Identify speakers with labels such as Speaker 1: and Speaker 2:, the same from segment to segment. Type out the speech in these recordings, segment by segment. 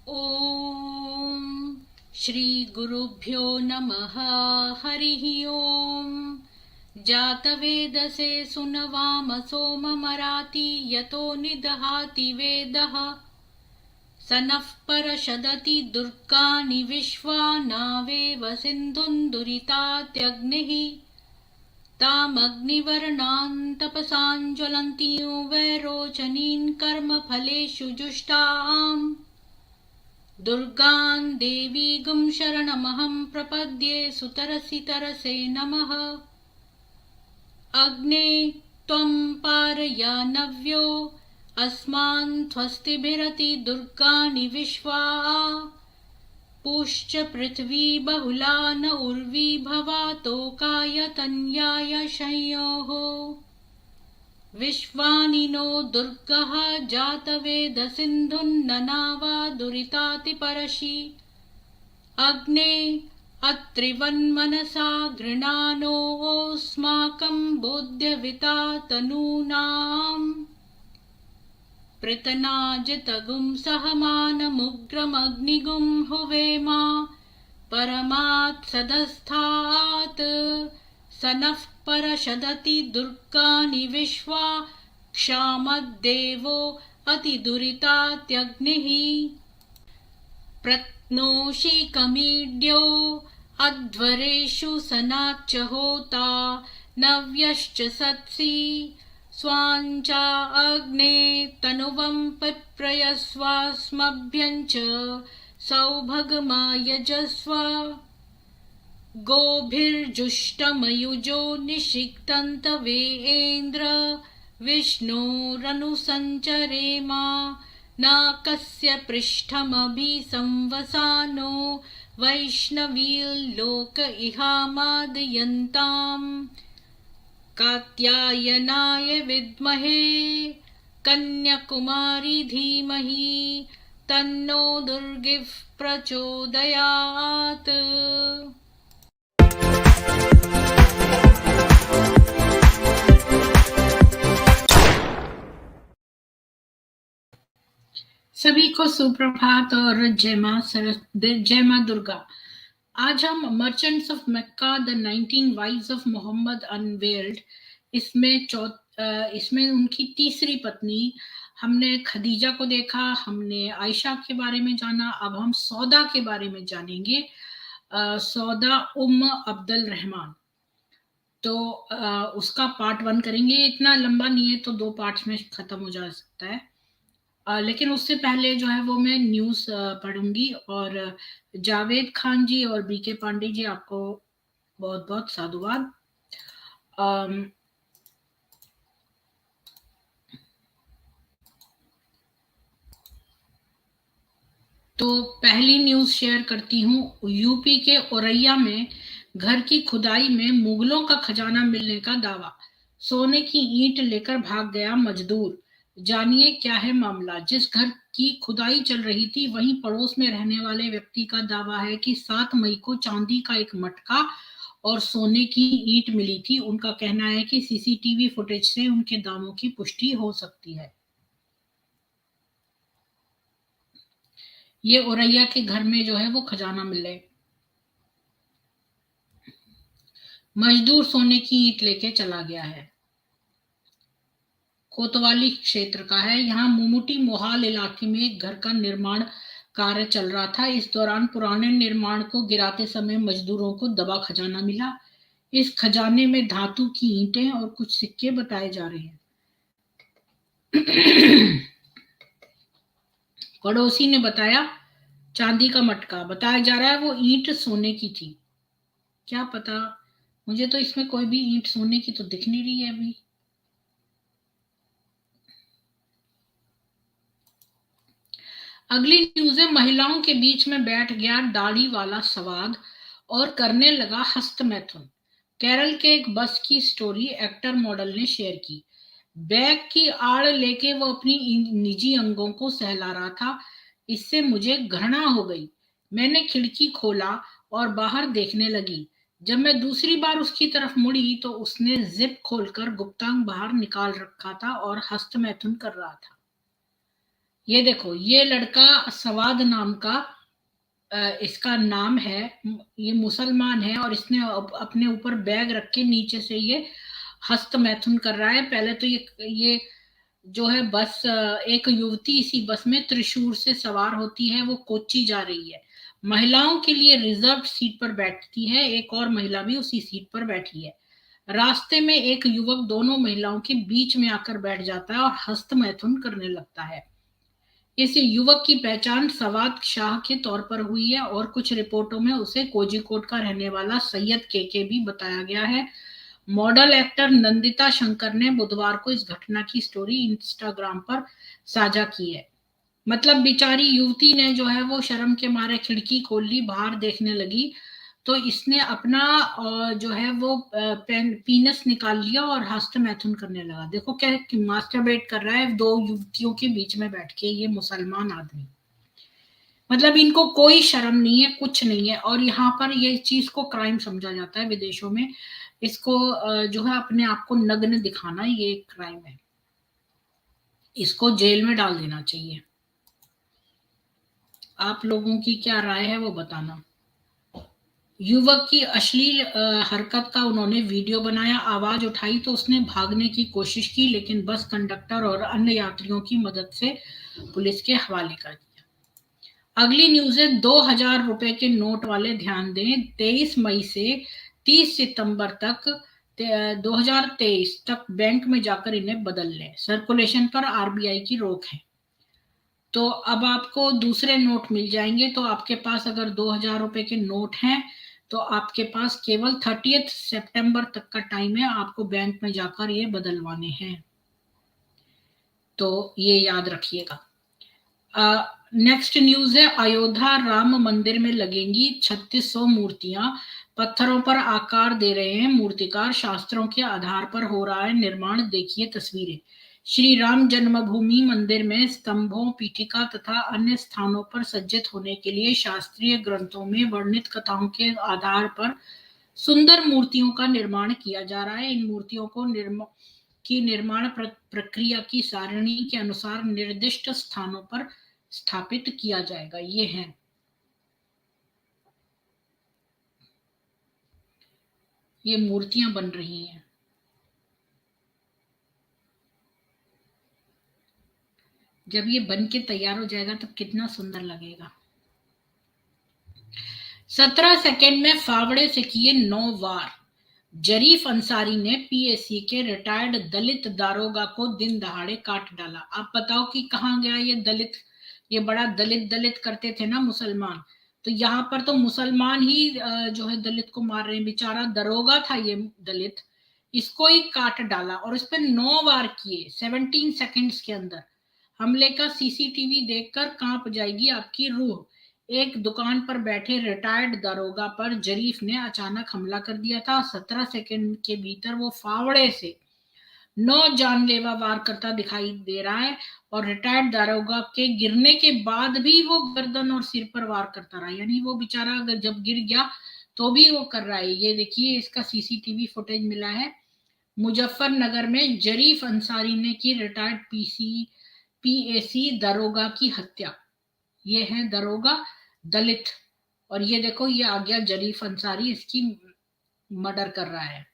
Speaker 1: ॐ श्रीगुरुभ्यो नमः। हरिः ॐ। जातवेदसे सुनवामसो मराति यतो निदहाति वेदः। स नः परषदति दुर्गानि विश्वा नावेव सिन्धुन्दुरितात्यग्निः। तामग्निवर्णान् तपसाञ्ज्वलन्तीं वैरोचनीन् कर्मफलेषु जुष्टाम्। दुर्गां देवीगुं शरणमहं प्रपद्ये सुतरसि तरसे नमः। अग्ने त्वं पारयानव्यो अस्मान् स्वस्तिभिरति दुर्गाणि विश्वा। पूश्च पृथ्वी बहुला न उर्वी भवातोकाय तन्याय संयोः। विश्वानि नो दुर्गः जातवेदसिन्धुन्ननावा दुरितातिपरशि। अग्ने अत्रिवन्मनसा गृणानोऽस्माकं बोध्यविता तनूनाम्। पृतनाजितगुं सहमानमुग्रमग्निगुं हुवेमा परमात् सदस्थात्। स नः परषदति दुर्गानि विश्वा क्षामद्देवो अतिदुरितात्यग्निः। प्रत्नोषिकमीड्यो अध्वरेषु सनाच्च होता नव्यश्च सत्सि। स्वाञ्चा अग्ने तनुवं पिप्रयस्वास्मभ्यञ्च सौभगमायजस्व। गोभिर्जुष्टमयुजो निषिक्तन्तवेन्द्र विष्णोरनुसञ्चरेमा। नाकस्य पृष्ठमभि संवसानो वैष्णवील्लोक इहामादयन्ताम्। कात्यायनाय विद्महे कन्याकुमारी धीमहि तन्नो दुर्गिः प्रचोदयात्। सभी को सुप्रभात और जय मां दुर्गा। आज हम merchants of Mecca the 19 wives of Muhammad unveiled इसमें उनकी तीसरी पत्नी हमने खदीजा को देखा, हमने आयशा के बारे में जाना। अब हम सौदा के बारे में जानेंगे। सौदा अब्दुल रहमान। तो उसका पार्ट 1 करेंगे। इतना लंबा नहीं है तो 2 पार्ट्स में खत्म हो जा सकता है। लेकिन उससे पहले जो है वो मैं न्यूज़ पढ़ूंगी। और जावेद खान जी और बीके पांडे जी, आपको बहुत बहुत साधुवाद। तो पहली न्यूज़ शेयर करती हूँ। यूपी के औरैया में घर की खुदाई में मुगलों का खजाना मिलने का दावा। सोने की ईंट लेकर भाग गया मजदूर। जानिए क्या है मामला। जिस घर की खुदाई चल रही थी वहीं पड़ोस में रहने वाले व्यक्ति का दावा है कि 7 मई को चांदी का एक मटका और सोने की ईंट मिली थी। उनका कहना है कि सीसीटीवी फुटेज से उनके दावों की पुष्टि हो सकती है। ये औरैया के घर में जो है वो खजाना मिले। मजदूर सोने की ईंट लेके चला गया है। कोतवाली क्षेत्र का है। यहाँ मुमुटी मोहाल इलाके में एक घर का निर्माण कार्य चल रहा था। इस दौरान पुराने निर्माण को गिराते समय मजदूरों को दबा खजाना मिला। इस खजाने में धातु की ईंटें और कुछ सिक्के बताए जा रहे हैं। पड़ोसी ने बताया चांदी का मटका। बताया जा रहा है वो ईंट सोने की थी। क्या पता, मुझे तो इसमें कोई भी ईंट सोने की तो दिख नहीं रही है अभी। अगली न्यूज है। महिलाओं के बीच में बैठ गया दाढ़ी वाला सवाद और करने लगा हस्त मैथुन। केरल के एक बस की स्टोरी एक्टर मॉडल ने शेयर की। बैग की आड़ लेके वो अपनी निजी अंगों को सहला रहा था। इससे मुझे घृणा हो गई। मैंने खिड़की खोला और बाहर देखने लगी। जब मैं दूसरी बार उसकी तरफ मुड़ी तो उसने जिप खोलकर गुप्तांग बाहर निकाल रखा था और हस्त मैथुन कर रहा था। ये देखो, ये लड़का सवाद नाम का इसका नाम है, ये मुसलमान है और इसने अपने ऊपर बैग रख के नीचे से ये हस्त मैथुन कर रहा है। पहले तो ये जो है बस, एक युवती इसी बस में त्रिशूर से सवार होती है, वो कोच्चि जा रही है। महिलाओं के लिए रिजर्व सीट पर बैठती है, एक और महिला भी उसी सीट पर बैठी है। रास्ते में एक युवक दोनों महिलाओं के बीच में आकर बैठ जाता है और हस्त मैथुन करने लगता है। इस युवक की पहचान सवाद शाह के तौर पर हुई है और कुछ रिपोर्टों में उसे कोझिकोड का रहने वाला सैयद के भी बताया गया है। मॉडल एक्टर नंदिता शंकर ने बुधवार को इस घटना की स्टोरी इंस्टाग्राम पर साझा की है। मतलब बेचारी युवती ने जो है वो शर्म के मारे खिड़की खोल ली, बाहर देखने लगी, तो इसने अपना जो है वो पीनस निकाल लिया और हस्त मैथुन करने लगा। देखो क्या मास्टरबेट कर रहा है दो युवतियों के बीच में बैठ के, ये मुसलमान आदमी। मतलब इनको कोई शर्म नहीं है, कुछ नहीं है। और यहाँ पर ये चीज को क्राइम समझा जाता है विदेशों में। इसको जो है अपने आप को नग्न दिखाना, ये क्राइम है, इसको जेल में डाल देना चाहिए। आप लोगों की क्या राय है वो बताना। युवक की अश्लील हरकत का उन्होंने वीडियो बनाया, आवाज उठाई तो उसने भागने की कोशिश की, लेकिन बस कंडक्टर और अन्य यात्रियों की मदद से पुलिस के हवाले कर दिया। अगली न्यूज है 2000 रुपए के नोट वाले ध्यान दें, 23 मई से 30 सितंबर तक 2023 तक बैंक में जाकर इन्हें बदल लें। सर्कुलेशन पर आरबीआई की रोक है। तो अब आपको दूसरे नोट मिल जाएंगे। तो आपके पास अगर 2000 रुपए के नोट हैं तो आपके पास केवल 30 सितंबर तक का टाइम है, आपको बैंक में जाकर ये बदलवाने हैं। तो ये याद रखिएगा। नेक्स्ट न्यूज है, अयोध्या राम मंदिर में लगेंगी 3600 मूर्तियां, पत्थरों पर आकार दे रहे हैं मूर्तिकार, शास्त्रों के आधार पर हो रहा है निर्माण, देखिए तस्वीरें। श्री राम जन्मभूमि मंदिर में स्तंभों, पीठिका तथा अन्य स्थानों पर सज्जित होने के लिए शास्त्रीय ग्रंथों में वर्णित कथाओं के आधार पर सुंदर मूर्तियों का निर्माण किया जा रहा है। इन मूर्तियों को निर्माण प्रक्रिया की सारणी के अनुसार निर्दिष्ट स्थानों पर स्थापित किया जाएगा। ये है, ये मूर्तियां बन रही हैं। जब ये बन के तैयार हो जाएगा तो कितना सुंदर लगेगा। 17 सेकंड में फावड़े से किए 9 वार, जरीफ अंसारी ने पीएसी के रिटायर्ड दलित दारोगा को दिन दहाड़े काट डाला। आप बताओ कि कहाँ गया ये दलित। ये बड़ा दलित दलित करते थे ना मुसलमान, तो यहाँ पर तो मुसलमान ही जो है दलित को मार रहे हैं। बेचारा दरोगा था ये दलित, इसको ही काट डाला और इस पर 9 वार किए 17 सेकंड्स के अंदर। हमले का सीसीटीवी देखकर कांप जाएगी आपकी रूह। एक दुकान पर बैठे रिटायर्ड दरोगा पर जरीफ ने अचानक हमला कर दिया था। 17 सेकंड के भीतर वो फावड़े से 9 जानलेवा वार करता दिखाई दे रहा है और रिटायर्ड दारोगा के गिरने के बाद भी वो गर्दन और सिर पर वार करता रहा। यानी वो बेचारा अगर जब गिर गया तो भी वो कर रहा है। ये देखिए, इसका सीसीटीवी फुटेज मिला है। मुजफ्फरनगर में जरीफ अंसारी ने की रिटायर्ड पीएसी दरोगा की हत्या। ये है दरोगा दलित, और ये देखो ये आ गया जरीफ अंसारी, इसकी मर्डर कर रहा है।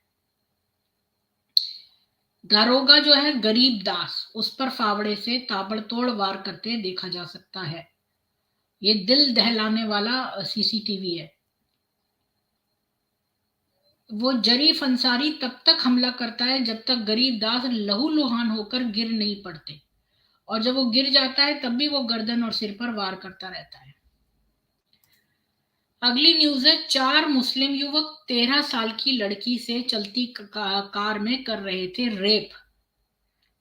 Speaker 1: दारोगा जो है गरीब दास, उस पर फावड़े से ताबड़तोड़ वार करते देखा जा सकता है। ये दिल दहलाने वाला सीसीटीवी है। वो जरीफ अंसारी तब तक हमला करता है जब तक गरीब दास लहूलुहान होकर गिर नहीं पड़ते, और जब वो गिर जाता है तब भी वो गर्दन और सिर पर वार करता रहता है। अगली न्यूज है, 4 मुस्लिम युवक 13 साल की लड़की से चलती कार में कर रहे थे रेप।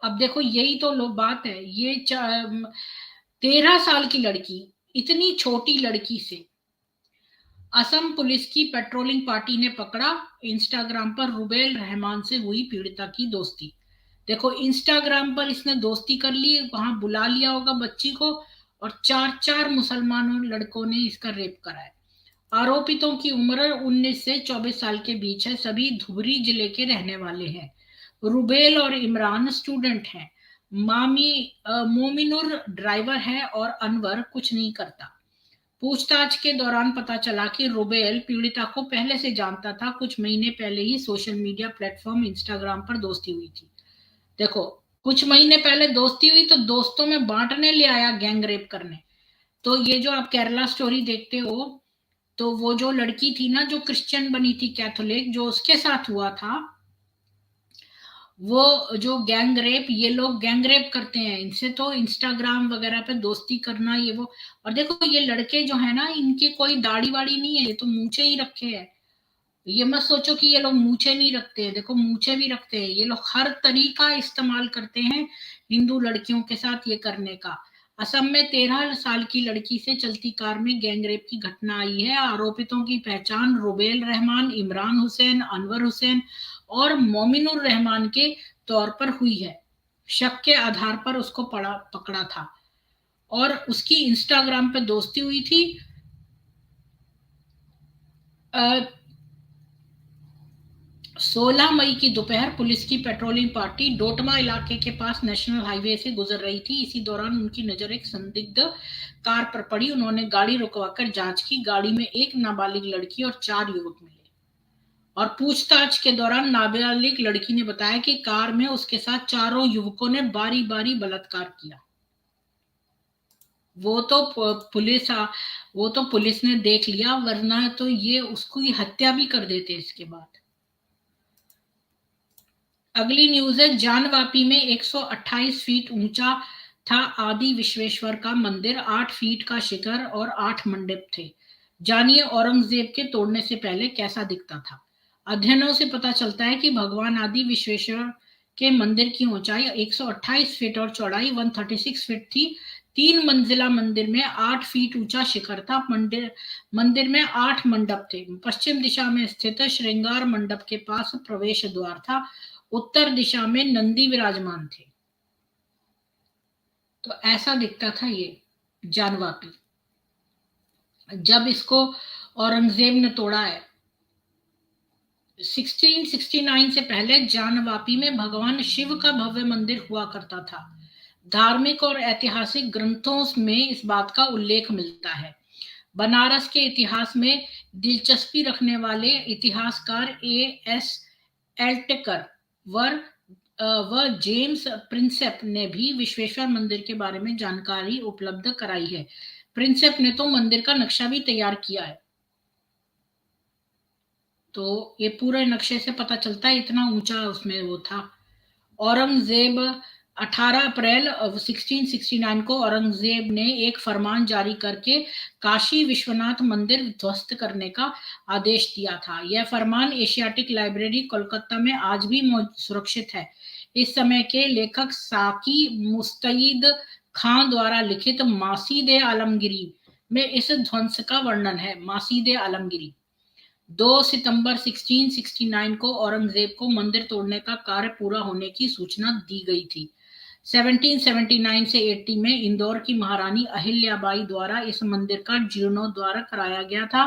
Speaker 1: अब देखो यही तो लो बात है, ये 13 साल की लड़की, इतनी छोटी लड़की से असम पुलिस की पेट्रोलिंग पार्टी ने पकड़ा। इंस्टाग्राम पर रुबेल रहमान से हुई पीड़िता की दोस्ती। देखो इंस्टाग्राम पर इसने दोस्ती कर ली, वहां बुला लिया होगा बच्ची को, और 4 मुसलमानों लड़कों ने इसका रेप करा है। आरोपितों की उम्र 19 से 24 साल के बीच है। सभी धुबरी जिले के रहने वाले हैं। रुबेल और इमरान स्टूडेंट हैं। मोमिनुर ड्राइवर है और अनवर कुछ नहीं करता। पूछताछ के दौरान पता चला कि रुबेल पीड़िता को पहले से जानता था। कुछ महीने पहले ही सोशल मीडिया प्लेटफॉर्म इंस्टाग्राम पर दोस्ती हुई थी। देखो, कुछ महीने पहले दोस्ती हुई तो दोस्तों में बांटने ले आया गैंग रेप करने। तो ये जो आप केरला स्टोरी देखते हो, तो वो जो लड़की थी ना, जो क्रिश्चियन बनी थी, कैथोलिक, जो उसके साथ हुआ था, वो जो गैंग रेप, ये लोग गैंग रेप करते हैं। इनसे तो इंस्टाग्राम वगैरह पे दोस्ती करना, ये वो। और देखो, ये लड़के जो है ना, इनकी कोई दाढ़ी वाड़ी नहीं है, ये तो मूंछे ही रखे हैं। ये मत सोचो कि ये लोग मूंछे नहीं रखते हैं, देखो मूंछे भी रखते हैं। ये लोग हर तरीका इस्तेमाल करते हैं हिंदू लड़कियों के साथ ये करने का। असम में 13 साल की लड़की से चलती कार में गैंग रेप की घटना आई है। आरोपितों की पहचान रुबेल रहमान, इमरान हुसैन, अनवर हुसैन और मोमिनुर रहमान के तौर पर हुई है। शक के आधार पर उसको पकड़ा था और उसकी इंस्टाग्राम पे दोस्ती हुई थी। 16 मई की दोपहर पुलिस की पेट्रोलिंग पार्टी डोटमा इलाके के पास नेशनल हाईवे से गुजर रही थी। इसी दौरान उनकी नजर एक संदिग्ध कार पर पड़ी। उन्होंने गाड़ी रुकवाकर जांच की। गाड़ी में एक नाबालिग लड़की और 4 युवक मिले। और पूछताछ के दौरान नाबालिग लड़की ने बताया कि कार में उसके साथ चारों युवकों ने बारी बारी बलात्कार किया। वो तो वो तो पुलिस ने देख लिया, वरना तो ये उसको हत्या भी कर देते इसके बाद। अगली न्यूज है, जानवापी में 128 फीट ऊंचा था आदि विश्वेश्वर का मंदिर। 8 फीट का शिखर और 8 मंडप थे। जानिए औरंगजेब के तोड़ने से पहले कैसा दिखता था। अध्ययनों से पता चलता है कि भगवान आदि विश्वेश्वर के मंदिर की ऊंचाई 128 फीट और चौड़ाई 136 फीट थी। 3 मंजिला मंदिर में 8 फीट ऊंचा शिखर था। मंदिर में 8 मंडप थे। पश्चिम दिशा में स्थित श्रृंगार मंडप के पास प्रवेश द्वार था। उत्तर दिशा में नंदी विराजमान थे। तो ऐसा दिखता था ये जानवापी। जब इसको औरंगजेब ने तोड़ा है 1669 से पहले, जानवापी में भगवान शिव का भव्य मंदिर हुआ करता था। धार्मिक और ऐतिहासिक ग्रंथों में इस बात का उल्लेख मिलता है। बनारस के इतिहास में दिलचस्पी रखने वाले इतिहासकार A.S. एल्टेकर व जेम्स प्रिंसेप ने भी विश्वेश्वर मंदिर के बारे में जानकारी उपलब्ध कराई है। प्रिंसेप ने तो मंदिर का नक्शा भी तैयार किया है। तो ये पूरे नक्शे से पता चलता है इतना ऊंचा उसमें वो था। औरंगजेब 18 अप्रैल 1669 को औरंगजेब ने एक फरमान जारी करके काशी विश्वनाथ मंदिर ध्वस्त करने का आदेश दिया था। यह फरमान एशियाटिक लाइब्रेरी कोलकाता में आज भी सुरक्षित है। इस समय के लेखक साकी मुस्तईद खां द्वारा लिखित मासीदे आलमगिरी में इस ध्वंस का वर्णन है। मासीदे आलमगिरी 2 सितंबर 1669 को औरंगजेब को मंदिर तोड़ने का कार्य पूरा होने की सूचना दी गई थी। 1779 से 80 में इंदौर की महारानी अहिल्याबाई द्वारा इस मंदिर का जीर्णोद्धार कराया गया था।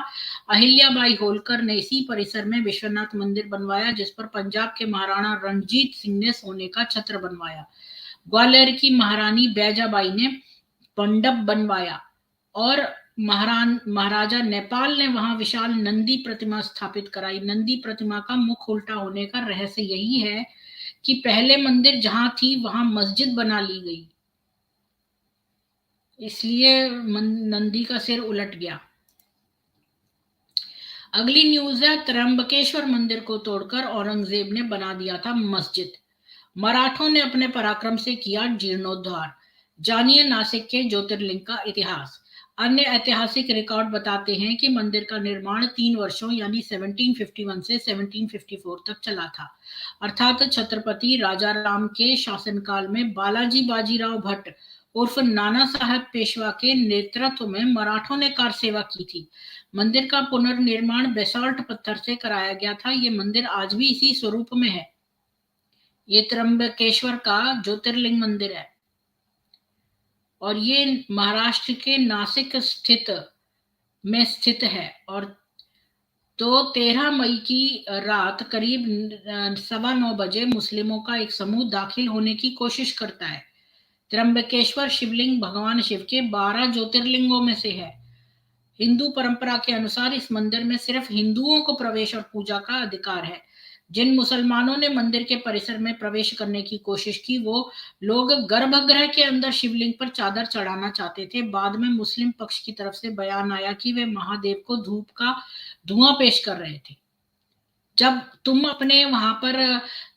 Speaker 1: अहिल्याबाई होलकर ने इसी परिसर में विश्वनाथ मंदिर बनवाया, जिस पर पंजाब के महाराणा रणजीत सिंह ने सोने का छत्र बनवाया। ग्वालियर की महारानी बैजाबाई ने मंडप बनवाया और महाराजा नेपाल ने वहां विशाल नंदी प्रतिमा स्थापित कराई। नंदी प्रतिमा का मुख उल्टा होने का रहस्य यही है कि पहले मंदिर जहां थी वहां मस्जिद बना ली गई, इसलिए नंदी का सिर उलट गया। अगली न्यूज है, त्र्यंबकेश्वर मंदिर को तोड़कर औरंगजेब ने बना दिया था मस्जिद। मराठों ने अपने पराक्रम से किया जीर्णोद्धार। जानिए नासिक के ज्योतिर्लिंग का इतिहास। अन्य ऐतिहासिक रिकॉर्ड बताते हैं कि मंदिर का निर्माण 3 वर्षों यानी 1751 से 1754 तक चला था। अर्थात छत्रपति राजा राम के शासनकाल में बालाजी बाजीराव भट्ट उर्फ नाना साहब पेशवा के नेतृत्व में मराठों ने कार सेवा की थी। मंदिर का पुनर्निर्माण बेसाल्ट पत्थर से कराया गया था। ये मंदिर आज भी इसी स्वरूप में है। ये त्र्यंबकेश्वर का ज्योतिर्लिंग मंदिर है और ये महाराष्ट्र के नासिक में स्थित है। और तो 13 मई की रात करीब 9:15 बजे मुस्लिमों का एक समूह दाखिल होने की कोशिश करता है। त्र्यंबकेश्वर शिवलिंग भगवान शिव के 12 ज्योतिर्लिंगों में से है। हिंदू परंपरा के अनुसार इस मंदिर में सिर्फ हिंदुओं को प्रवेश और पूजा का अधिकार है। जिन मुसलमानों ने मंदिर के परिसर में प्रवेश करने की कोशिश की, वो लोग गर्भगृह के अंदर शिवलिंग पर चादर चढ़ाना चाहते थे। बाद में मुस्लिम पक्ष की तरफ से बयान आया कि वे महादेव को धूप का धुआं पेश कर रहे थे। जब तुम अपने वहां पर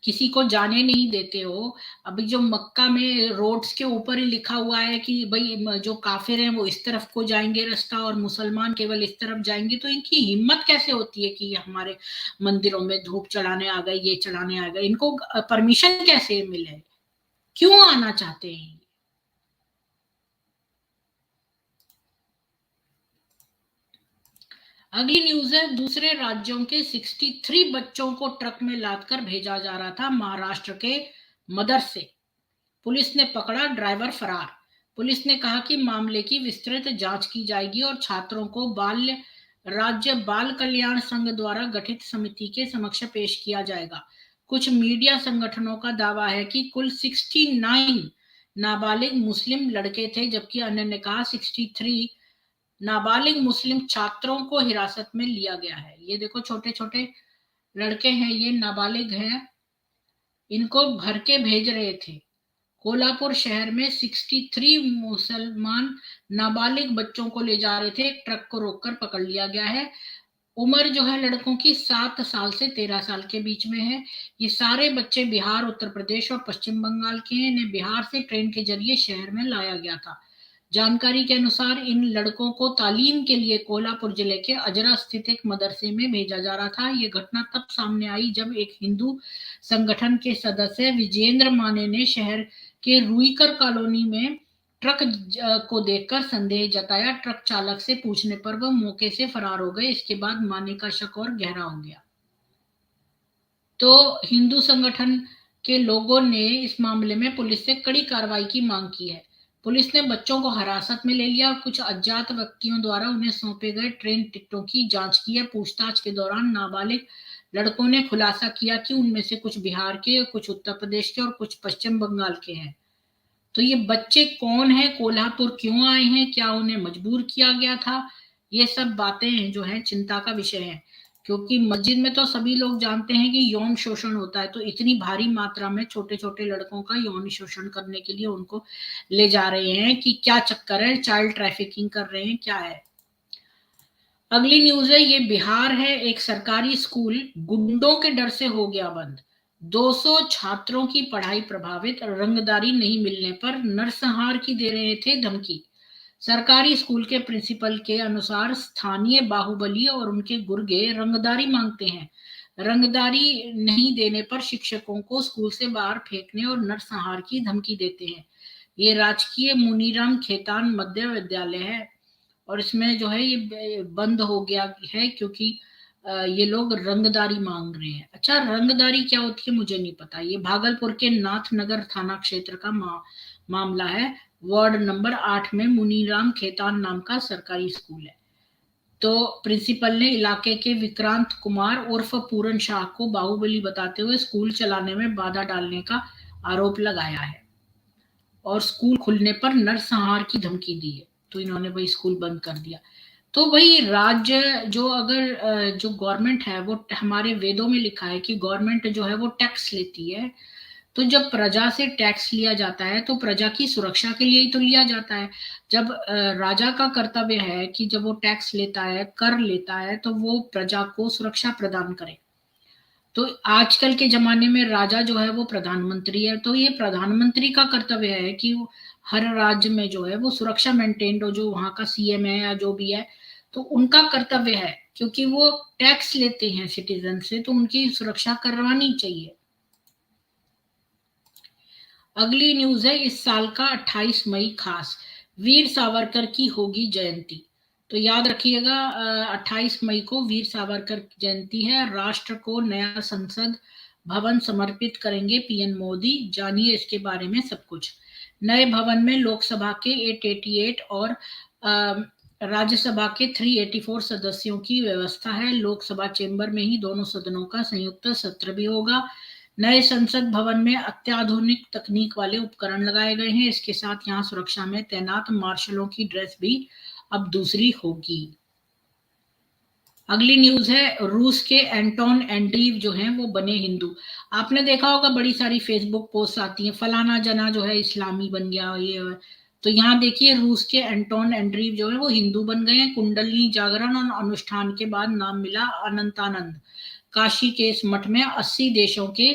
Speaker 1: किसी को जाने नहीं देते हो, अभी जो मक्का में रोड्स के ऊपर ही लिखा हुआ है कि भाई जो काफिर हैं वो इस तरफ को जाएंगे रास्ता और मुसलमान केवल इस तरफ जाएंगे, तो इनकी हिम्मत कैसे होती है कि ये हमारे मंदिरों में धूप चढ़ाने आ गए, ये चढ़ाने आ गए? इनको परमिशन कैसे मिले? क्यों आना चाहते हैं? अगली न्यूज है, दूसरे राज्यों के 63 बच्चों को ट्रक में लादकर भेजा जा रहा था महाराष्ट्र के मदरसे। पुलिस ने पकड़ा, ड्राइवर फरार। पुलिस ने कहा कि मामले की विस्तृत जांच की जाएगी और छात्रों को राज्य बाल कल्याण संघ द्वारा गठित समिति के समक्ष पेश किया जाएगा। कुछ मीडिया संगठनों का दावा है कि कुल 69 नाबालिग मुस्लिम लड़के थे, जबकि अन्य ने कहा 63 नाबालिग मुस्लिम छात्रों को हिरासत में लिया गया है। ये देखो, छोटे छोटे लड़के हैं, ये नाबालिग हैं, इनको भर के भेज रहे थे। कोल्हापुर शहर में 63 मुसलमान नाबालिग बच्चों को ले जा रहे थे, एक ट्रक को रोककर पकड़ लिया गया है। उम्र जो है लड़कों की 7 साल से 13 साल के बीच में है। ये सारे बच्चे बिहार, उत्तर प्रदेश और पश्चिम बंगाल के हैं। इन्हें बिहार से ट्रेन के जरिए शहर में लाया गया था। जानकारी के अनुसार इन लड़कों को तालीम के लिए कोल्हापुर जिले के अजरा स्थित एक मदरसे में भेजा जा रहा था। ये घटना तब सामने आई जब एक हिंदू संगठन के सदस्य विजेंद्र माने ने शहर के रुईकर कॉलोनी में ट्रक को देखकर संदेह जताया। ट्रक चालक से पूछने पर वह मौके से फरार हो गए। इसके बाद माने का शक और गहरा हो गया। तो हिंदू संगठन के लोगों ने इस मामले में पुलिस से कड़ी कार्रवाई की मांग की है। पुलिस ने बच्चों को हिरासत में ले लिया और कुछ अज्ञात व्यक्तियों द्वारा उन्हें सौंपे गए ट्रेन टिकटों की जांच की है। पूछताछ के दौरान नाबालिग लड़कों ने खुलासा किया कि उनमें से कुछ बिहार के, कुछ उत्तर प्रदेश के और कुछ पश्चिम बंगाल के हैं। तो ये बच्चे कौन है, कोल्हापुर क्यों आए हैं, क्या उन्हें मजबूर किया गया था? ये सब बातें जो है चिंता का विषय है, क्योंकि मस्जिद में तो सभी लोग जानते हैं कि यौन शोषण होता है, तो इतनी भारी मात्रा में छोटे छोटे लड़कों का यौन शोषण करने के लिए उनको ले जा रहे हैं कि क्या चक्कर है? चाइल्ड ट्रैफिकिंग कर रहे हैं, क्या है? अगली न्यूज है, ये बिहार है। एक सरकारी स्कूल गुंडों के डर से हो गया बंद। 200 छात्रों की पढ़ाई प्रभावित, रंगदारी नहीं मिलने पर नरसंहार की दे रहे थे धमकी। सरकारी स्कूल के प्रिंसिपल के अनुसार स्थानीय बाहुबली और उनके गुर्गे रंगदारी मांगते हैं। रंगदारी नहीं देने पर शिक्षकों को स्कूल से बाहर फेंकने और नरसंहार की धमकी देते हैं। ये राजकीय मुनीराम खेतान मध्य विद्यालय है और इसमें जो है ये बंद हो गया है क्योंकि ये लोग रंगदारी मांग रहे हैं। अच्छा, रंगदारी क्या होती है मुझे नहीं पता। ये भागलपुर के नाथनगर थाना क्षेत्र का मामला है। वार्ड नंबर 8 में मुनीराम खेतान नाम का सरकारी स्कूल है। तो प्रिंसिपल ने इलाके के विक्रांत कुमार उर्फ पूरन शाह को बाहुबली बताते हुए स्कूल चलाने में बाधा डालने का आरोप लगाया है और स्कूल खुलने पर नरसंहार की धमकी दी है। तो इन्होंने भाई स्कूल बंद कर दिया। तो भाई राज्य जो अगर जो गवर्नमेंट है, वो हमारे वेदों में लिखा है कि गवर्नमेंट जो है वो टैक्स लेती है। तो जब प्रजा से टैक्स लिया जाता है तो प्रजा की सुरक्षा के लिए ही तो लिया जाता है। जब राजा का कर्तव्य है कि जब वो टैक्स लेता है, कर लेता है, तो वो प्रजा को सुरक्षा प्रदान करे। तो आजकल के जमाने में राजा जो है वो प्रधानमंत्री है, तो ये प्रधानमंत्री का कर्तव्य है कि हर राज्य में जो है वो सुरक्षा मेंटेन हो, जो वहां का सीएम है या जो भी है, तो उनका कर्तव्य है, क्योंकि वो टैक्स लेते हैं सिटीजन से, तो उनकी सुरक्षा करवानी चाहिए। अगली न्यूज है, इस साल का 28 मई खास, वीर सावरकर की होगी जयंती। तो याद रखिएगा, 28 मई को वीर सावरकर की जयंती है। राष्ट्र को नया संसद भवन समर्पित करेंगे पीएम मोदी। जानिए इसके बारे में सब कुछ। नए भवन में लोकसभा के 888 और राज्यसभा के 384 सदस्यों की व्यवस्था है। लोकसभा चेंबर में ही दोनों सदनों का संयुक्त सत्र भी होगा। नए संसद भवन में अत्याधुनिक तकनीक वाले उपकरण लगाए गए हैं। इसके साथ यहाँ सुरक्षा में तैनात मार्शलों की ड्रेस भी अब दूसरी होगी। अगली न्यूज है, रूस के एंटोन एंड्रीव जो हैं वो बने हिंदू। आपने देखा होगा बड़ी सारी फेसबुक पोस्ट आती हैं, फलाना जना जो है इस्लामी बन गया ये। तो यहाँ देखिए, रूस के एंटोन एंड्रीव जो है वो हिंदू बन गए हैं। कुंडलिनी जागरण और अनुष्ठान के बाद नाम मिला अनंतानंद। काशी के इस मठ में 80 देशों के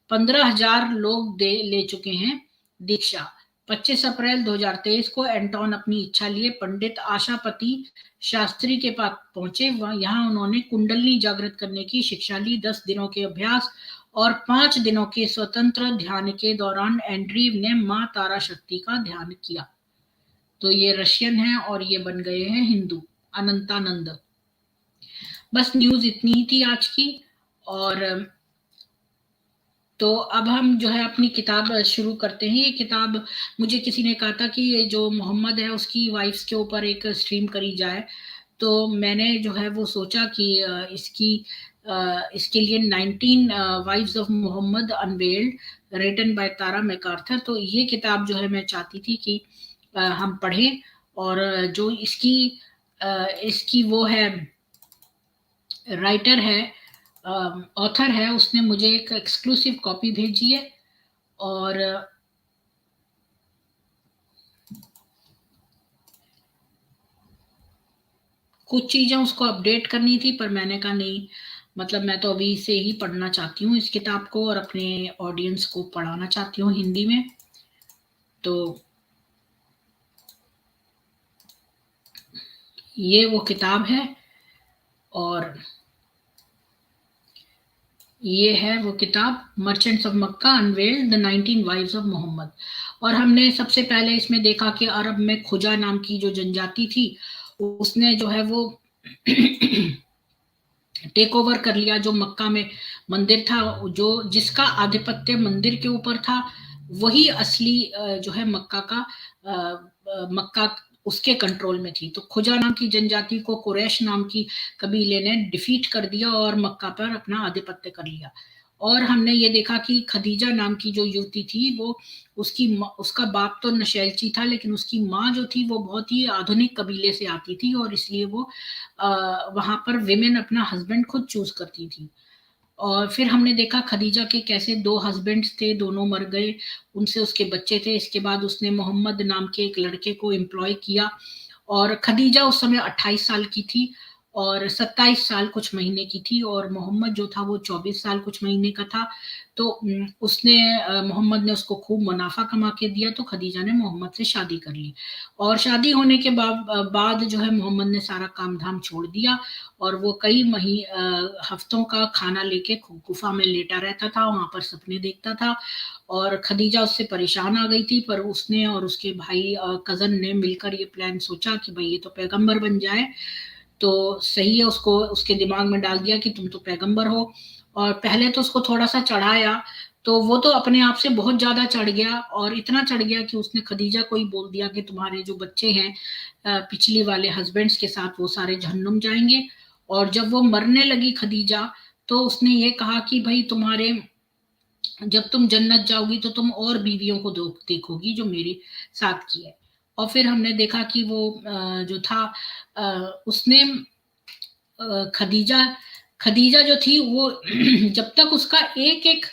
Speaker 1: 15,000 लोग ले चुके हैं दीक्षा। 25 अप्रैल 2023 को एंटोन अपनी इच्छा लिए पंडित आशापति शास्त्री के पास पहुंचे। यहाँ उन्होंने कुंडलिनी जागृत करने की शिक्षा ली। 10 दिनों के अभ्यास और 5 दिनों के स्वतंत्र ध्यान के दौरान एंड्रीव ने मां तारा शक्ति का ध्यान किया। तो ये रशियन है और ये बन गए हैं हिंदू, अनंतानंद। बस न्यूज इतनी ही थी आज की। और तो अब हम जो है अपनी किताब शुरू करते हैं। ये किताब मुझे किसी ने कहा था कि ये जो मोहम्मद है उसकी वाइफ्स के ऊपर एक स्ट्रीम करी जाए, तो मैंने जो है वो सोचा कि इसके लिए 19 wifes of Muhammad unveiled written by Tara MacArthur, तो ये किताब जो है मैं चाहती थी कि हम पढ़ें। और जो इसकी वो है राइटर है, ऑथर है, उसने मुझे एक एक्सक्लूसिव कॉपी भेजी है। और कुछ चीजें उसको अपडेट करनी थी, पर मैंने कहा नहीं, मतलब मैं तो अभी से ही पढ़ना चाहती हूँ इस किताब को और अपने ऑडियंस को पढ़ाना चाहती हूँ हिंदी में। तो ये वो किताब है और ये है वो किताब, merchants of Mecca unveiled the 19 wives of Muhammad. और हमने सबसे पहले इसमें देखा कि अरब में खुजा नाम की जो जनजाति थी उसने जो है वो टेक ओवर कर लिया जो मक्का में मंदिर था, जो जिसका आधिपत्य मंदिर के ऊपर था वही असली जो है मक्का उसके कंट्रोल में थी। तो खुजा नाम की जनजाति को कुरैश नाम की कबीले ने डिफीट कर दिया और मक्का पर अपना आधिपत्य कर लिया। और हमने ये देखा कि खदीजा नाम की जो युवती थी वो उसका बाप तो नशैलची था, लेकिन उसकी माँ जो थी वो बहुत ही आधुनिक कबीले से आती थी और इसलिए वो वहां पर विमेन अपना हस्बैंड खुद चूज करती थी। और फिर हमने देखा खदीजा के कैसे 2 हस्बैंड्स थे, दोनों मर गए, उनसे उसके बच्चे थे। इसके बाद उसने मोहम्मद नाम के एक लड़के को एम्प्लॉय किया और खदीजा उस समय 28 साल की थी और 27 साल कुछ महीने की थी और मोहम्मद जो था वो 24 साल कुछ महीने का था। तो उसने मोहम्मद ने उसको खूब मुनाफा कमा के दिया, तो खदीजा ने मोहम्मद से शादी कर ली। और शादी होने के बाद जो है मोहम्मद ने सारा काम धाम छोड़ दिया और वो कई हफ्तों का खाना लेके गुफा में लेटा रहता था, वहां पर सपने देखता था। और खदीजा उससे परेशान आ गई थी, पर उसने और उसके भाई कजन ने मिलकर ये प्लान सोचा कि भाई ये तो पैगंबर बन जाए तो सही है। उसको उसके दिमाग में डाल दिया कि तुम तो पैगंबर हो। और पहले तो उसको थोड़ा सा चढ़ाया, तो वो तो अपने आप से बहुत ज्यादा चढ़ गया और इतना चढ़ गया कि उसने खदीजा को ही बोल दिया कि तुम्हारे जो बच्चे हैं पिछली वाले हस्बैंड्स के साथ वो सारे जहन्नुम जाएंगे। और जब वो मरने लगी खदीजा, तो उसने ये कहा कि भाई तुम्हारे जब तुम जन्नत जाओगी तो तुम और बीवियों को देखोगी जो मेरे साथ की है। और फिर हमने देखा कि वो जो था उसने खदीजा खदीजा जो थी वो जब तक उसका एक एक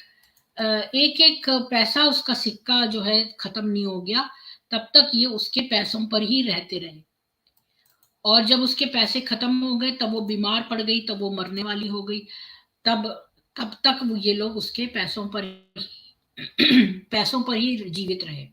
Speaker 1: पैसा, उसका सिक्का जो है खत्म नहीं हो गया, तब तक ये उसके पैसों पर ही रहते रहे। और जब उसके पैसे खत्म हो गए तब वो बीमार पड़ गई, तब वो मरने वाली हो गई। तब तब तक वो ये लोग उसके पैसों पर ही जीवित रहे।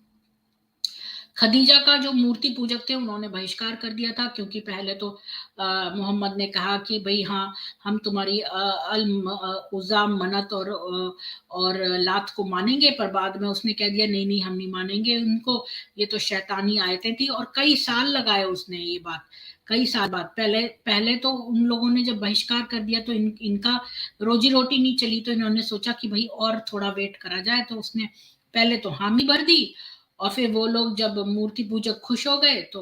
Speaker 1: खदीजा का जो मूर्ति पूजक थे उन्होंने बहिष्कार कर दिया था, क्योंकि पहले तो मोहम्मद ने कहा कि भाई हाँ हम तुम्हारी उज़ा, मनत और लात को मानेंगे, पर बाद में उसने कह दिया नहीं नहीं हम नहीं मानेंगे उनको, ये तो शैतानी आयतें थी। और कई साल लगाए उसने ये बात, कई साल बाद। पहले तो उन लोगों ने जब बहिष्कार कर दिया तो इनका रोजी रोटी नहीं चली, तो इन्होंने सोचा कि भाई और थोड़ा वेट करा जाए, तो उसने पहले तो हामी भर दी और फिर वो लोग जब मूर्ति पूजक खुश हो गए तो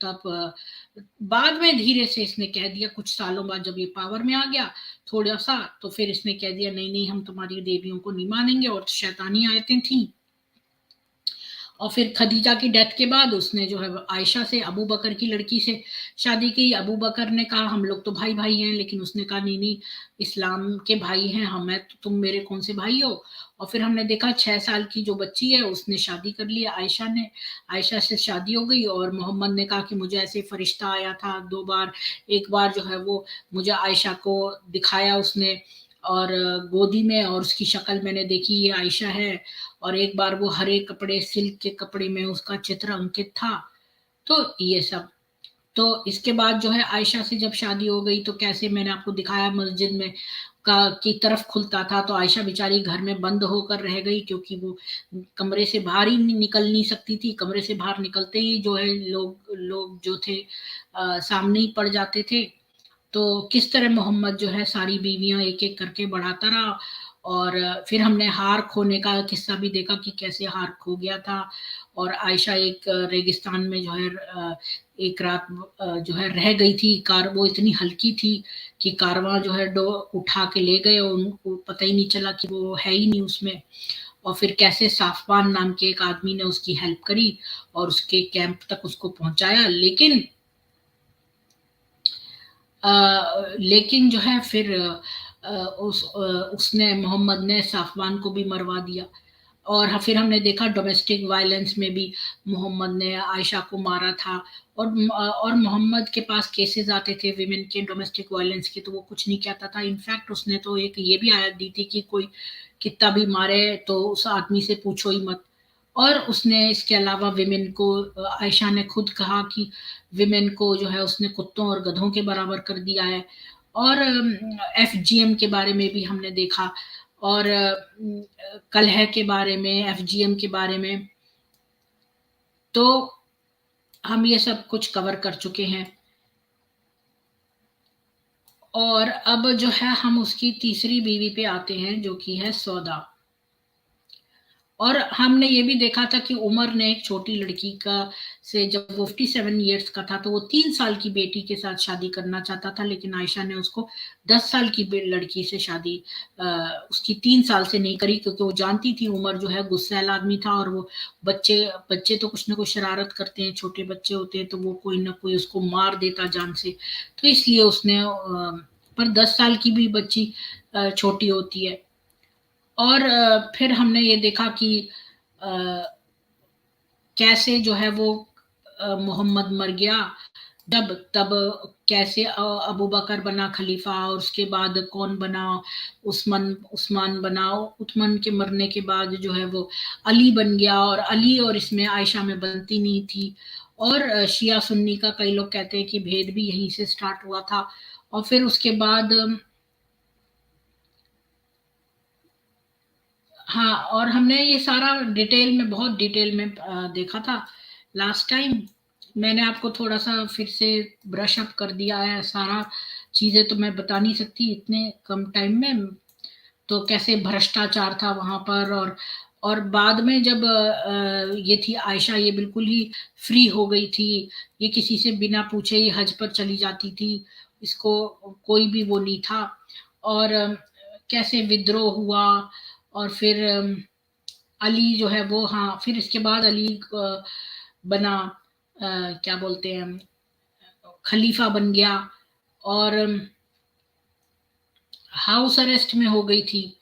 Speaker 1: तब बाद में धीरे से इसने कह दिया, कुछ सालों बाद जब ये पावर में आ गया थोड़ा सा, तो फिर इसने कह दिया नहीं नहीं हम तुम्हारी देवियों को नहीं मानेंगे, और शैतानी आयतें थी। और फिर खदीजा की डेथ के बाद उसने जो है आयशा से, अबू बकर की लड़की से शादी की। अबू बकर ने कहा हम लोग तो भाई भाई हैं, लेकिन उसने कहा नहीं नहीं, इस्लाम के भाई हैं हम, मैं तो तुम मेरे कौन से भाई हो। और फिर हमने देखा 6 साल की जो बच्ची है उसने शादी कर लिया आयशा ने, आयशा से शादी हो गई। और मोहम्मद ने कहा कि मुझे ऐसे फरिश्ता आया था 2 बार, एक बार जो है वो मुझे आयशा को दिखाया उसने और गोदी में, और उसकी शक्ल मैंने देखी ये आयशा है, और एक बार वो हरे कपड़े, सिल्क के कपड़े में उसका चित्र अंकित था। तो ये सब, तो इसके बाद जो है आयशा से जब शादी हो गई तो कैसे मैंने आपको दिखाया मस्जिद में का की तरफ खुलता था, तो आयशा बेचारी घर में बंद होकर रह गई, क्योंकि वो कमरे से बाहर ही निकल नहीं सकती थी। कमरे से बाहर निकलते ही जो है लोग लोग जो थे सामने ही पड़ जाते थे। तो किस तरह मोहम्मद जो है सारी बीवियां एक एक करके बढ़ाता रहा। और फिर हमने हार खोने का किस्सा भी देखा कि कैसे हार खो गया था, और आयशा एक रेगिस्तान में जो है एक रात जो है रह गई थी। कार वो इतनी हल्की थी कि कारवां जो है डो उठा के ले गए, और उनको पता ही नहीं चला कि वो है ही नहीं उसमें। और फिर कैसे साफवान नाम के एक आदमी ने उसकी हेल्प करी और उसके कैंप तक उसको पहुंचाया। लेकिन जो है फिर उसने मोहम्मद ने साफवान को भी मरवा दिया। और फिर हमने देखा डोमेस्टिक वायलेंस में भी मोहम्मद ने आयशा को मारा था। और मोहम्मद के पास केसेस आते थे विमेन के डोमेस्टिक वायलेंस के, तो वो कुछ नहीं कहता था। इनफैक्ट उसने तो एक ये भी आयत दी थी कि कोई कितना भी मारे तो उस आदमी से पूछो ही मत। और उसने इसके अलावा विमेन को, आयशा ने खुद कहा कि विमेन को जो है उसने कुत्तों और गधों के बराबर कर दिया है। और एफजीएम के बारे में भी हमने देखा, और कलह के बारे में, एफजीएम के बारे में, तो हम ये सब कुछ कवर कर चुके हैं। और अब जो है हम उसकी तीसरी बीवी पे आते हैं जो कि है सौदा। और हमने ये भी देखा था कि उमर ने एक छोटी लड़की का से, जब वो 57 ईयर्स का था, तो वो 3 साल की बेटी के साथ शादी करना चाहता था, लेकिन आयशा ने उसको 10 साल की लड़की से शादी उसकी 3 साल से नहीं करी, क्योंकि वो जानती थी उमर जो है गुस्सैल आदमी था, और वो बच्चे बच्चे तो कुछ ना कुछ शरारत करते हैं, छोटे बच्चे होते हैं, तो वो कोई ना कोई उसको मार देता जान से। तो इसलिए उसने पर 10 साल की भी बच्ची छोटी होती है। और फिर हमने ये देखा कि कैसे जो है वो मोहम्मद मर गया जब, तब कैसे अबू बकर बना खलीफा, और उसके बाद कौन बना, उस्मान बना। उस्मान के मरने के बाद जो है वो अली बन गया, और अली और इसमें आयशा में बनती नहीं थी। और शिया सुन्नी का कई लोग कहते हैं कि भेद भी यहीं से स्टार्ट हुआ था। और फिर उसके बाद हाँ, और हमने ये सारा डिटेल में, बहुत डिटेल में देखा था लास्ट टाइम। मैंने आपको थोड़ा सा फिर से ब्रश अप कर दिया है सारा, चीजें तो मैं बता नहीं सकती इतने कम टाइम में। तो कैसे भ्रष्टाचार था वहां पर, और बाद में जब ये थी आयशा, ये बिल्कुल ही फ्री हो गई थी, ये किसी से बिना पूछे ही हज पर चली जाती थी, इसको कोई भी वो नहीं था। और कैसे विद्रोह हुआ, और फिर अली जो है वो, हाँ, फिर इसके बाद अली बना क्या बोलते हैं, खलीफा बन गया। और हाउस अरेस्ट में हो गई थी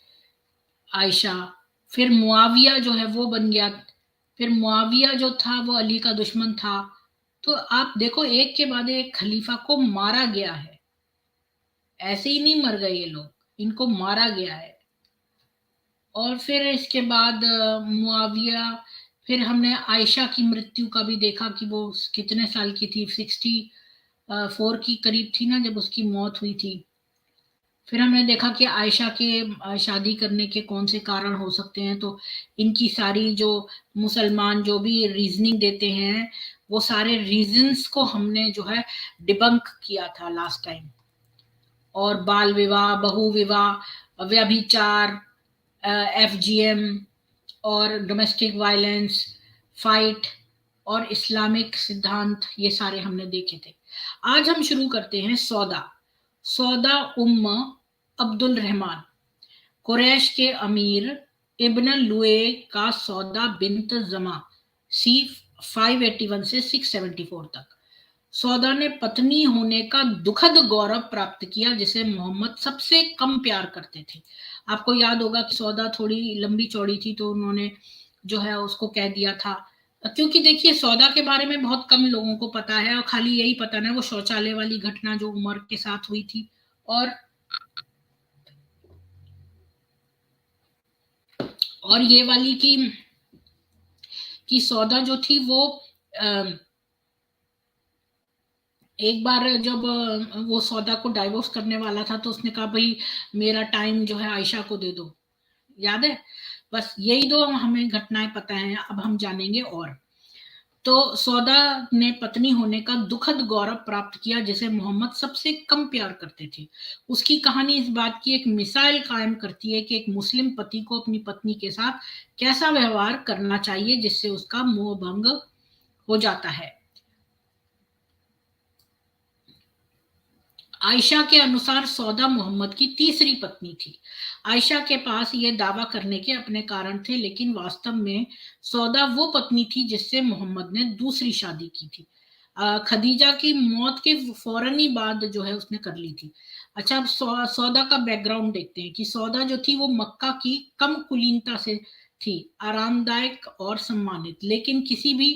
Speaker 1: आयशा। फिर मुआविया जो है वो बन गया। फिर मुआविया जो था वो अली का दुश्मन था। तो आप देखो, एक के बाद एक खलीफा को मारा गया है, ऐसे ही नहीं मर गए ये लोग, इनको मारा गया है। और फिर इसके बाद मुआविया, फिर हमने आयशा की मृत्यु का भी देखा कि वो कितने साल की थी, 64 की करीब थी ना जब उसकी मौत हुई थी। फिर हमने देखा कि आयशा के शादी करने के कौन से कारण हो सकते हैं, तो इनकी सारी जो मुसलमान जो भी रीजनिंग देते हैं, वो सारे रीजंस को हमने जो है डिबंक किया था लास्ट टाइम। और बाल विवाह, बहु विवाह, व्यभिचार, एफजीएम, और डोमेस्टिक वायलेंस, फाइट, और इस्लामिक सिद्धांत, ये सारे हमने देखे थे। आज हम शुरू करते हैं सौदा। सौदा उम्म अब्दुल रहमान, कुरैश के अमीर इब्न लुए का सौदा बिन्त जमा, सी 581 से 674 तक। सौदा ने पत्नी होने का दुखद गौरव प्राप्त किया जिसे मोहम्मद सबसे कम प्यार करते थे। आपको याद होगा कि सौदा थोड़ी लंबी चौड़ी थी, तो उन्होंने जो है उसको कह दिया था, क्योंकि देखिए सौदा के बारे में बहुत कम लोगों को पता है, और खाली यही पता ना वो शौचालय वाली घटना जो उमर के साथ हुई थी, और ये वाली कि सौदा जो थी वो एक बार जब वो सौदा को डाइवोर्स करने वाला था, तो उसने कहा भाई मेरा टाइम जो है आयशा को दे दो, याद है? बस यही दो हमें घटनाएं पता हैं, अब हम जानेंगे। और तो सौदा ने पत्नी होने का दुखद गौरव प्राप्त किया जिसे मोहम्मद सबसे कम प्यार करते थे। उसकी कहानी इस बात की एक मिसाल कायम करती है कि एक मुस्लिम पति को अपनी पत्नी के साथ कैसा व्यवहार करना चाहिए जिससे उसका मोह भंग हो जाता है। आयशा के अनुसार सौदा मोहम्मद की तीसरी पत्नी थी। आयशा के पास ये दावा करने के अपने कारण थे, लेकिन वास्तव में सौदा वो पत्नी थी जिससे मोहम्मद ने दूसरी शादी की थी। खदीजा की मौत के फौरन ही बाद जो है उसने कर ली थी। अच्छा, अब सौदा का बैकग्राउंड देखते हैं कि सौदा जो थी वो मक्का की कम कुलीनता से थी, आरामदायक और सम्मानित, लेकिन किसी भी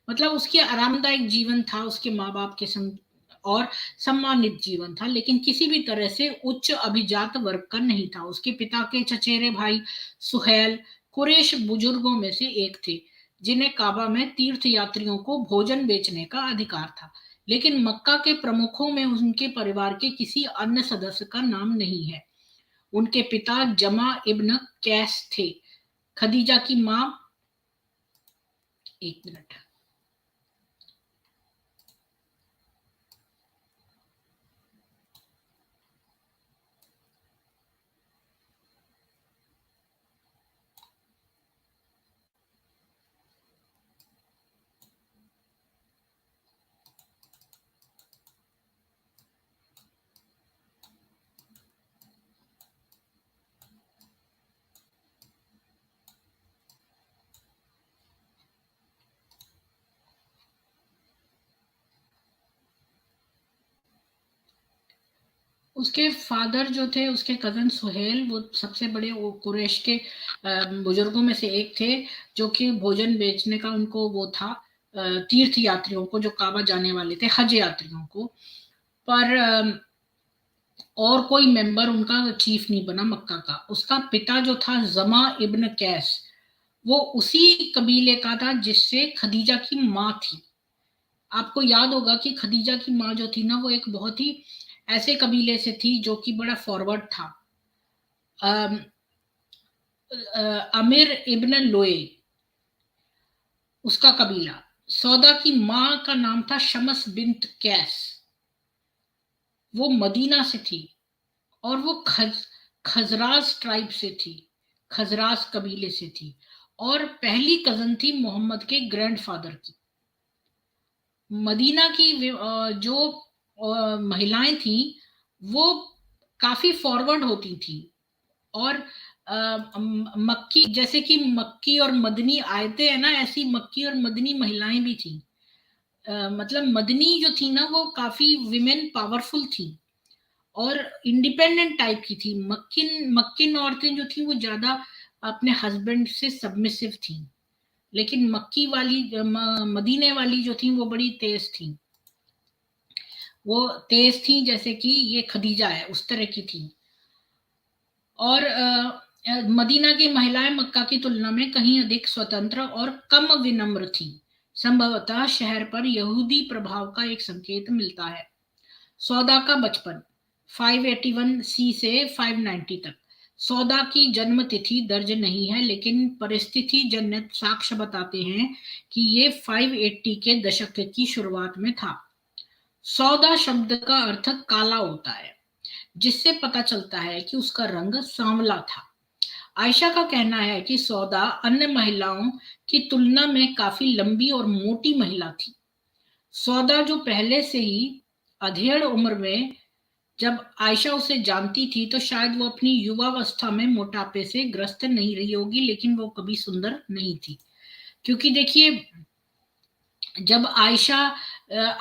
Speaker 1: मतलब उसके आरामदायक जीवन था, उसके माँ बाप के संग और सम्मानित जीवन था, लेकिन किसी भी तरह से उच्च अभिजात वर्ग का नहीं था। उसके पिता के चचेरे भाई सुहेल कुरैश बुजुर्गों में से एक थे जिन्हें काबा में तीर्थ यात्रियों को भोजन बेचने का अधिकार था, लेकिन मक्का के प्रमुखों में उनके परिवार के किसी अन्य सदस्य का नाम नहीं है। उनके पिता जमा इब्न कैस थे। खदीजा की मां, एक मिनट, उसके फादर जो थे, उसके कजन सुहेल, वो सबसे बड़े वो कुरैश के बुजुर्गों में से एक थे, जो कि भोजन बेचने का उनको वो था, तीर्थ यात्रियों को जो काबा जाने वाले थे, हज यात्रियों को। पर और कोई मेंबर उनका चीफ नहीं बना मक्का का। उसका पिता जो था जमा इब्न कैस, वो उसी कबीले का था जिससे खदीजा की माँ थी। आपको याद होगा कि खदीजा की माँ जो थी ना, वो एक बहुत ही ऐसे कबीले से थी जो कि बड़ा फॉरवर्ड था। अमीर इब्न लोए उसका कबीला। सौदा की मां का नाम था शमस बिन्त कैस, वो मदीना से थी और वो खजराज ट्राइब से थी, खजराज कबीले से थी, और पहली कजन थी मोहम्मद के ग्रैंडफादर की। मदीना की जो महिलाएं थी वो काफी फॉरवर्ड होती थी, और मक्की, जैसे कि मक्की और मदनी आयतें है ना, ऐसी मक्की और मदनी महिलाएं भी थी। मतलब मदनी जो थी ना वो काफी विमेन पावरफुल थी और इंडिपेंडेंट टाइप की थी। मक्किन मक्किन औरतें जो थी वो ज्यादा अपने हस्बैंड से सबमिसिव थी, लेकिन मक्की वाली मदीने वाली जो थी वो बड़ी तेज थी। वो तेज थी जैसे कि ये खदीजा है, उस तरह की थी। और मदीना की महिलाएं मक्का की तुलना में कहीं अधिक स्वतंत्र और कम विनम्र थी। संभवतः शहर पर यहूदी प्रभाव का एक संकेत मिलता है। सौदा का बचपन 581 सी से 590 तक। सौदा की जन्म तिथि दर्ज नहीं है, लेकिन परिस्थिति जन्य साक्ष्य बताते हैं कि ये 580 के दशक की शुरुआत में था। सौदा शब्द का अर्थ काला होता है, जिससे पता चलता है कि उसका रंग सांवला था। आयशा का कहना है कि सौदा अन्य महिलाओं की तुलना में काफी लंबी और मोटी महिला थी। सौदा जो पहले से ही अधेड़ उम्र में, जब आयशा उसे जानती थी तो शायद वो अपनी युवावस्था में मोटापे से ग्रस्त नहीं रही होगी, लेकिन वो कभी सुंदर नहीं थी। क्योंकि देखिए, जब आयशा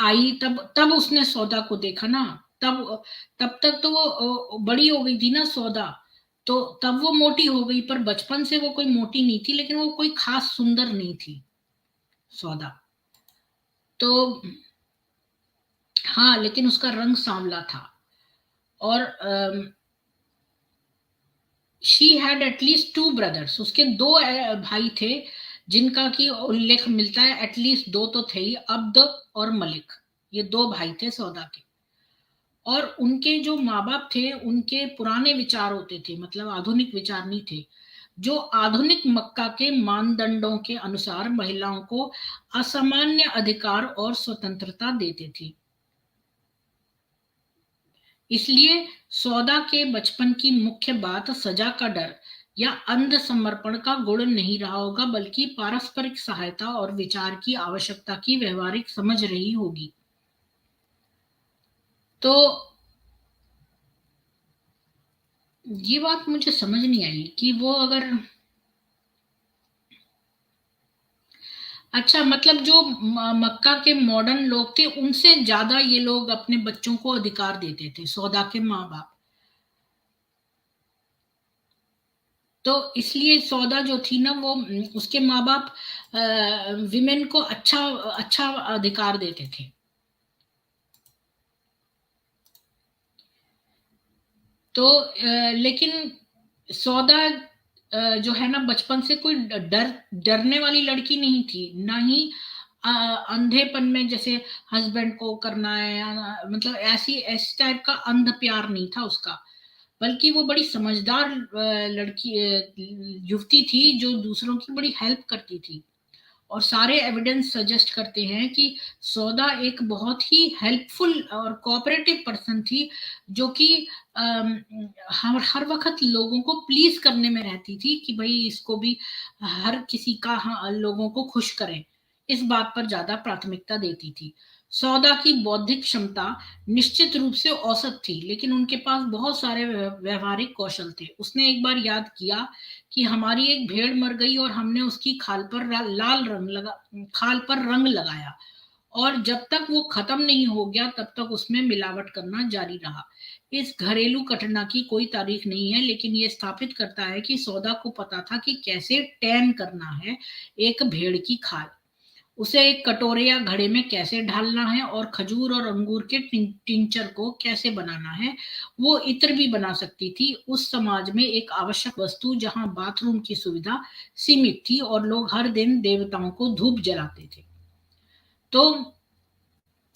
Speaker 1: आई तब तब उसने सौदा को देखा ना। तब तब तक तो वो बड़ी हो गई थी ना सौदा। तो तब वो मोटी हो गई, पर बचपन से वो कोई मोटी नहीं थी, लेकिन वो कोई खास सुंदर नहीं थी सौदा। तो हाँ, लेकिन उसका रंग सांवला था। और she had at least two brothers, उसके दो भाई थे, जिनका की उल्लेख मिलता है। एटलीस्ट दो तो थे ही, अब्द और मलिक। ये दो भाई थे सौदा के। और उनके जो माँ बाप थे, उनके पुराने विचार होते थे, मतलब आधुनिक विचार नहीं थे, जो आधुनिक मक्का के मानदंडों के अनुसार महिलाओं को असामान्य अधिकार और स्वतंत्रता देते थे। इसलिए सौदा के बचपन की मुख्य बात सजा का डर या अंध समर्पण का गुण नहीं रहा होगा, बल्कि पारस्परिक सहायता और विचार की आवश्यकता की व्यवहारिक समझ रही होगी। तो ये बात मुझे समझ नहीं आई कि वो अगर, अच्छा, मतलब जो मक्का के मॉडर्न लोग थे, उनसे ज्यादा ये लोग अपने बच्चों को अधिकार देते थे, सौदा के माँ बाप। तो इसलिए सौदा जो थी ना, वो उसके माँ बाप विमेन को अच्छा अच्छा अधिकार देते थे। तो लेकिन सौदा जो है ना, बचपन से कोई डरने वाली लड़की नहीं थी, ना ही अंधेपन में जैसे हस्बैंड को करना है, मतलब ऐसी इस टाइप का अंध प्यार नहीं था उसका। बल्कि वो बड़ी समझदार लड़की, युवती थी, जो दूसरों की बड़ी हेल्प करती थी। और सारे एविडेंस सजेस्ट करते हैं कि सौदा एक बहुत ही हेल्पफुल और कोऑपरेटिव पर्सन थी, जो कि हर वक्त लोगों को प्लीज करने में रहती थी कि भाई इसको भी, हर किसी का, हाँ, लोगों को खुश करें, इस बात पर ज्यादा प्राथमिकता देती थी। सौदा की बौद्धिक क्षमता निश्चित रूप से औसत थी, लेकिन उनके पास बहुत सारे व्यवहारिक कौशल थे। उसने एक बार याद किया कि हमारी एक भेड़ मर गई और हमने उसकी खाल पर रंग लगाया, और जब तक वो खत्म नहीं हो गया तब तक उसमें मिलावट करना जारी रहा। इस घरेलू घटना की कोई तारीख नहीं है, लेकिन ये स्थापित करता है कि सौदा को पता था कि कैसे टैन करना है एक भेड़ की खाल, उसे एक कटोरे या घड़े में कैसे ढालना है, और खजूर और अंगूर के टिंचर को कैसे बनाना है। वो इत्र भी बना सकती थी, उस समाज में एक आवश्यक वस्तु जहां बाथरूम की सुविधा सीमित थी और लोग हर दिन देवताओं को धूप जलाते थे। तो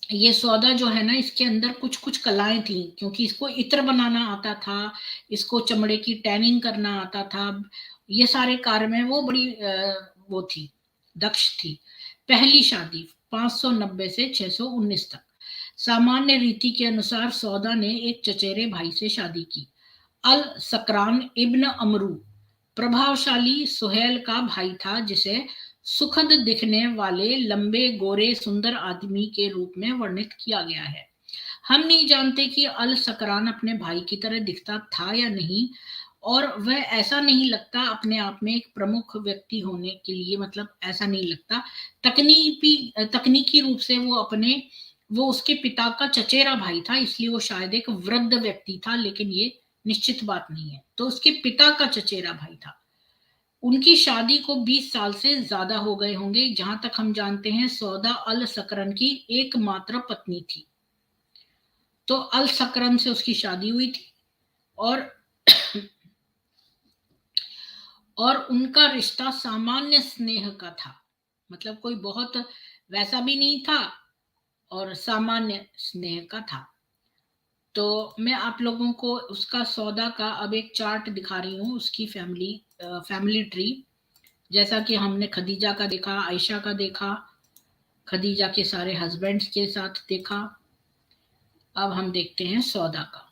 Speaker 1: ये सौदा जो है ना, इसके अंदर कुछ कुछ कलाएं थी, क्योंकि इसको इत्र बनाना आता था, इसको चमड़े की टैनिंग करना आता था। ये सारे कार्य में वो बड़ी वो थी, दक्ष थी। पहली शादी 590 से 619 तक। सामान्य रीति के अनुसार सौदा ने एक चचेरे भाई से शादी की, अल सकरान इब्न अमरू। प्रभावशाली सुहेल का भाई था, जिसे सुखद दिखने वाले लंबे गोरे सुंदर आदमी के रूप में वर्णित किया गया है। हम नहीं जानते कि अल सकरान अपने भाई की तरह दिखता था या नहीं, और वह ऐसा नहीं लगता अपने आप में एक प्रमुख व्यक्ति होने के लिए, मतलब ऐसा नहीं लगता। तकनीकी रूप से वो उसके पिता का चचेरा भाई था, इसलिए वो शायद एक वृद्ध व्यक्ति था, लेकिन ये निश्चित बात नहीं है। तो उसके पिता का चचेरा भाई था। उनकी शादी को 20 साल से ज्यादा हो गए होंगे। जहां तक हम जानते हैं, सौदा अल सकरन की एकमात्र पत्नी थी। तो अल सकरन से उसकी शादी हुई थी, और उनका रिश्ता सामान्य स्नेह का था, मतलब कोई बहुत वैसा भी नहीं था, और सामान्य स्नेह का था। तो मैं आप लोगों को उसका, सौदा का अब एक चार्ट दिखा रही हूँ, उसकी फैमिली ट्री। जैसा कि हमने खदीजा का देखा, आयशा का देखा, खदीजा के सारे हस्बैंड्स के साथ देखा, अब हम देखते हैं सौदा का।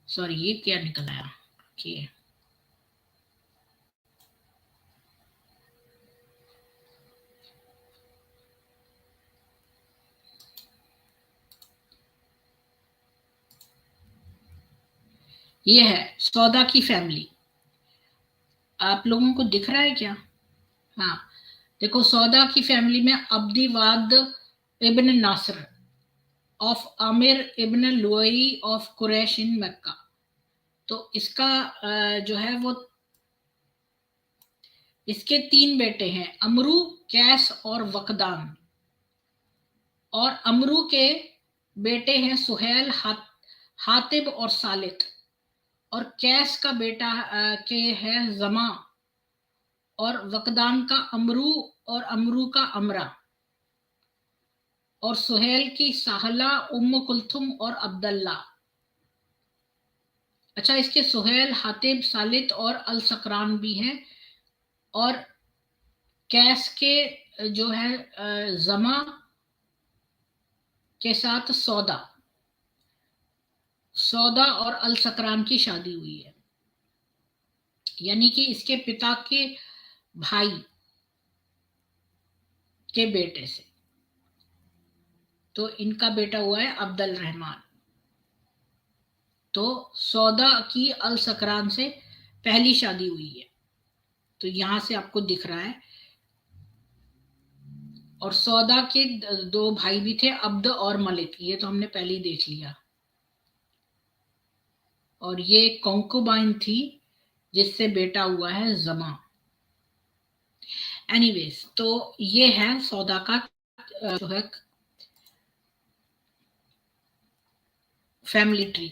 Speaker 1: सॉरी, ये क्या निकल आया, Okay. ये है सौदा की फैमिली। आप लोगों को दिख रहा है क्या? हाँ, देखो सौदा की फैमिली में अब्दीवाद ibn Nasir of Amir ibn Luayy of Quraysh in Mecca. तो इसका जो है वो इसके 3 बेटे हैं, अमरू, कैस और वकदान। और अमरू के बेटे हैं सुहेल, हातिब और सालित। और कैस का बेटा के है जमा, और वकदान का अमरू, और अमरू का अमरा, और सुहेल की साहला, उम्म कुलथुम और अब्दुल्ला। अच्छा, इसके सुहेल, हातिब, सालित और अल सकरान भी हैं। और कैस के जो है जमा के साथ सौदा और अल सकरान की शादी हुई है, यानी कि इसके पिता के भाई के बेटे से। तो इनका बेटा हुआ है अब्दुल रहमान। तो सौदा की अल सकरान से पहली शादी हुई है, तो यहां से आपको दिख रहा है। और सौदा के 2 भाई भी थे, अब्द और मलिक, ये तो हमने पहले ही देख लिया। और ये कॉन्कुबाइन थी जिससे बेटा हुआ है जमा। एनीवेज, तो ये है सौदा का जो है फैमिली ट्री।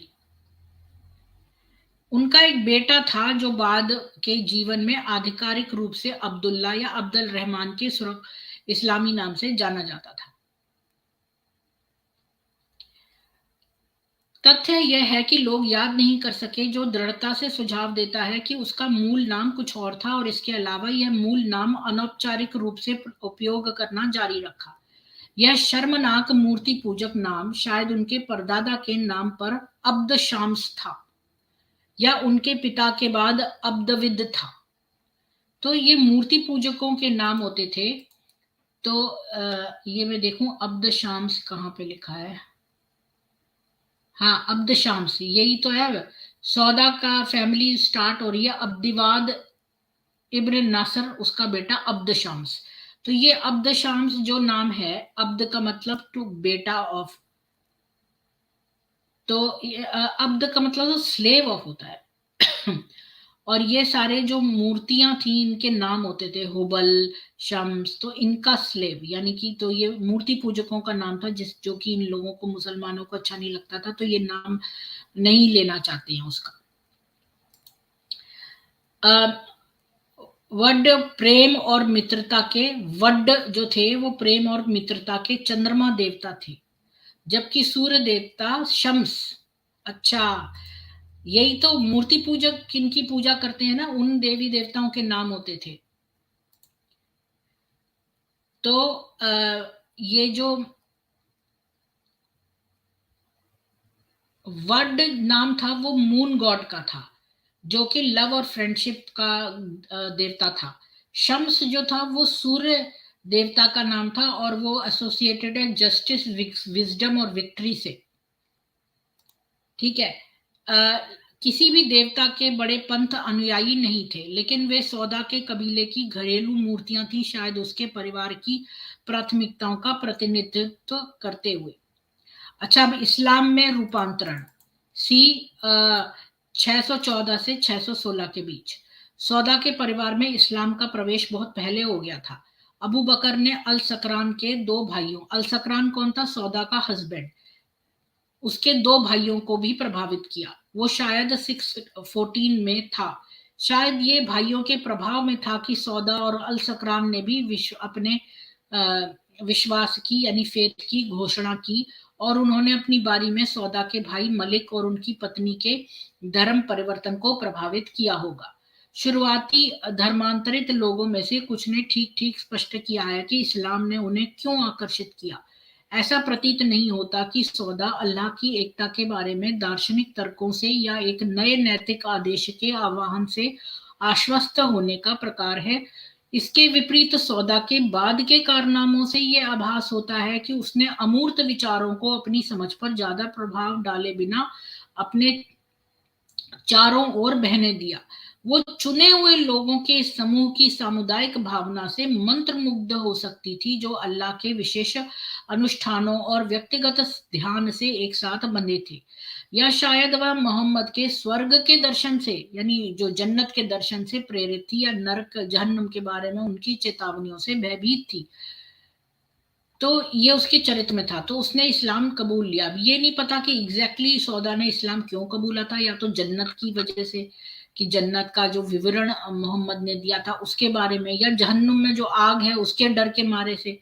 Speaker 1: उनका एक बेटा था जो बाद के जीवन में आधिकारिक रूप से अब्दुल्ला या अब्दुल रहमान के इस्लामी नाम से जाना जाता था। तथ्य यह है कि लोग याद नहीं कर सके, जो दृढ़ता से सुझाव देता है कि उसका मूल नाम कुछ और था, और इसके अलावा यह मूल नाम अनौपचारिक रूप से उपयोग करना जारी रखा। यह शर्मनाक मूर्ति पूजक नाम शायद उनके परदादा के नाम पर अब्द शाम्स था, या उनके पिता के बाद अब्दविद था। तो ये मूर्ति पूजकों के नाम होते थे। तो ये मैं देखूं अब्द शाम्स कहाँ पे लिखा है। हाँ, अब्द शाम्स यही तो है। सौदा का फैमिली स्टार्ट हो रही है अब्दिवाद इब्न नासर, उसका बेटा अब्द शाम्स। तो ये अब्द शाम्स जो नाम है, अब्द का मतलब टू बेटा ऑफ, तो अब्द का मतलब तो स्लेव ऑफ होता है। और ये सारे जो मूर्तियां थी इनके नाम होते थे हुबल, शम्स, तो इनका स्लेव, यानी कि तो ये मूर्ति पूजकों का नाम था, जो कि इन लोगों को, मुसलमानों को अच्छा नहीं लगता था, तो ये नाम नहीं लेना चाहते हैं उसका। वड प्रेम और मित्रता के, वड जो थे वो प्रेम और मित्रता के चंद्रमा देवता थे, जबकि सूर्य देवता शम्स। अच्छा, यही तो मूर्ति पूजक किनकी पूजा करते हैं ना, उन देवी देवताओं के नाम होते थे। तो ये जो वड नाम था वो मून गॉड का था, जो कि लव और फ्रेंडशिप का देवता था। शम्स जो था वो सूर्य देवता का नाम था, और वो एसोसिएटेड है जस्टिस, विजडम और विक्ट्री से। ठीक है। किसी भी देवता के बड़े पंथ अनुयायी नहीं थे, लेकिन वे सौदा के कबीले की घरेलू मूर्तियां थी, शायद उसके परिवार की प्राथमिकताओं का प्रतिनिधित्व करते हुए। अच्छा, अब इस्लाम में रूपांतरण सी 614 से 616 के बीच। सौदा के परिवार में इस्लाम का प्रवेश बहुत पहले हो गया था। अबू बकर ने अल सकरान के 2 भाइयों, अल सकरान कौन था? सौदा का हस्बैंड, उसके 2 भाइयों को भी प्रभावित किया। वो शायद 614 में था। शायद ये भाइयों के प्रभाव में था कि सौदा और अल सकरान ने भी अपने विश्वास की, यानी फेथ की घोषणा की, और उन्होंने अपनी बारी में सौदा के भाई मलिक और उनकी पत्नी के धर्म परिवर्तन को प्रभावित किया होगा। शुरुआती धर्मांतरित लोगों में से कुछ ने ठीक ठीक स्पष्ट किया है कि इस्लाम ने उन्हें क्यों आकर्षित किया। ऐसा प्रतीत नहीं होता कि सौदा अल्लाह की एकता के बारे में दार्शनिक तर्कों से या एक नए नैतिक आदेश के आह्वान से आश्वस्त होने का प्रकार है। इसके विपरीत सौदा के बाद के कारनामों से यह आभास होता है कि उसने अमूर्त विचारों को अपनी समझ पर ज्यादा प्रभाव डाले बिना अपने चारों ओर बहने दिया। वो चुने हुए लोगों के इस समूह की सामुदायिक भावना से मंत्रमुग्ध हो सकती थी, जो अल्लाह के विशेष अनुष्ठानों और व्यक्तिगत ध्यान से एक साथ बंधे थे। या शायद वह मोहम्मद के स्वर्ग के दर्शन से, यानी जो जन्नत के दर्शन से प्रेरित थी, या नरक जहन्नुम के बारे में उनकी चेतावनियों से भयभीत थी। तो ये उसके चरित्र में था, तो उसने इस्लाम कबूल लिया। अब ये नहीं पता कि एग्जैक्टली सौदा ने इस्लाम क्यों कबूला था, या तो जन्नत की वजह से कि जन्नत का जो विवरण मोहम्मद ने दिया था उसके बारे में, या जहन्नुम में जो आग है उसके डर के मारे से,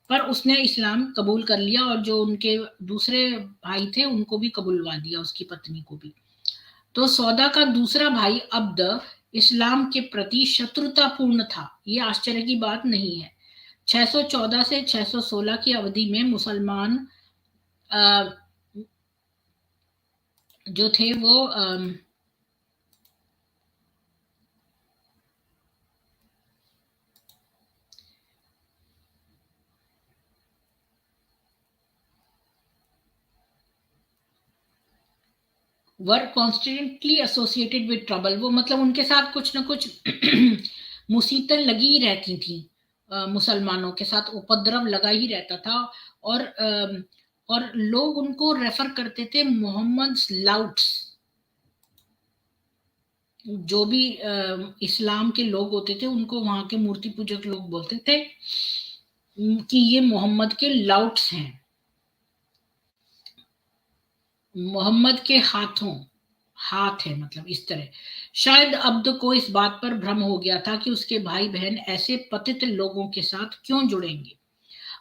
Speaker 1: पर उसने इस्लाम कबूल कर लिया। और जो उनके दूसरे भाई थे उनको भी कबूलवा दिया, उसकी पत्नी को भी। तो सौदा का दूसरा भाई अब्द इस्लाम के प्रति शत्रुतापूर्ण था, ये आश्चर्य की बात नहीं है। 614 से 616 की अवधि में मुसलमान जो थे वो वर कॉन्स्टेंटली एसोसिएटेड विद ट्रबल। वो मतलब उनके साथ कुछ ना कुछ मुसीबतें लगी ही रहती थी, मुसलमानों के साथ उपद्रव लगा ही रहता था। और लोग उनको रेफर करते थे मोहम्मद लाउट्स। जो भी इस्लाम के लोग होते थे उनको वहां के मूर्ति पूजक लोग बोलते थे कि ये मोहम्मद के लाउट्स हैं, मोहम्मद के हाथ है, मतलब इस तरह। शायद अब्द को इस बात पर भ्रम हो गया था कि उसके भाई बहन ऐसे पतित लोगों के साथ क्यों जुड़ेंगे।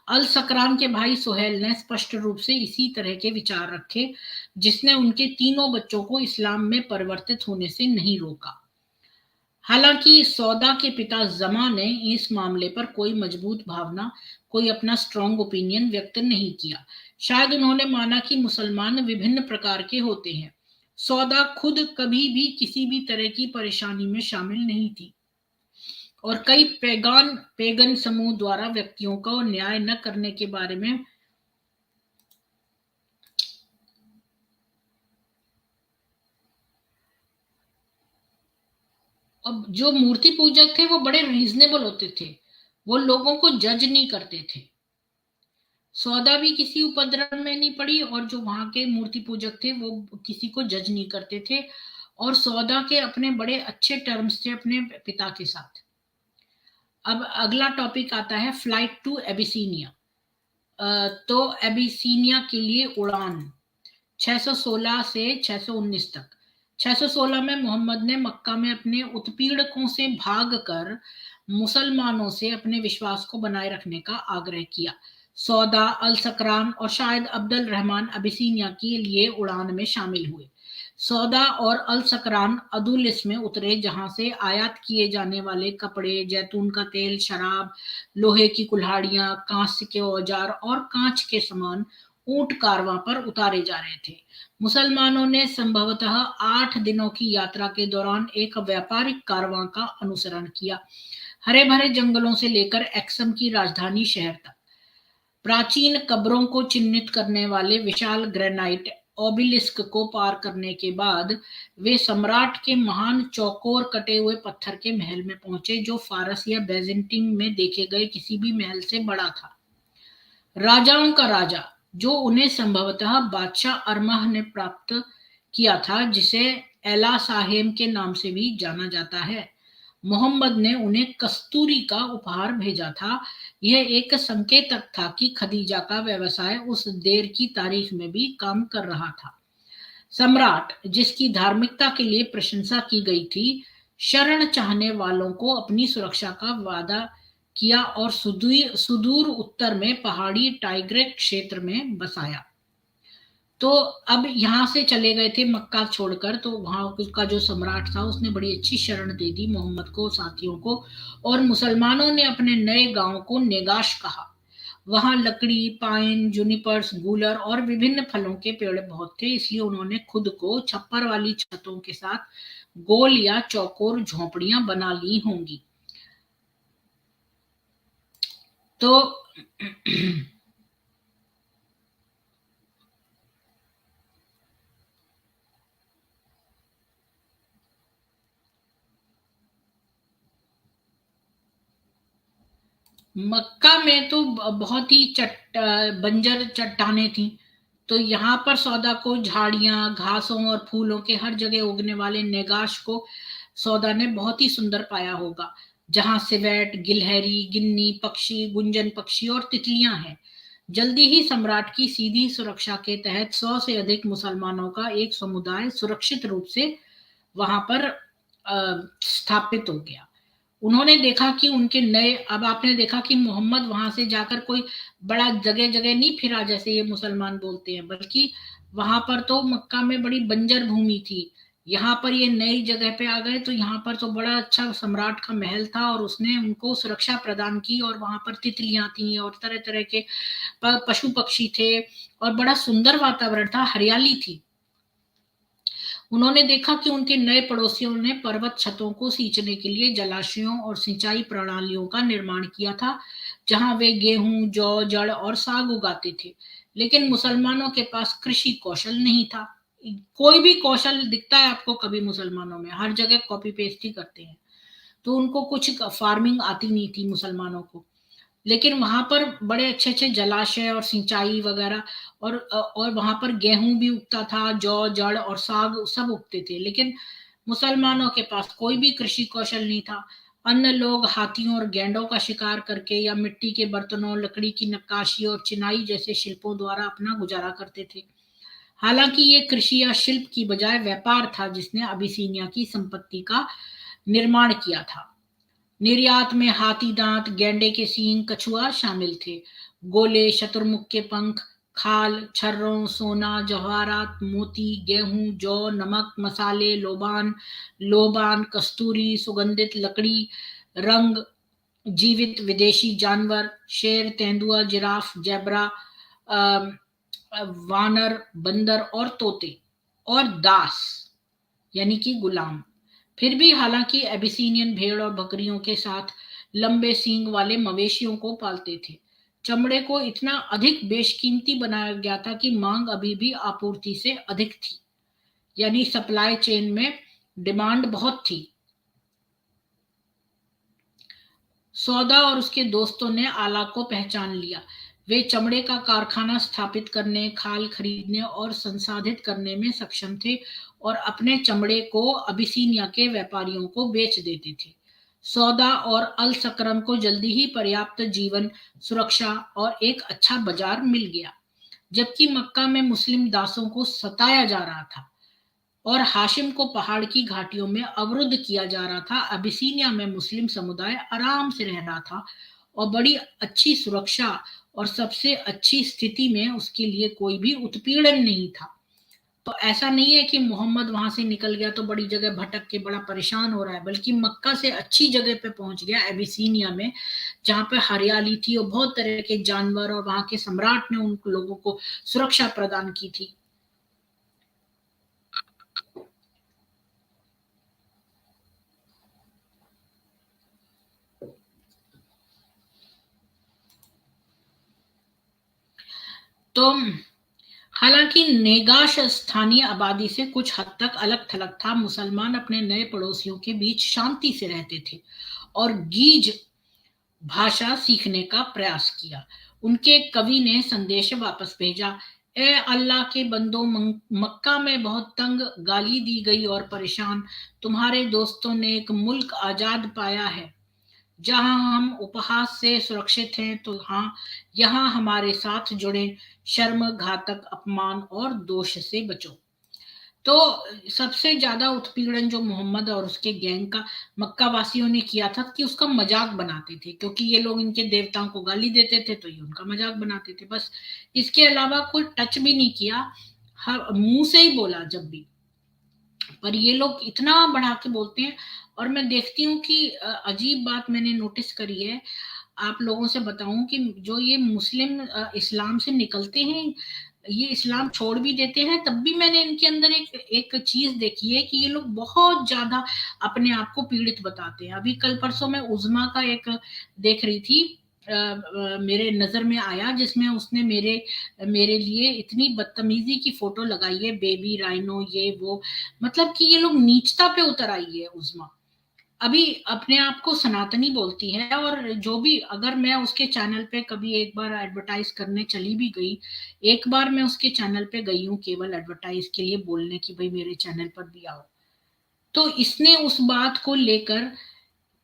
Speaker 1: अल सकरान के भाई सुहेल ने स्पष्ट रूप से इसी तरह के विचार रखे, जिसने उनके तीनों बच्चों को इस्लाम में परिवर्तित होने से नहीं रोका। हालांकि सौदा के पिता जमा ने इस मामले पर कोई मजबूत भावना, कोई अपना स्ट्रॉन्ग ओपिनियन व्यक्त नहीं किया। शायद उन्होंने माना कि मुसलमान विभिन्न प्रकार के होते हैं। सौदा खुद कभी भी किसी भी तरह की परेशानी में शामिल नहीं थी, और कई पेगन समूह द्वारा व्यक्तियों को न्याय न करने के बारे में अब जो मूर्ति पूजक थे वो बड़े रीजनेबल होते थे, वो लोगों को जज नहीं करते थे। सौदा भी किसी उपद्रव में नहीं पड़ी, और जो वहां के मूर्ति पूजक थे वो किसी को जज नहीं करते थे। और सौदा के अपने बड़े अच्छे टर्म्स थे अपने पिता के साथ। अब अगला टॉपिक आता है फ्लाइट टू एबिसीनिया। तो एबिसीनिया के लिए उड़ान 616 से 619 तक। 616 में मोहम्मद ने मक्का में अपने उत्पीड़कों से भागकर मुसलमानों से अपने विश्वास को बनाए रखने का आग्रह किया। सौदा, अल सकरान और शायद अब्दुल रहमान अबिसीनिया के लिए उड़ान में शामिल हुए। सौदा और अल सकरान अदुलिस में उतरे, जहां से आयात किए जाने वाले कपड़े, जैतून का तेल, शराब, लोहे की कुल्हाड़ियां, कांस्य के औजार और कांच के सामान ऊंट कारवां पर उतारे जा रहे थे। मुसलमानों ने संभवतः 8 दिनों की यात्रा के दौरान एक व्यापारिक कारवां का अनुसरण किया, हरे भरे जंगलों से लेकर एक्सम की राजधानी शहर तक। प्राचीन कब्रों को चिन्हित करने वाले विशाल ग्रेनाइट ओबिलिस्क को पार करने के बाद वे सम्राट के महान चौकोर कटे हुए पत्थर के महल में पहुंचे, जो फारस या बेजेंटिन में देखे गए किसी भी महल से बड़ा था। राजाओं का राजा, जो उन्हें संभवतः बादशाह अरमह ने प्राप्त किया था, जिसे एला साहेम के नाम से भी जाना जाता है, मोहम्मद ने उन्हें कस्तूरी का उपहार भेजा था। यह एक संकेतक था कि खदीजा का व्यवसाय उस देर की तारीख में भी काम कर रहा था। सम्राट, जिसकी धार्मिकता के लिए प्रशंसा की गई थी, शरण चाहने वालों को अपनी सुरक्षा का वादा किया और सुदूर उत्तर में पहाड़ी टाइग्रे क्षेत्र में बसाया। तो अब यहाँ से चले गए थे मक्का छोड़कर, तो वहां का जो सम्राट था उसने बड़ी अच्छी शरण दे दी मोहम्मद को, साथियों को, और मुसलमानों ने अपने नए गांव को नेगाश कहा। वहां लकड़ी, पाइन, जूनिपर्स, गूलर और विभिन्न फलों के पेड़ बहुत थे, इसलिए उन्होंने खुद को छप्पर वाली छतों के साथ गोल या चौकोर झोपड़ियां बना ली होंगी। तो मक्का में तो बहुत ही बंजर चट्टानें थी। तो यहाँ पर सौदा को झाड़ियां, घासों और फूलों के हर जगह उगने वाले नेगाश को सौदा ने बहुत ही सुंदर पाया होगा, जहाँ सिवेट, गिलहरी, गिन्नी पक्षी, गुंजन पक्षी और तितलियां हैं। जल्दी ही सम्राट की सीधी सुरक्षा के तहत 100 से अधिक मुसलमानों का एक समुदाय सुरक्षित रूप से वहां पर स्थापित हो गया। उन्होंने देखा कि उनके नए, अब आपने देखा कि मोहम्मद वहां से जाकर कोई बड़ा जगह जगह नहीं फिरा जैसे ये मुसलमान बोलते हैं, बल्कि वहां पर तो मक्का में बड़ी बंजर भूमि थी। यहाँ पर ये नई जगह पे आ गए तो यहाँ पर तो बड़ा अच्छा सम्राट का महल था और उसने उनको सुरक्षा प्रदान की, और वहां पर तितलियां थी और तरह तरह के पशु पक्षी थे और बड़ा सुंदर वातावरण था, हरियाली थी। उन्होंने देखा कि उनके नए पड़ोसियों ने पर्वत छतों को सींचने के लिए जलाशयों और सिंचाई प्रणालियों का निर्माण किया था, जहां वे गेहूं, जौ, जड़ और साग उगाते थे। लेकिन मुसलमानों के पास कृषि कौशल नहीं था। कोई भी कौशल दिखता है आपको कभी मुसलमानों में, हर जगह कॉपी पेस्ट ही करते हैं। तो उनको कुछ फार्मिंग आती नहीं थी मुसलमानों को। लेकिन वहां पर बड़े अच्छे अच्छे जलाशय और सिंचाई वगैरह, और वहां पर गेहूं भी उगता था, जौ, जड़ और साग सब उगते थे। लेकिन मुसलमानों के पास कोई भी कृषि कौशल नहीं था। अन्य लोग हाथियों और गैंडों का शिकार करके या मिट्टी के बर्तनों, लकड़ी की नक्काशी और चिनाई जैसे शिल्पों द्वारा अपना गुजारा करते थे। हालांकि ये कृषि या शिल्प की बजाय व्यापार था जिसने अबिसीनिया की संपत्ति का निर्माण किया था। निर्यात में हाथी दांत, गैंडे के सींग, कछुआ शामिल थे। गोले, शतुरमुर्ग के पंख, खाल, छर्रों, सोना, जवाहरात, मोती, गेहूं, जौ, नमक, मसाले, लोबान, लोबान, कस्तूरी, सुगंधित लकड़ी, रंग, जीवित विदेशी जानवर, शेर, तेंदुआ, जिराफ, जेब्रा, वानर, बंदर और तोते, और दास यानी कि गुलाम। फिर भी हालांकि एबिसीनियन भेड़ और बकरियों के साथ लंबे सींग वाले मवेशियों को पालते थे। चमड़े को इतना अधिक बेशकीमती बनाया गया था कि मांग अभी भी आपूर्ति से अधिक थी, यानी सप्लाई चेन में डिमांड बहुत थी। सौदा और उसके दोस्तों ने आला को पहचान लिया। वे चमड़े का कारखाना स्थापित करने, खाल खरीदने और संसाधित करने में सक्षम थे और अपने चमड़े को अबिसीनिया के व्यापारियों को बेच देते थे। सौदा और अल सकरम को जल्दी ही पर्याप्त जीवन सुरक्षा और एक अच्छा बाजार मिल गया। जबकि मक्का में मुस्लिम दासों को सताया जा रहा था और हाशिम को पहाड़ की घाटियों में अवरुद्ध किया जा रहा था, अबिसीनिया में मुस्लिम समुदाय आराम से रह रहा था और बड़ी अच्छी सुरक्षा और सबसे अच्छी स्थिति में, उसके लिए कोई भी उत्पीड़न नहीं था। तो ऐसा नहीं है कि मोहम्मद वहां से निकल गया तो बड़ी जगह भटक के बड़ा परेशान हो रहा है, बल्कि मक्का से अच्छी जगह पे पहुंच गया एबिसीनिया में, जहां पे हरियाली थी और बहुत तरह के जानवर, और वहां के सम्राट ने उन लोगों को सुरक्षा प्रदान की थी। तो हालांकि नेगाश स्थानीय आबादी से कुछ हद तक अलग थलग था। मुसलमान अपने नए पड़ोसियों के बीच शांति से रहते थे और गीज भाषा सीखने का प्रयास किया। उनके एक कवि ने संदेश वापस भेजा, ए अल्लाह के बंदो, मक्का में बहुत तंग, गाली दी गई और परेशान, तुम्हारे दोस्तों ने एक मुल्क आजाद पाया है जहां हम उपहास से सुरक्षित हैं। तो हाँ, यहाँ हमारे साथ जुड़े, शर्म, घातक अपमान और दोष से बचो। तो सबसे ज्यादा उत्पीड़न जो मोहम्मद और उसके गैंग का मक्का वासियों ने किया था कि उसका मजाक बनाते थे, क्योंकि ये लोग इनके देवताओं को गाली देते थे तो ये उनका मजाक बनाते थे, बस। इसके अलावा कोई टच भी नहीं किया, हर मुंह से ही बोला जब भी। पर ये लोग इतना बढ़ा के बोलते हैं। और मैं देखती हूँ कि अजीब बात मैंने नोटिस करी है, आप लोगों से बताऊं कि जो ये मुस्लिम इस्लाम से निकलते हैं, ये इस्लाम छोड़ भी देते हैं, तब भी मैंने इनके अंदर एक एक चीज देखी है कि ये लोग बहुत ज्यादा अपने आप को पीड़ित बताते हैं। अभी कल परसों मैं उज़्मा का एक देख रही थी, मेरे नजर में आया, जिसमें उसने मेरे मेरे लिए इतनी बदतमीजी की फोटो लगाई है, बेबी राइनो ये वो, मतलब कि ये लोग नीचता पे उतर आई है उज़्मा। अभी अपने आप को सनातनी बोलती है, और जो भी, अगर मैं उसके चैनल पे कभी एक बार एडवर्टाइज करने चली भी गई, एक बार मैं उसके चैनल पे गई हूँ केवल एडवर्टाइज के लिए बोलने की भाई मेरे चैनल पर भी आओ, तो इसने उस बात को लेकर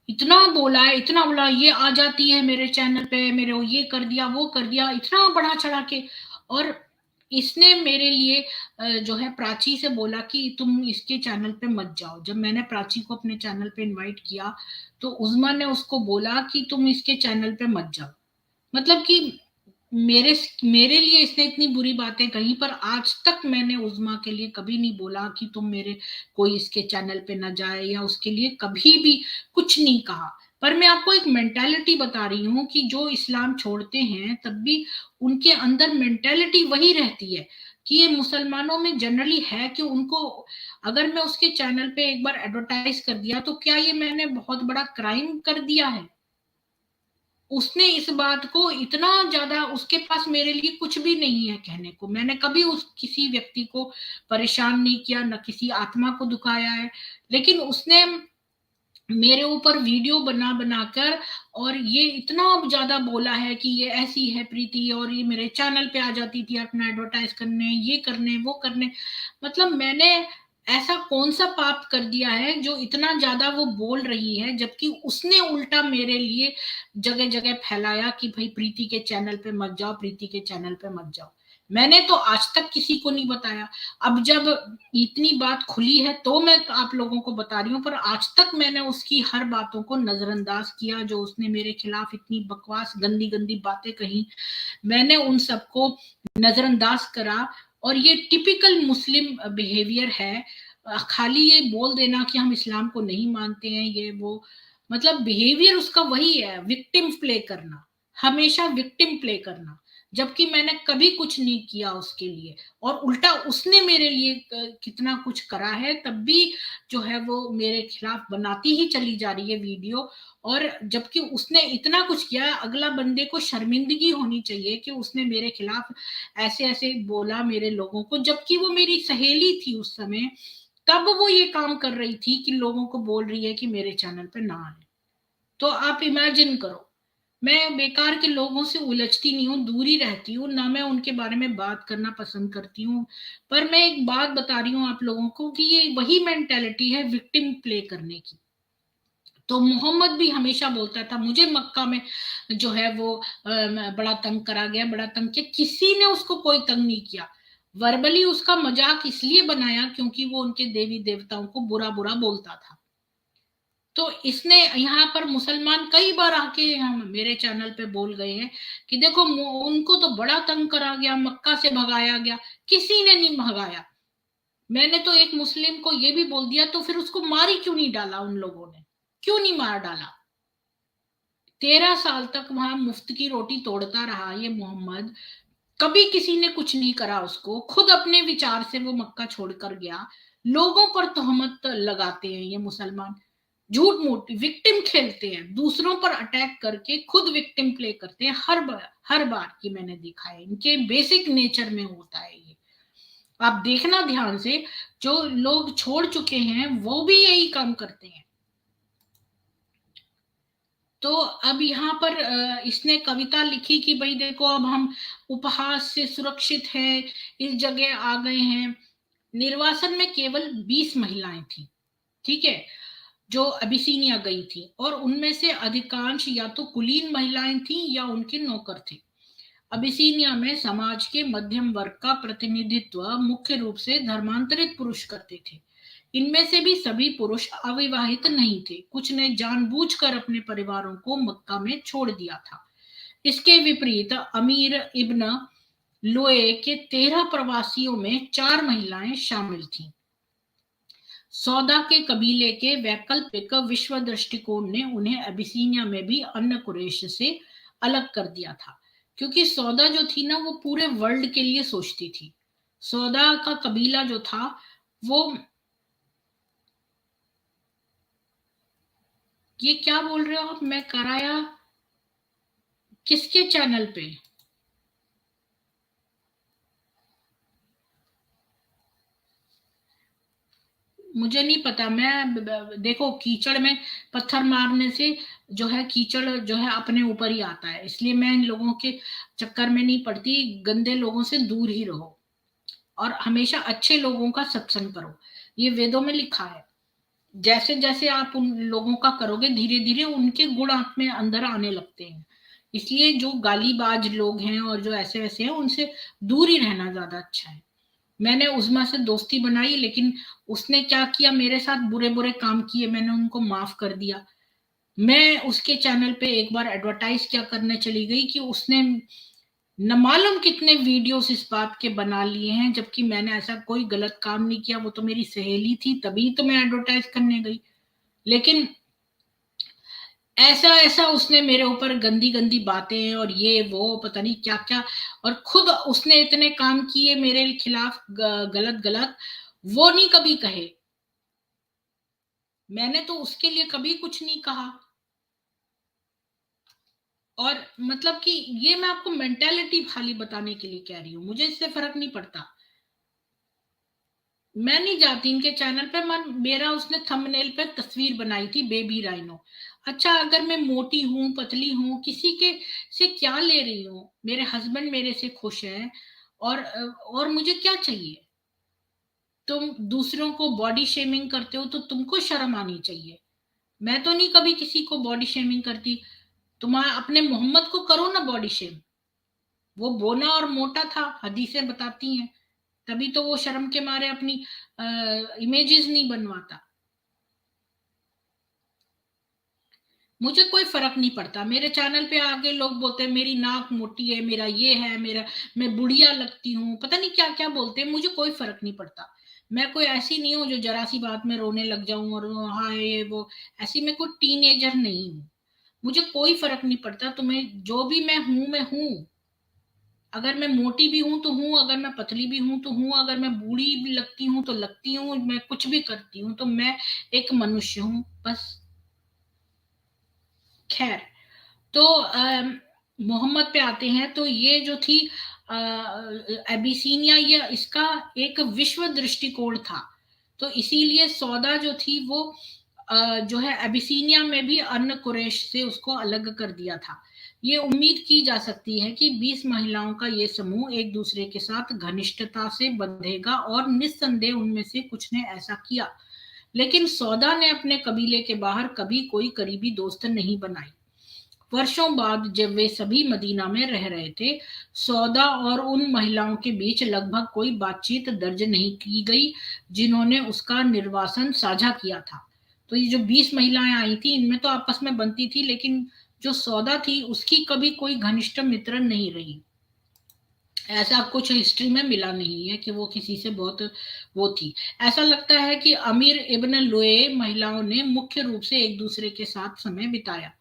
Speaker 1: इतना बोला है, इतना बोला, ये आ जाती है मेरे चैनल पे, मेरे को ये कर दिया वो कर दिया, इतना बढ़ा चढ़ा के। और इसने मेरे लिए जो है प्राची से बोला कि तुम इसके चैनल पे मत जाओ। जब मैंने प्राची को अपने चैनल पे इनवाइट किया, तो उज़्मा ने उसको बोला कि तुम इसके चैनल पे मत जाओ। मतलब कि मेरे मेरे लिए इसने इतनी बुरी बातें कही, पर आज तक मैंने उज़्मा के लिए कभी नहीं बोला कि तुम मेरे, कोई इसके चैनल पे ना जाए, या उसके लिए कभी भी कुछ नहीं कहा। पर मैं आपको एक मेंटालिटी बता रही हूँ कि जो इस्लाम छोड़ते हैं तब भी उनके अंदर मेंटालिटी वही रहती है, कि ये मुसलमानों में जनरली है कि उनको, अगर मैं उसके चैनल पे एक बार एडवर्टाइज कर दिया तो क्या ये मैंने बहुत बड़ा क्राइम कर दिया है? उसने इस बात को इतना ज्यादा, उसके पास मेरे लिए कुछ भी नहीं है कहने को। मैंने कभी उस किसी व्यक्ति को परेशान नहीं किया, न किसी आत्मा को दुखाया है, लेकिन उसने मेरे ऊपर वीडियो बना बनाकर और ये इतना ज्यादा बोला है कि ये ऐसी है प्रीति, और ये मेरे चैनल पे आ जाती थी अपना एडवर्टाइज करने, ये करने वो करने। मतलब मैंने ऐसा कौन सा पाप कर दिया है जो इतना ज्यादा वो बोल रही है, जबकि उसने उल्टा मेरे लिए जगह जगह फैलाया कि भाई प्रीति के चैनल पे मत जाओ, प्रीति के चैनल पे मत जाओ। मैंने तो आज तक किसी को नहीं बताया। अब जब इतनी बात खुली है तो मैं तो आप लोगों को बता रही हूँ, पर आज तक मैंने उसकी हर बातों को नजरअंदाज किया, जो उसने मेरे खिलाफ इतनी बकवास गंदी गंदी बातें कही, मैंने उन सबको नजरअंदाज करा। और ये टिपिकल मुस्लिम बिहेवियर है, खाली ये बोल देना कि हम इस्लाम को नहीं मानते हैं ये वो, मतलब बिहेवियर उसका वही है, विक्टिम प्ले करना, हमेशा विक्टिम प्ले करना, जबकि मैंने कभी कुछ नहीं किया उसके लिए। और उल्टा उसने मेरे लिए कितना कुछ करा है, तब भी जो है वो मेरे खिलाफ बनाती ही चली जा रही है वीडियो। और जबकि उसने इतना कुछ किया है, अगला बंदे को शर्मिंदगी होनी चाहिए कि उसने मेरे खिलाफ ऐसे ऐसे बोला मेरे लोगों को, जबकि वो मेरी सहेली थी उस समय, तब वो ये काम कर रही थी कि लोगों को बोल रही है कि मेरे चैनल पे ना आए। तो आप इमेजिन करो, मैं बेकार के लोगों से उलझती नहीं हूँ, दूरी रहती हूँ, ना मैं उनके बारे में बात करना पसंद करती हूँ। पर मैं एक बात बता रही हूँ आप लोगों को कि ये वही मेंटेलिटी है विक्टिम प्ले करने की। तो मोहम्मद भी हमेशा बोलता था मुझे मक्का में जो है वो बड़ा तंग करा गया, बड़ा तंग किया, किसी ने उसको कोई तंग नहीं किया। वर्बली उसका मजाक इसलिए बनाया क्योंकि वो उनके देवी देवताओं को बुरा बुरा बोलता था। तो इसने यहाँ पर मुसलमान कई बार आके हम मेरे चैनल पे बोल गए हैं कि देखो उनको तो बड़ा तंग करा गया, मक्का से भगाया गया। किसी ने नहीं भगाया। मैंने तो एक मुस्लिम को ये भी बोल दिया, तो फिर उसको मारी क्यों नहीं डाला उन लोगों ने, क्यों नहीं मार डाला? 13 साल तक वहां मुफ्त की रोटी तोड़ता रहा ये मोहम्मद, कभी किसी ने कुछ नहीं करा उसको, खुद अपने विचार से वो मक्का छोड़कर गया। लोगों पर तोहमत लगाते हैं ये मुसलमान, झूठ मूठ विक्टिम खेलते हैं, दूसरों पर अटैक करके खुद विक्टिम प्ले करते हैं हर बार की मैंने देखा है, इनके बेसिक नेचर में होता है ये। आप देखना ध्यान से, जो लोग छोड़ चुके हैं वो भी यही काम करते हैं। तो अब यहाँ पर इसने कविता लिखी कि भाई देखो अब हम उपहास से सुरक्षित है, इस जगह आ गए हैं। निर्वासन में केवल 20 महिलाएं थी, ठीक है, जो अबिसीनिया गई थी, और उनमें से अधिकांश या तो कुलीन महिलाएं थीं या उनके नौकर थे। अबिसीनिया में समाज के मध्यम वर्ग का प्रतिनिधित्व मुख्य रूप से धर्मांतरित पुरुष करते थे। इनमें से भी सभी पुरुष अविवाहित नहीं थे, कुछ ने जानबूझकर अपने परिवारों को मक्का में छोड़ दिया था। इसके विपरीत अमीर इब्न लोए के 13 प्रवासियों में 4 महिलाएं शामिल थीं। सौदा के कबीले के वैकल्पिक विश्व दृष्टिकोण ने उन्हें अबिसीनिया में भी अन्य कुरैश से अलग कर दिया था, क्योंकि सौदा जो थी ना वो पूरे वर्ल्ड के लिए सोचती थी। सौदा का कबीला जो था वो, ये क्या बोल रहे हो आप? मैं कराया किसके चैनल पे? मुझे नहीं पता। मैं देखो, कीचड़ में पत्थर मारने से जो है कीचड़ जो है अपने ऊपर ही आता है, इसलिए मैं इन लोगों के चक्कर में नहीं पड़ती। गंदे लोगों से दूर ही रहो और हमेशा अच्छे लोगों का सत्संग करो, ये वेदों में लिखा है। जैसे जैसे आप उन लोगों का करोगे, धीरे धीरे उनके गुण आप में अंदर आने लगते हैं। इसलिए जो गालीबाज लोग हैं और जो ऐसे वैसे हैं, उनसे दूर ही रहना ज्यादा अच्छा है। मैंने उज़मा से दोस्ती बनाई, लेकिन उसने क्या किया, मेरे साथ बुरे बुरे काम किए, मैंने उनको माफ कर दिया। मैं उसके चैनल पे एक बार एडवर्टाइज क्या करने चली गई कि उसने न मालूम कितने वीडियोस इस बात के बना लिए हैं, जबकि मैंने ऐसा कोई गलत काम नहीं किया। वो तो मेरी सहेली थी, तभी तो मैं एडवर्टाइज करने गई। लेकिन ऐसा ऐसा उसने मेरे ऊपर गंदी गंदी बातें और ये वो पता नहीं क्या क्या, और खुद उसने इतने काम किए मेरे खिलाफ गलत गलत, वो नहीं कभी कहे। मैंने तो उसके लिए कभी कुछ नहीं कहा। और मतलब कि ये मैं आपको मेंटेलिटी खाली बताने के लिए कह रही हूँ, मुझे इससे फर्क नहीं पड़ता। मैं नहीं जाती इनके चैनल पे। मेरा उसने थंबनेल पे तस्वीर बनाई थी बेबी राइनो। अच्छा, अगर मैं मोटी हूं पतली हूं, किसी के से क्या ले रही हूँ? मेरे हस्बैंड मेरे से खुश हैं, और मुझे क्या चाहिए? तुम दूसरों को बॉडी शेमिंग करते हो तो तुमको शर्म आनी चाहिए। मैं तो नहीं कभी किसी को बॉडी शेमिंग करती। तुम्हारा अपने मोहम्मद को करो ना बॉडी शेम। वो बोना और मोटा था, हदीसें बताती हैं। तभी तो वो शर्म के मारे अपनी इमेजेस नहीं बनवाता। मुझे कोई फर्क नहीं पड़ता। मेरे चैनल पे आगे लोग बोलते हैं मेरी नाक मोटी है, मेरा ये है, मेरा मैं बुढ़िया लगती हूँ, पता नहीं क्या क्या बोलते हैं। मुझे कोई फर्क नहीं पड़ता। मैं कोई ऐसी नहीं हूँ जो जरा सी बात में रोने लग जाऊं और हाँ ये वो। ऐसी मैं कोई टीनेजर नहीं हूँ। मुझे कोई फर्क नहीं पड़ता। तुम्हें जो भी मैं हूँ। अगर मैं मोटी भी हूं तो हूं, अगर मैं पतली भी हूं तो हूं, अगर मैं बूढ़ी भी लगती हूँ तो लगती हूँ, मैं कुछ भी करती हूँ तो मैं एक मनुष्य हूँ बस। खैर, तो मोहम्मद पे आते हैं। तो ये जो थी एबिसीनिया, ये इसका एक विश्व दृष्टिकोण था। तो इसीलिए सौदा जो थी वो जो है एबिसीनिया में भी अन्य कुरैश से उसको अलग कर दिया था। ये उम्मीद की जा सकती है कि 20 महिलाओं का ये समूह एक दूसरे के साथ घनिष्ठता से बंधेगा, और निस्संदेह उनमें से कुछ ने ऐसा किया। लेकिन सौदा ने अपने कबीले के बाहर कभी कोई करीबी दोस्त नहीं बनाई। वर्षों बाद जब वे सभी मदीना में रह रहे थे, सौदा और उन महिलाओं के बीच लगभग कोई बातचीत दर्ज नहीं की गई जिन्होंने उसका निर्वासन साझा किया था। तो ये जो 20 महिलाएं आई थी, इनमें तो आपस में बनती थी, लेकिन जो सौदा थी उसकी कभी कोई घनिष्ठ मित्र नहीं रही। ऐसा कुछ हिस्ट्री में मिला नहीं है कि वो किसी से बहुत वो थी। ऐसा लगता है कि अमीर इब्न लुए महिलाओं ने मुख्य रूप से एक दूसरे के साथ समय बिताया।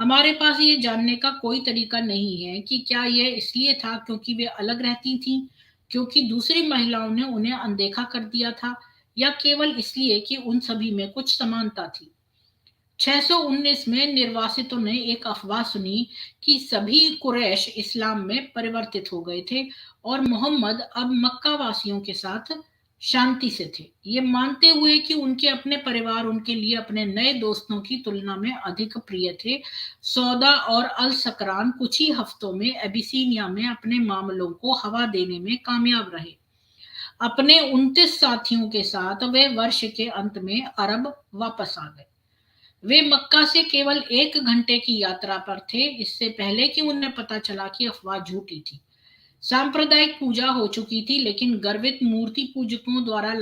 Speaker 1: हमारे पास ये जानने का कोई तरीका नहीं है कि क्या यह इसलिए था क्योंकि वे अलग रहती थीं, क्योंकि दूसरी महिलाओं ने उन्हें अनदेखा कर दिया था, या केवल इसलिए कि उन सभी में कुछ समानता थी। 619 में निर्वासितों ने एक अफवाह सुनी कि सभी कुरैश इस्लाम में परिवर्तित हो गए थे और मोहम्मद अब मक्का वासियों के साथ शांति से थे। ये मानते हुए कि उनके अपने परिवार उनके लिए अपने नए दोस्तों की तुलना में अधिक प्रिय थे, सौदा और अल सकरान कुछ ही हफ्तों में एबिसीनिया में अपने मामलों को हवा देने में कामयाब रहे। अपने 29 साथियों के साथ वे वर्ष के अंत में अरब वापस आ गए। वे मक्का से केवल 1 घंटे की यात्रा पर थे, इससे पहले कि उन्हें पता चला कि अफवाह झूठी थी। सांप्रदायिक पूजा हो चुकी थी, लेकिन गर्वित मूर्ति पूजकों द्वारा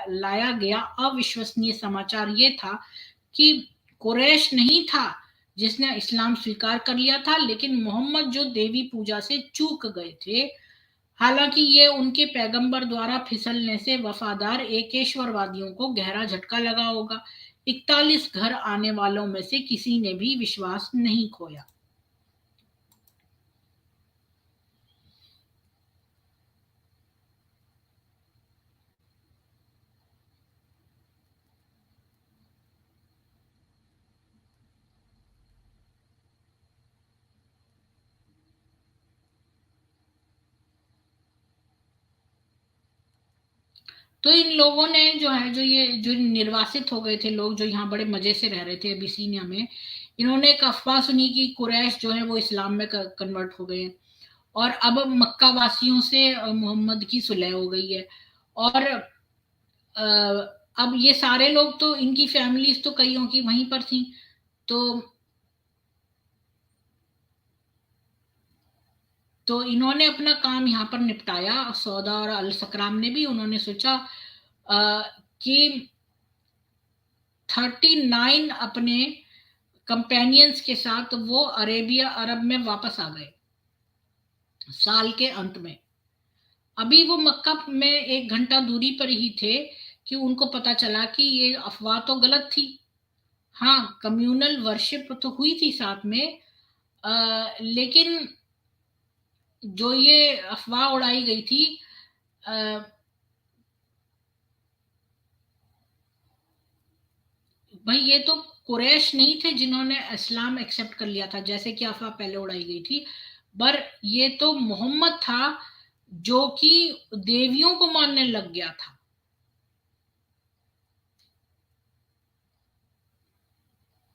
Speaker 1: लाया गया अविश्वसनीय समाचार ये था कि कुरैश नहीं था जिसने इस्लाम स्वीकार कर लिया था, लेकिन मोहम्मद जो देवी पूजा से चूक गए थे। हालांकि ये उनके पैगंबर द्वारा फिसलने से वफादार एकेश्वरवादियों को गहरा झटका लगा होगा। 41 घर आने वालों में से किसी ने भी विश्वास नहीं खोया। तो इन लोगों ने जो है, जो निर्वासित हो गए थे लोग, जो यहाँ बड़े मजे से रह रहे थे अबिसीनिया में, इन्होंने एक अफवाह सुनी कि कुरैश जो है वो इस्लाम में कन्वर्ट हो गए हैं, और अब मक्का वासियों से मोहम्मद की सुलह हो गई है। और अ, अब ये सारे लोग, तो इनकी फैमिलीज तो कईयों की वहीं पर थी, तो इन्होंने अपना काम यहाँ पर निपटाया। सौदा और अल सकराम ने भी, उन्होंने सोचा कि 39 अपने कंपेनियंस के साथ वो अरेबिया अरब में वापस आ गए साल के अंत में। अभी वो मक्का में 1 घंटा दूरी पर ही थे कि उनको पता चला कि ये अफवाह तो गलत थी। हाँ, कम्युनल वर्शिप तो हुई थी साथ में, लेकिन जो ये अफवाह उड़ाई गई थी, भाई ये तो कुरैश नहीं थे जिन्होंने इस्लाम एक्सेप्ट कर लिया था जैसे कि अफवाह पहले उड़ाई गई थी, पर ये तो मोहम्मद था जो कि देवियों को मानने लग गया था।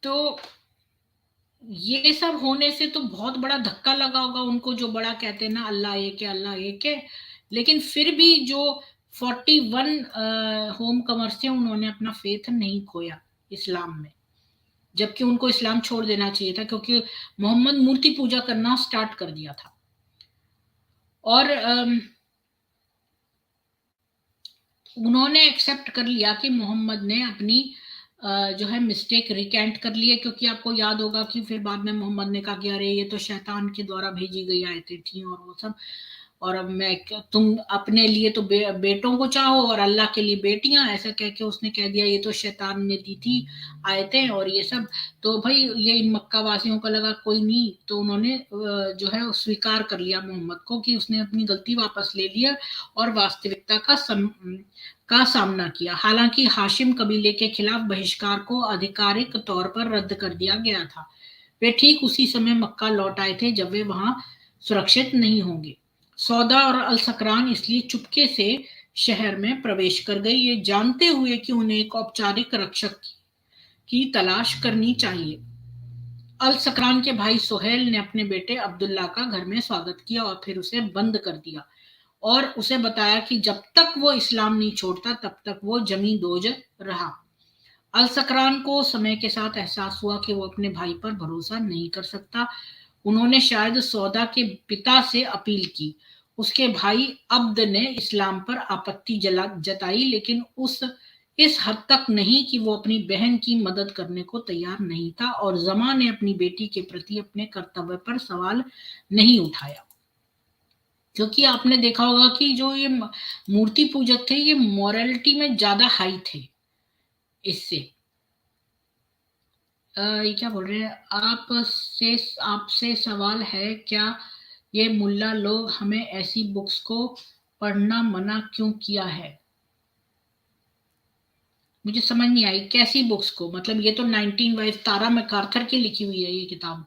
Speaker 1: तो ये सब होने से तो बहुत बड़ा धक्का लगा होगा उनको, जो बड़ा कहते हैं ना अल्लाह एक है, अल्लाह एक है। लेकिन फिर भी जो 41 होम कमर्स थे, उन्होंने अपना फेथ नहीं खोया इस्लाम में, जबकि उनको इस्लाम छोड़ देना चाहिए था, क्योंकि मोहम्मद मूर्ति पूजा करना स्टार्ट कर दिया था। और उन्होंने एक्सेप्ट कर लिया कि मोहम्मद ने अपनी जो है मिस्टेक रिकेंट कर ली है, क्योंकि आपको याद होगा कि फिर बाद में मोहम्मद ने कहा कि अरे ये तो शैतान के द्वारा भेजी गई आयतें थी और वो सब, और अब तुम अपने लिए तो बेटों को चाहो और अल्लाह के लिए बेटियां, ऐसा कह के उसने कह दिया ये तो शैतान ने दी थी आयतें और ये सब। तो भाई ये इन मक्का वासियों को लगा कोई नहीं, तो उन्होंने जो है स्वीकार कर लिया मोहम्मद को कि उसने अपनी गलती वापस ले लिया और वास्तविकता का सामना किया। हालांकि हाशिम कबीले के खिलाफ बहिष्कार को आधिकारिक तौर पर रद्द कर दिया गया था। वे ठीक उसी समय मक्का लौट आए थे जब वे वहां सुरक्षित नहीं होंगे। सौदा और अल सकरान इसलिए चुपके से शहर में प्रवेश कर गई, ये जानते हुए कि उन्हें एक औपचारिक रक्षक की तलाश करनी चाहिए। अल सकरान के भाई सोहेल ने अपने बेटे अब्दुल्ला का घर में स्वागत किया और फिर उसे बंद कर दिया और उसे बताया कि जब तक वो इस्लाम नहीं छोड़ता तब तक वो जमी दोज रहा। अल सकरान को समय के साथ एहसास हुआ कि वो अपने भाई पर भरोसा नहीं कर सकता। उन्होंने शायद सौदा के पिता से अपील की। उसके भाई अब्द ने इस्लाम पर आपत्ति जताई, लेकिन इस हद तक नहीं कि वो अपनी बहन की मदद करने को तैयार नहीं था, और जमा ने अपनी बेटी के प्रति अपने कर्तव्य पर सवाल नहीं उठाया। क्योंकि आपने देखा होगा कि जो ये मूर्ति पूजक थे, ये मॉरलिटी में ज्यादा हाई थे। इससे ये क्या बोल रहे हैं, आपसे सवाल है, क्या ये मुल्ला लोग हमें ऐसी बुक्स को पढ़ना मना क्यों किया है? मुझे समझ नहीं आई कैसी बुक्स को, मतलब ये तो 19 वाइफ तारा मैकार्थर की लिखी हुई है ये किताब।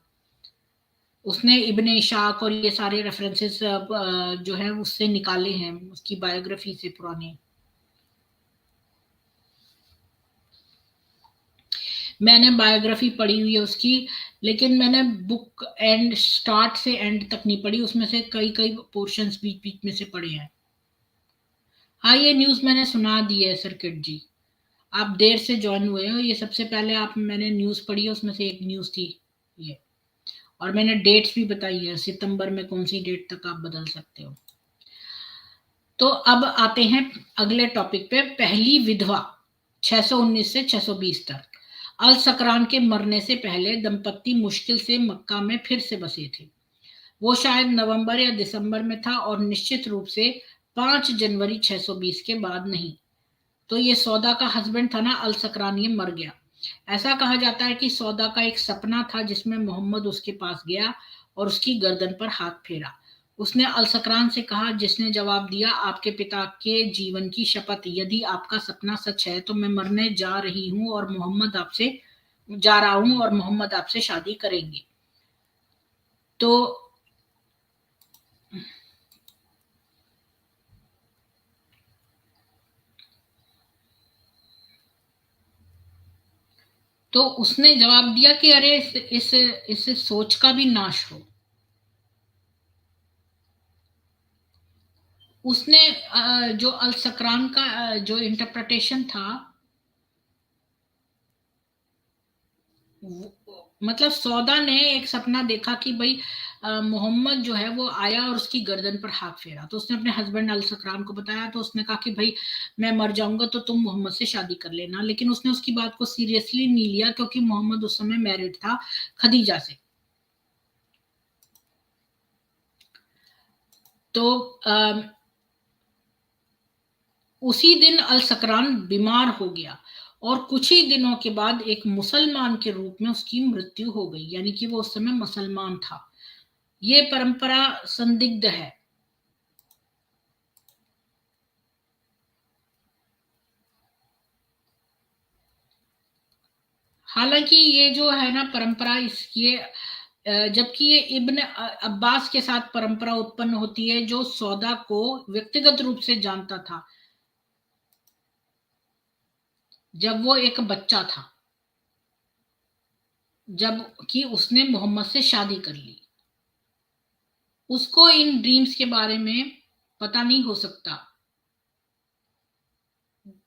Speaker 1: उसने इब्ने इशाक और ये सारे रेफरेंसेस जो है उससे निकाले हैं, उसकी बायोग्राफी से पुरानी। मैंने बायोग्राफी पढ़ी हुई है उसकी, लेकिन मैंने बुक एंड स्टार्ट से एंड तक नहीं पढ़ी, उसमें से कई कई पोर्शंस बीच बीच में से पढ़े हैं। हाँ, ये न्यूज़ मैंने सुना दी है सर्किट जी। आप देर से ज्वाइन हुए हो, ये सबसे पहले मैंने न्यूज़ पढ़ी है, उसमें से एक न्यूज़ थी ये। और मैंने डेट्स भी बताई है, सितंबर में कौन सी डेट तक आप बदल सकते हो। तो अब आते हैं अगले टॉपिक पे, पहली विधवा 619 से 620 तक। अल सकरान के मरने से पहले दंपत्ति मुश्किल से मक्का में फिर से बसे थे। वो शायद नवंबर या दिसंबर में था और निश्चित रूप से 5 जनवरी 620 के बाद नहीं। तो ये सौदा का हस्बैंड था ना अल सकरान, ये मर गया। ऐसा कहा जाता है कि सौदा का एक सपना था जिसमें मोहम्मद उसके पास गया और उसकी गर्दन पर हाथ फेरा। उसने अल सकरान से कहा, जिसने जवाब दिया, आपके पिता के जीवन की शपथ, यदि आपका सपना सच है तो मैं मरने जा रही हूं और मोहम्मद आपसे जा रहा हूं और मोहम्मद आपसे शादी करेंगे। तो उसने जवाब दिया कि अरे इस सोच का भी नाश हो। उसने जो अल सकरान का जो इंटरप्रिटेशन था, मतलब सौदा ने एक सपना देखा कि भाई मोहम्मद जो है वो आया और उसकी गर्दन पर हाथ फेरा। तो उसने अपने हस्बैंड अल सकरान को बताया। तो उसने कहा कि भाई मैं मर जाऊंगा तो तुम मोहम्मद से शादी कर लेना। लेकिन उसने उसकी बात को सीरियसली नहीं लिया, क्योंकि मोहम्मद उस समय मैरिड था खदीजा से। तो उसी दिन अल सकरान बीमार हो गया और कुछ ही दिनों के बाद एक मुसलमान के रूप में उसकी मृत्यु हो गई, यानी कि वो उस समय मुसलमान था। ये परंपरा संदिग्ध है। हालांकि ये जो है ना परंपरा, इसकी जबकि ये इब्न अब्बास के साथ परंपरा उत्पन्न होती है, जो सौदा को व्यक्तिगत रूप से जानता था जब वो एक बच्चा था, जब कि उसने मोहम्मद से शादी कर ली। उसको इन ड्रीम्स के बारे में पता नहीं हो सकता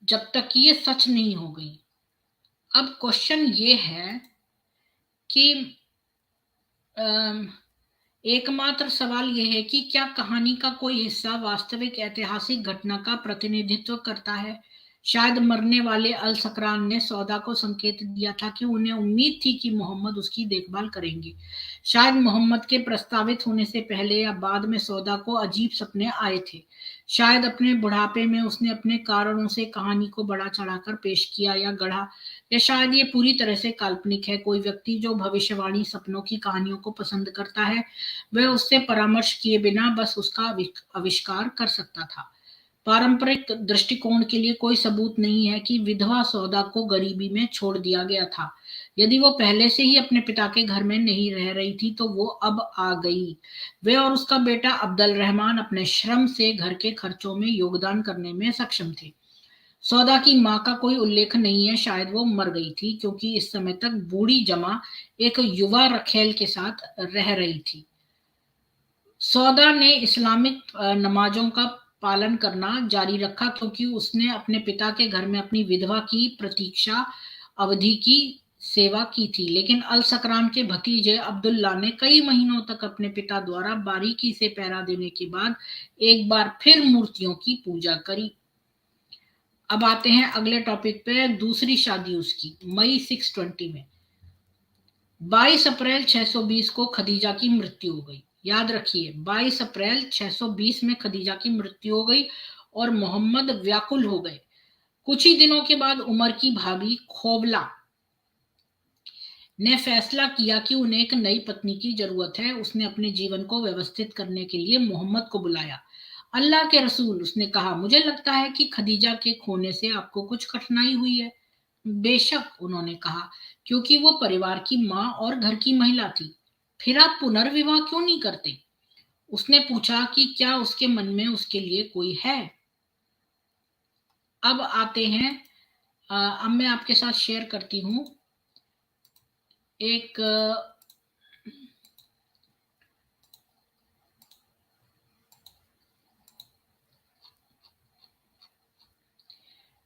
Speaker 1: जब तक कि ये सच नहीं हो गई। अब क्वेश्चन ये है कि अम, एकमात्र सवाल यह है कि क्या कहानी का कोई हिस्सा वास्तविक ऐतिहासिक घटना का प्रतिनिधित्व करता है। शायद मरने वाले अल सकरान ने सौदा को संकेत दिया था कि उन्हें उम्मीद थी कि मोहम्मद उसकी देखभाल करेंगे। शायद मोहम्मद के प्रस्तावित होने से पहले या बाद में सौदा को अजीब सपने आए थे। शायद अपने बुढ़ापे में उसने अपने कारणों से कहानी को बढ़ा चढ़ाकर पेश किया या गढ़ा, या शायद ये पूरी तरह से काल्पनिक है। कोई व्यक्ति जो भविष्यवाणी सपनों की कहानियों को पसंद करता है, वह उससे परामर्श किए बिना बस उसका आविष्कार कर सकता था। पारंपरिक दृष्टिकोण के लिए कोई सबूत नहीं है कि विधवा सौदा को गरीबी में छोड़ दिया गया था। यदि वो पहले से ही अपने पिता के घर में नहीं रह रही थी तो वो अब आ गई। वे और उसका बेटा अब्दुल रहमान अपने श्रम से घर के खर्चों में योगदान करने में सक्षम थे। सौदा की मां का कोई उल्लेख नहीं है। शायद वो मर गई थी, क्योंकि इस समय तक बूढ़ी जमा एक युवा रखेल के साथ रह रही थी। सौदा ने इस्लामिक नमाजों का पालन करना जारी रखा, क्योंकि उसने अपने पिता के घर में अपनी विधवा की प्रतीक्षा अवधि की सेवा की थी। लेकिन अल सकरान के भतीजे अब्दुल्ला ने कई महीनों तक अपने पिता द्वारा बारीकी से पहरा देने के बाद एक बार फिर मूर्तियों की पूजा करी। अब आते हैं अगले टॉपिक पे। दूसरी शादी उसकी मई 620 में। 22 अप्रैल 620 को खदीजा की मृत्यु हो गई। याद रखिए, 22 अप्रैल 620 में खदीजा की मृत्यु हो गई और मोहम्मद व्याकुल हो गए। कुछ ही दिनों के बाद उमर की भाभी खोबला ने फैसला किया कि उन्हें एक नई पत्नी की जरूरत है। उसने अपने जीवन को व्यवस्थित करने के लिए मोहम्मद को बुलाया। अल्लाह के रसूल, उसने कहा, मुझे लगता है कि खदीजा के खोने से आपको कुछ कठिनाई हुई है। बेशक, उन्होंने कहा, क्योंकि वो परिवार की मां और घर की महिला थी। फिर आप पुनर्विवाह क्यों नहीं करते? उसने पूछा कि क्या उसके मन में उसके लिए कोई है। अब आते हैं, अब मैं आपके साथ शेयर करती हूँ एक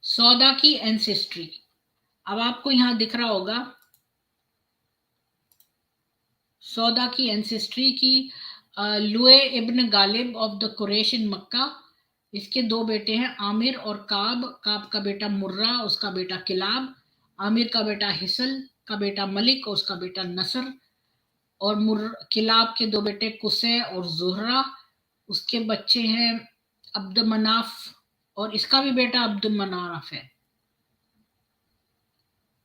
Speaker 1: सौदा की एंसेस्ट्री। अब आपको यहां दिख रहा होगा सौदा की एंसेस्ट्री की। लुए इब्न Ghalib of the Quraish in मक्का। इसके दो बेटे हैं, आमिर और काब। काब का बेटा मुर्रा, उसका बेटा किलाब। आमिर का बेटा हिसल का बेटा मलिक और उसका बेटा नसर। और किलाब के 2 बेटे कुसै और ज़ुहरा, उसके बच्चे हैं अब्द मनाफ, और इसका भी बेटा अब्द मनाफ है,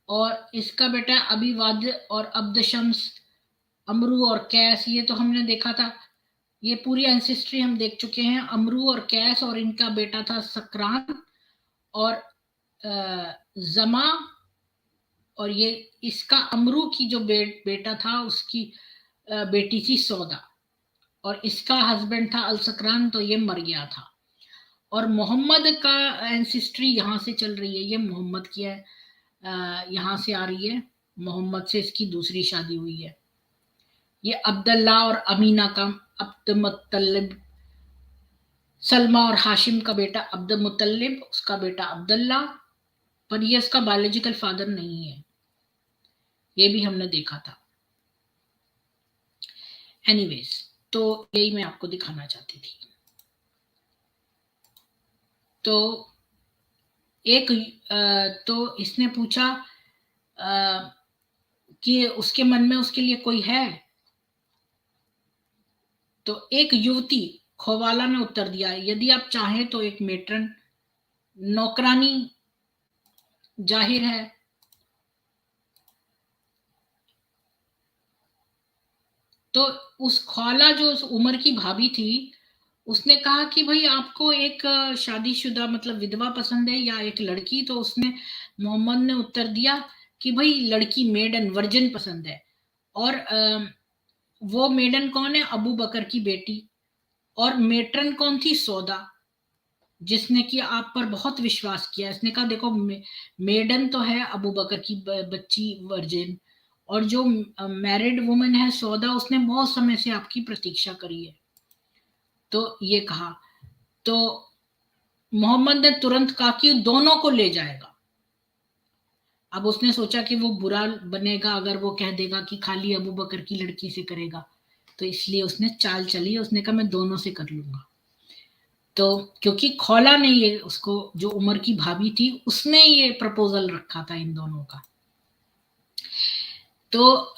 Speaker 1: और इसका बेटा अबीवाद और अब्द शम्स, अमरू और कैस। ये तो हमने देखा था, ये पूरी एंसेस्ट्री हम देख चुके हैं, अमरू और कैस, और इनका बेटा था सक्रान, और जमा, और ये इसका अमरू की जो बेटा था उसकी बेटी थी सौदा, और इसका हस्बैंड था अल सकरान, तो ये मर गया था। और मोहम्मद का एंसिस्ट्री यहाँ से चल रही है, ये मोहम्मद की है, यहाँ से आ रही है, मोहम्मद से इसकी दूसरी शादी हुई है। ये अब्दुल्ला और अमीना का अब्द मुत्तलिब, सलमा और हाशिम का बेटा अब्द मुत्तलिब, उसका बेटा अब्दुल्ला, पर ये इसका बायोलॉजिकल फादर नहीं है, ये भी हमने देखा था। एनीवेज, तो यही मैं आपको दिखाना चाहती थी। तो एक तो इसने पूछा कि उसके मन में उसके लिए कोई है, तो एक युवती खोवाला ने उत्तर दिया, यदि आप चाहें तो एक मेट्रन, नौकरानी जाहिर है। तो उस ख्वाला जो उस उम्र की भाभी थी, उसने कहा कि भाई आपको एक शादीशुदा मतलब विधवा पसंद है या एक लड़की? तो उसने मोहम्मद ने उत्तर दिया कि भाई लड़की, मेडन, वर्जिन पसंद है। और वो मेडन कौन है? अबू बकर की बेटी। और मेट्रन कौन थी? सौदा, जिसने कि आप पर बहुत विश्वास किया। इसने कहा देखो, मेडन तो है अबू बकर की बच्ची, वर्जिन, और जो मैरिड वुमन है सौदा, उसने बहुत समय से आपकी प्रतीक्षा करी है। तो ये कहा, तो मोहम्मद ने तुरंत कहा कि दोनों को ले जाएगा। अब उसने सोचा कि वो बुरा बनेगा अगर वो कह देगा कि खाली अबू बकर की लड़की से करेगा, तो इसलिए उसने चाल चली, उसने कहा मैं दोनों से कर लूंगा। तो क्योंकि खौला ने ये, उसको जो उमर की भाभी थी, उसने ये प्रपोजल रखा था इन दोनों का। तो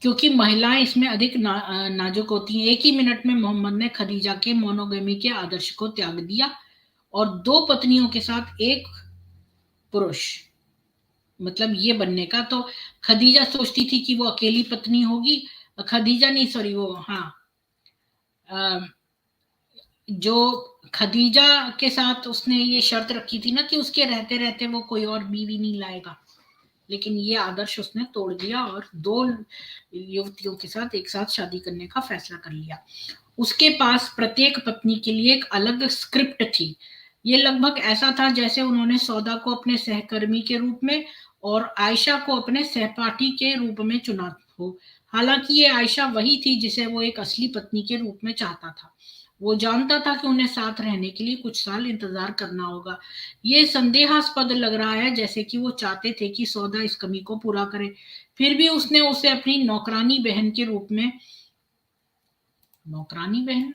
Speaker 1: क्योंकि महिलाएं इसमें अधिक नाजुक होती हैं, एक ही मिनट में मोहम्मद ने खदीजा के मोनोगमी के आदर्श को त्याग दिया और 2 पत्नियों के साथ एक पुरुष, मतलब ये बनने का। तो खदीजा सोचती थी कि वो अकेली पत्नी होगी, खदीजा नहीं, सॉरी, वो, हाँ, जो खदीजा के साथ उसने ये शर्त रखी थी ना कि उसके रहते रहते वो कोई और बीवी नहीं लाएगा, लेकिन ये आदर्श उसने तोड़ दिया और 2 युवतियों के साथ एक साथ शादी करने का फैसला कर लिया। उसके पास प्रत्येक पत्नी के लिए एक अलग स्क्रिप्ट थी। ये लगभग ऐसा था जैसे उन्होंने सौदा को अपने सहकर्मी के रूप में और आयशा को अपने सहपाठी के रूप में चुना हो। हालांकि ये आयशा वही थी जिसे वो एक असली पत्नी के रूप में चाहता था। वो जानता था कि उन्हें साथ रहने के लिए कुछ साल इंतजार करना होगा। ये संदेहास्पद लग रहा है, जैसे कि वो चाहते थे कि सौदा इस कमी को पूरा करे, फिर भी उसने उसे अपनी नौकरानी बहन के रूप में, नौकरानी बहन,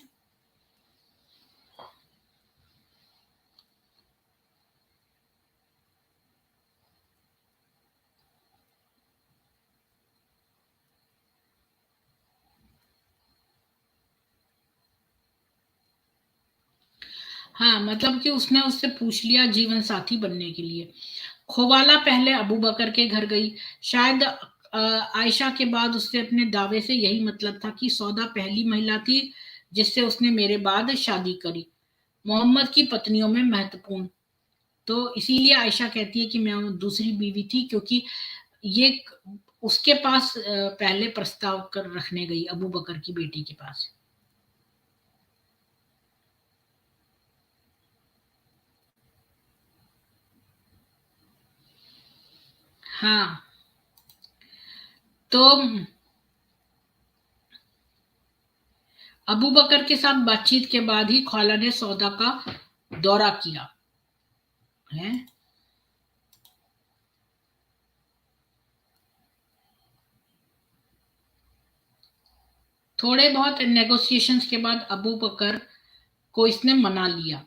Speaker 1: हाँ, मतलब कि उसने उससे पूछ लिया जीवन साथी बनने के लिए। खोवाला पहले अबू बकर के घर गई। शायद आयशा के बाद उससे अपने दावे से यही मतलब था कि सौदा पहली महिला थी जिससे उसने मेरे बाद शादी करी, मोहम्मद की पत्नियों में महत्वपूर्ण। तो इसीलिए आयशा कहती है कि मैं दूसरी बीवी थी, क्योंकि ये उसके पास पहले प्रस्ताव कर रखने गई, अबू बकर की बेटी के पास। हाँ, तो अबू बकर के साथ बातचीत के बाद ही खौला ने सौदा का दौरा किया है। थोड़े बहुत नेगोशिएशंस के बाद अबू बकर को इसने मना लिया।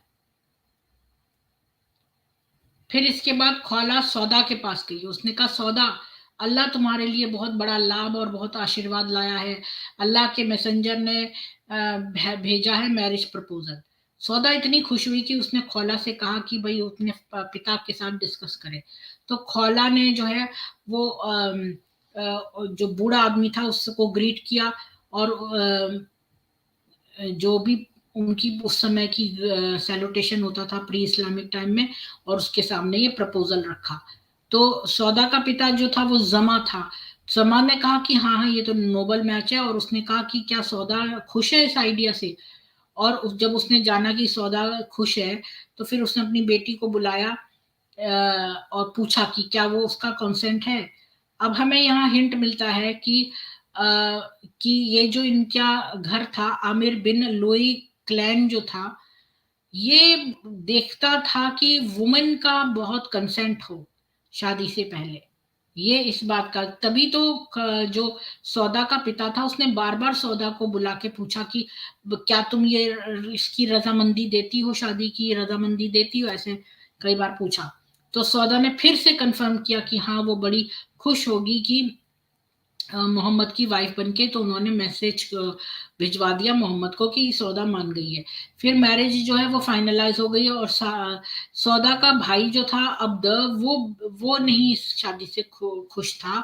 Speaker 1: फिर इसके बाद खौला सौदा के पास गई। उसने कहा, सौदा, अल्लाह तुम्हारे लिए बहुत बड़ा लाभ और बहुत आशीर्वाद लाया है। अल्लाह के मैसेंजर ने भेजा है मैरिज प्रपोजल। सौदा इतनी खुश हुई कि उसने खौला से कहा कि भाई अपने पिता के साथ डिस्कस करे। तो खौला ने जो है वो जो बूढ़ा आदमी था उसको ग्रीट किया, और जो भी उनकी उस समय की सैल्यूटेशन होता था प्री इस्लामिक टाइम में, और उसके सामने ये प्रपोजल रखा। तो सौदा का पिता जो था वो जमा था। जमा ने कहा कि हाँ हाँ ये तो नोबल मैच है, और उसने कहा कि क्या सौदा खुश है इस आइडिया से। और जब उसने जाना कि सौदा खुश है, तो फिर उसने अपनी बेटी को बुलाया और पूछा कि क्या वो उसका कंसेंट है। अब हमें यहाँ हिंट मिलता है अ, कि ये जो इनका घर था आमिर बिन लोई क्लैन जो था, ये देखता था कि वुमेन का बहुत कंसेंट हो शादी से पहले। ये इस बात का तभी तो जो सौदा का पिता था उसने बार बार सौदा को बुला के पूछा कि क्या तुम ये इसकी रजामंदी देती हो, शादी की रजामंदी देती हो, ऐसे कई बार पूछा। तो सौदा ने फिर से कंफर्म किया कि हाँ वो बड़ी खुश होगी कि मोहम्मद की वाइफ बनके। तो उन्होंने मैसेज भिजवा दिया मोहम्मद को कि सौदा मान गई है। फिर मैरिज जो है वो फाइनलाइज हो गई, और सौदा का भाई जो था अब्द, वो नहीं इस शादी से खुश था।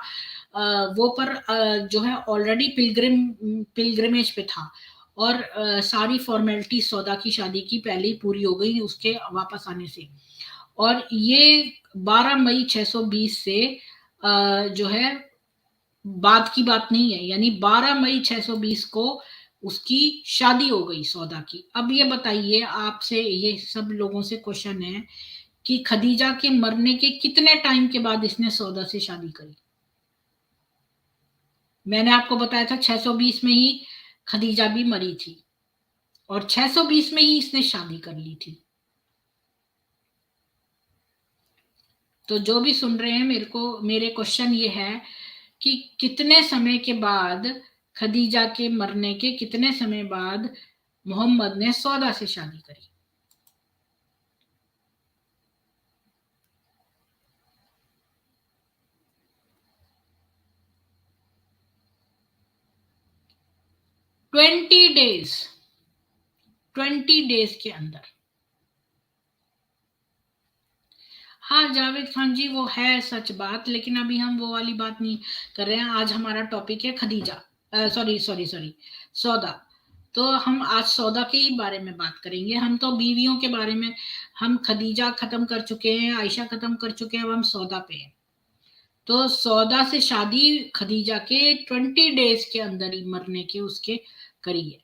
Speaker 1: वो पर जो है ऑलरेडी पिलग्रिमेज पे था, और सारी फॉर्मेलिटी सौदा की शादी की पहले ही पूरी हो गई उसके वापस आने से। और ये 12 मई 620 से जो है बाद की बात नहीं है, यानी 12 मई 620 को उसकी शादी हो गई सौदा की। अब ये बताइए, आपसे ये सब लोगों से क्वेश्चन है कि खदीजा के मरने के कितने टाइम के बाद इसने सौदा से शादी करी। मैंने आपको बताया था 620 में ही खदीजा भी मरी थी, और 620 में ही इसने शादी कर ली थी। तो जो भी सुन रहे हैं मेरे क्वेश्चन ये है कि कितने समय के बाद, खदीजा के मरने के कितने समय बाद मोहम्मद ने सौदा से शादी करी। ट्वेंटी डेज 20 डेज के अंदर। हाँ जावेद खान जी, वो है सच बात, लेकिन अभी हम वो वाली बात नहीं कर रहे हैं। आज हमारा टॉपिक है खदीजा, सॉरी सॉरी सॉरी, सौदा। तो हम आज सौदा के ही बारे में बात करेंगे। हम तो बीवियों के बारे में, हम खदीजा खत्म कर चुके हैं, आयशा खत्म कर चुके हैं, अब हम सौदा पे हैं। तो सौदा से शादी खदीजा के 20 डेज के अंदर ही मरने के उसके करी है।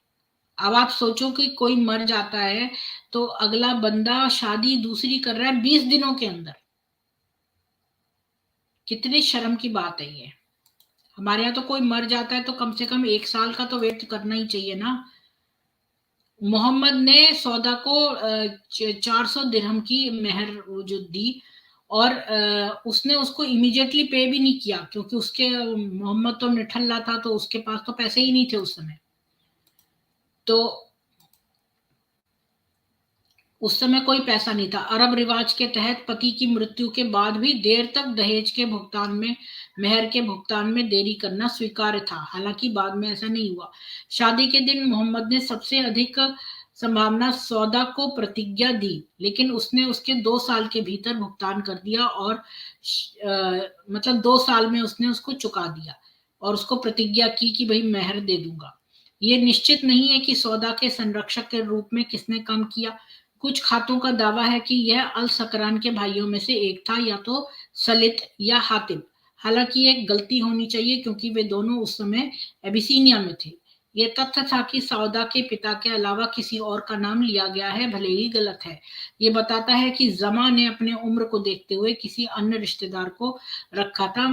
Speaker 1: अब आप सोचो कि कोई मर जाता है तो अगला बंदा शादी दूसरी कर रहा है 20 दिनों के अंदर। कितनी शर्म की बात है ये। हमारे यहाँ तो कोई मर जाता है तो कम से कम 1 साल का तो वेट करना ही चाहिए ना। मोहम्मद ने सौदा को 400 दिरहम की मेहर वो जो दी, और उसने उसको इमीडिएटली पे भी नहीं किया, क्योंकि उसके मोहम्मद तो निठल्ला था, तो उसके पास तो पैसे ही नहीं थे उस समय। तो उस समय कोई पैसा नहीं था। अरब रिवाज के तहत पति की मृत्यु के बाद भी देर तक दहेज के भुगतान में, मेहर के भुगतान में देरी करना स्वीकार्य था। हालांकि बाद में ऐसा नहीं हुआ। शादी के दिन मोहम्मद ने सबसे अधिक संभावना सौदा को प्रतिज्ञा दी, लेकिन उसने उसके 2 साल के भीतर भुगतान कर दिया, और मतलब 2 साल में उसने उसको चुका दिया, और उसको प्रतिज्ञा की कि भाई मेहर दे दूंगा। ये निश्चित नहीं है कि सौदा के संरक्षक के रूप में किसने काम किया। कुछ खातों का दावा है कि यह अल सकरान के भाइयों में से एक था, या तो सलित या हातिब। हालांकि एक गलती होनी चाहिए, क्योंकि वे दोनों उस समय एबिसीनिया में थे। ये तथ्य था कि सौदा के पिता के अलावा किसी और का नाम लिया गया है, भले ही गलत है। ये बताता है कि जमा ने अपने उम्र को देखते हुए किसी अन्य रिश्तेदार को रखा था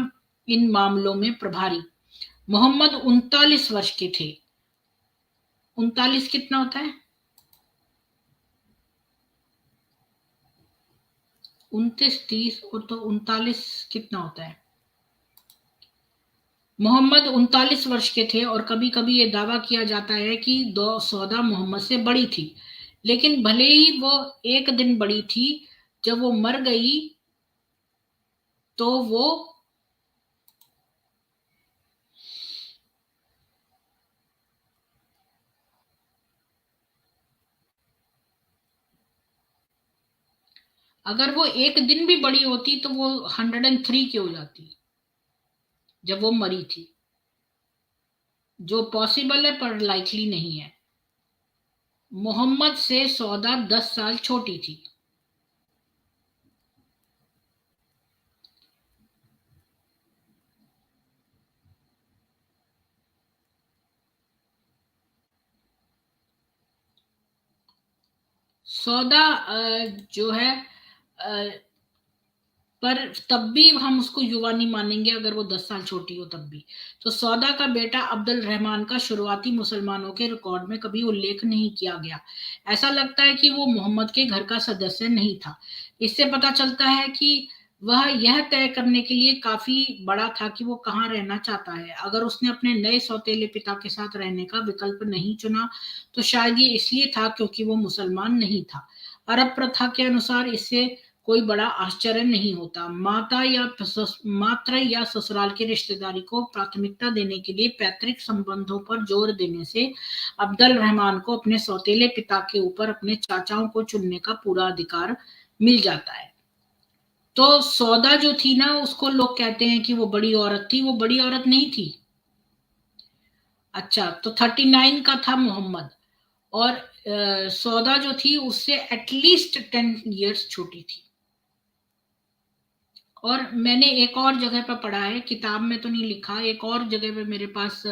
Speaker 1: इन मामलों में प्रभारी। मोहम्मद 39 वर्ष के थे। 39 कितना होता है? 29, 30 और तो 39 कितना होता है? मोहम्मद 39 वर्ष के थे, और कभी कभी ये दावा किया जाता है कि दो सौदा मोहम्मद से बड़ी थी। लेकिन भले ही वो एक दिन बड़ी थी, जब वो मर गई तो वो अगर वो एक दिन भी बड़ी होती तो वो 103 की हो जाती जब वो मरी थी, जो पॉसिबल है पर लाइकली नहीं है। मोहम्मद से सौदा 10 साल छोटी थी। सौदा जो है पर तब भी हम उसको युवा नहीं मानेंगे अगर वो 10 साल छोटी हो तब भी। तो सौदा का बेटा अब्दुल रहमान का शुरुआती मुसलमानों के रिकॉर्ड में कभी उल्लेख नहीं किया गया। ऐसा लगता है कि वो मोहम्मद के घर का सदस्य नहीं था। इससे पता चलता है कि वह यह तय करने के लिए काफी बड़ा था कि वो कहाँ रहना चाहता है। अगर उसने अपने नए सौतेले पिता के साथ रहने का विकल्प नहीं चुना तो शायद ये इसलिए था क्योंकि वो मुसलमान नहीं था। अरब प्रथा के अनुसार इससे कोई बड़ा आश्चर्य नहीं होता। मात्र या ससुराल की रिश्तेदारी को प्राथमिकता देने के लिए पैतृक संबंधों पर जोर देने से अब्दुल रहमान को अपने सौतेले पिता के ऊपर अपने चाचाओं को चुनने का पूरा अधिकार मिल जाता है। तो सौदा जो थी ना, उसको लोग कहते हैं कि वो बड़ी औरत थी। वो बड़ी औरत नहीं थी। अच्छा, तो 39 का था मोहम्मद, और सौदा जो थी उससे एटलीस्ट 10 years छोटी थी। और मैंने एक और जगह पर पढ़ा है, किताब में तो नहीं लिखा, एक और जगह पे मेरे पास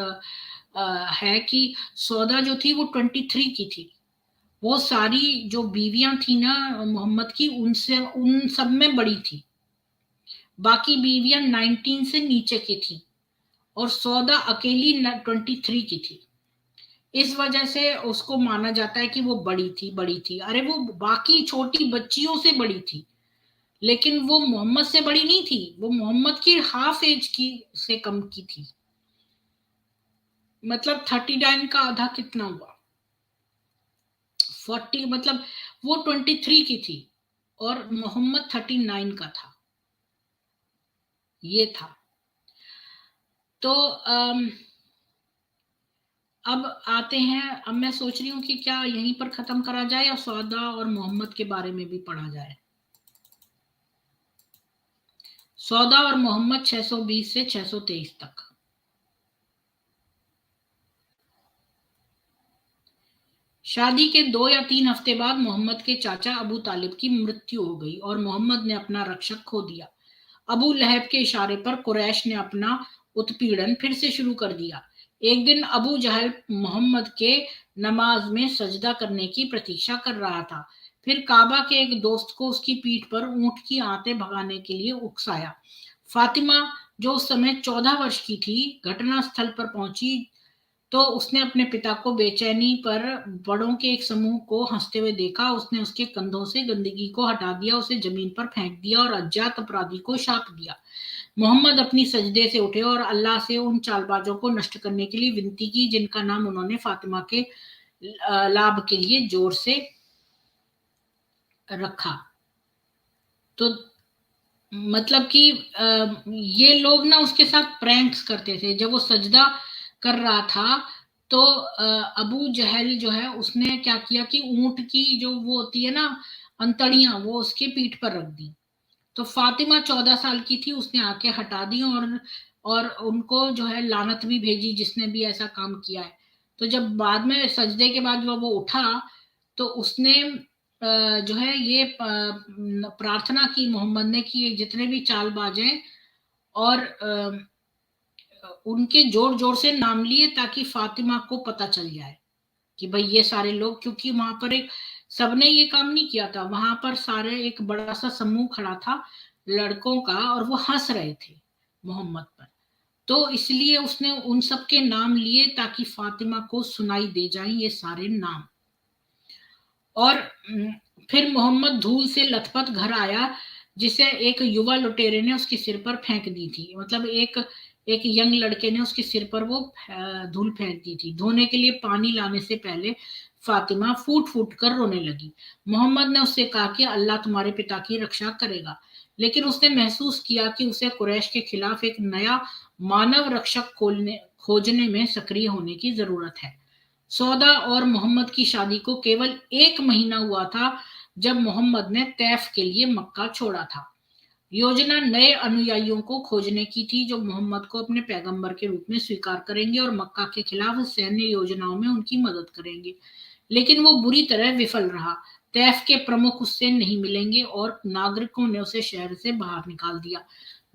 Speaker 1: है कि सौदा जो थी वो 23 की थी। वो सारी जो बीवियां थी ना मोहम्मद की, उनसे उन सब में बड़ी थी। बाकी बीवियां 19 से नीचे की थी और सौदा अकेली 23 की थी। इस वजह से उसको माना जाता है कि वो बड़ी थी। अरे वो बाकी छोटी बच्चियों से बड़ी थी, लेकिन वो मोहम्मद से बड़ी नहीं थी। वो मोहम्मद की हाफ एज की से कम की थी। मतलब 39 का आधा कितना हुआ? 40, मतलब वो 23 की थी और मोहम्मद 39 का था। ये था। तो अब आते हैं, अब मैं सोच रही हूँ कि क्या यहीं पर खत्म करा जाए या सौदा और मोहम्मद के बारे में भी पढ़ा जाए। सौदा और मोहम्मद 620 से 623 तक। शादी के 2 या 3 हफ्ते बाद मोहम्मद के चाचा अबू तालिब की मृत्यु हो गई और मोहम्मद ने अपना रक्षक खो दिया। अबू लहब के इशारे पर कुरैश ने अपना उत्पीड़न फिर से शुरू कर दिया। एक दिन अबू जहल मोहम्मद के नमाज में सजदा करने की प्रतीक्षा कर रहा था। फिर काबा के एक दोस्त को उसकी पीठ पर ऊंट की आंतें भगाने के लिए उकसाया। फातिमा, जो उस समय 14 वर्ष की थी, घटना स्थल पर पहुंची तो उसने अपने पिता को बेचैनी पर बड़ों के एक समूह को हंसते हुए देखा। उसने उसके कंधों से गंदगी को हटा दिया, उसे जमीन पर फेंक दिया और अज्ञात अपराधी को शाप दिया। मोहम्मद अपनी सजदे से उठे और अल्लाह से उन चालबाजों को नष्ट करने के लिए विनती की जिनका नाम उन्होंने फातिमा के लाभ के लिए जोर से रखा। तो मतलब कि ये लोग ना उसके साथ प्रैंक्स करते थे। जब वो सजदा कर रहा था तो अबू जहल जो है उसने क्या किया कि ऊंट की जो वो होती है ना अंतड़ियां, वो उसके पीठ पर रख दी। तो फातिमा 14 साल की थी, उसने आके हटा दी और उनको जो है लानत भी भेजी जिसने भी ऐसा काम किया है। तो जब बाद में सजदे के बाद वो उठा तो उसने जो है ये प्रार्थना की मोहम्मद ने कि जितने भी चालबाज हैं और उनके जोर जोर से नाम लिए ताकि फातिमा को पता चल जाए कि भाई ये सारे लोग, क्योंकि वहां पर एक सबने ये काम नहीं किया था, वहां पर सारे एक बड़ा सा समूह खड़ा था लड़कों का और वो हंस रहे थे मोहम्मद पर। तो इसलिए उसने उन सब के नाम लिए ताकि फातिमा को सुनाई दे जाएं ये सारे नाम। और फिर मोहम्मद धूल से लथपथ घर आया जिसे एक युवा लुटेरे ने उसके सिर पर फेंक दी थी। मतलब एक एक यंग लड़के ने उसके सिर पर वो धूल फेंक दी थी। धोने के लिए पानी लाने से पहले फातिमा फूट फूट कर रोने लगी। मोहम्मद ने उससे कहा कि अल्लाह तुम्हारे पिता की रक्षा करेगा, लेकिन उसने महसूस किया कि उसे कुरैश के खिलाफ एक नया मानव रक्षक खोजने में सक्रिय होने की जरूरत है। सौदा और मोहम्मद की शादी को केवल 1 महीना हुआ था जब मोहम्मद ने तैफ के लिए मक्का छोड़ा था। योजना नए अनुयायियों को खोजने की थी जो मोहम्मद को अपने पैगंबर के रूप में स्वीकार करेंगे और मक्का के खिलाफ सैन्य योजनाओं में उनकी मदद करेंगे, लेकिन वो बुरी तरह विफल रहा। तैफ के प्रमुख उससे नहीं मिलेंगे और नागरिकों ने उसे शहर से बाहर निकाल दिया।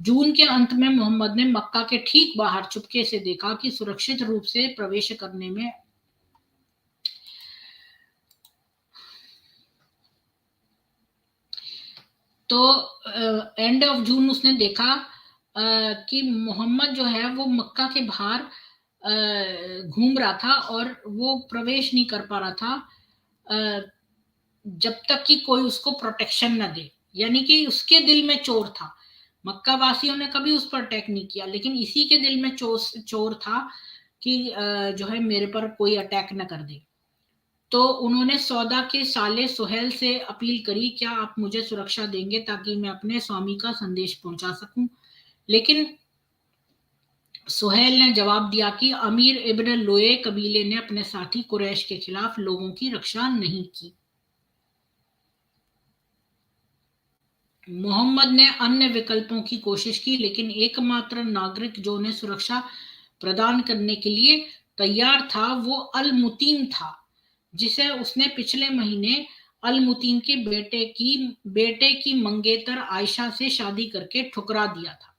Speaker 1: जून के अंत में मोहम्मद ने मक्का के ठीक बाहर चुपके से देखा कि सुरक्षित रूप से प्रवेश करने में तो एंड ऑफ जून उसने देखा कि मोहम्मद जो है वो मक्का के बाहर घूम रहा था और वो प्रवेश नहीं कर पा रहा था जब तक कि कोई उसको प्रोटेक्शन न दे। यानी कि उसके दिल में चोर था। मक्का वासियों ने कभी उस पर अटैक नहीं किया, लेकिन इसी के दिल में चोर था कि जो है मेरे पर कोई अटैक न कर दे। तो उन्होंने सौदा के साले सुहेल से अपील करी, क्या आप मुझे सुरक्षा देंगे ताकि मैं अपने स्वामी का संदेश पहुंचा सकूं। लेकिन सुहेल ने जवाब दिया कि अमीर इब्न लोए कबीले ने अपने साथी कुरैश के खिलाफ लोगों की रक्षा नहीं की। मोहम्मद ने अन्य विकल्पों की कोशिश की, लेकिन एकमात्र नागरिक जो उन्हें सुरक्षा प्रदान करने के लिए तैयार था वो अल मुतीम था, जिसे उसने पिछले महीने अल मुतीम के बेटे की मंगेतर आयशा से शादी करके ठुकरा दिया था।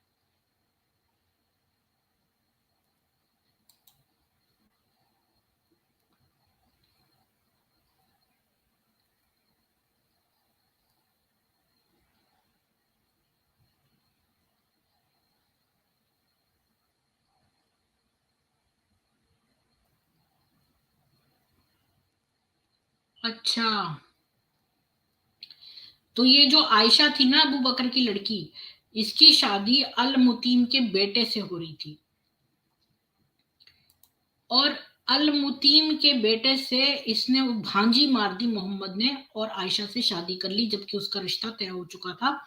Speaker 1: अच्छा, तो ये जो आयशा थी ना, अबू बकर की लड़की, इसकी शादी अल मुतीम के बेटे से हो रही थी और अल मुतीम के बेटे से इसने भांजी मार दी मोहम्मद ने और आयशा से शादी कर ली, जबकि उसका रिश्ता तय हो चुका था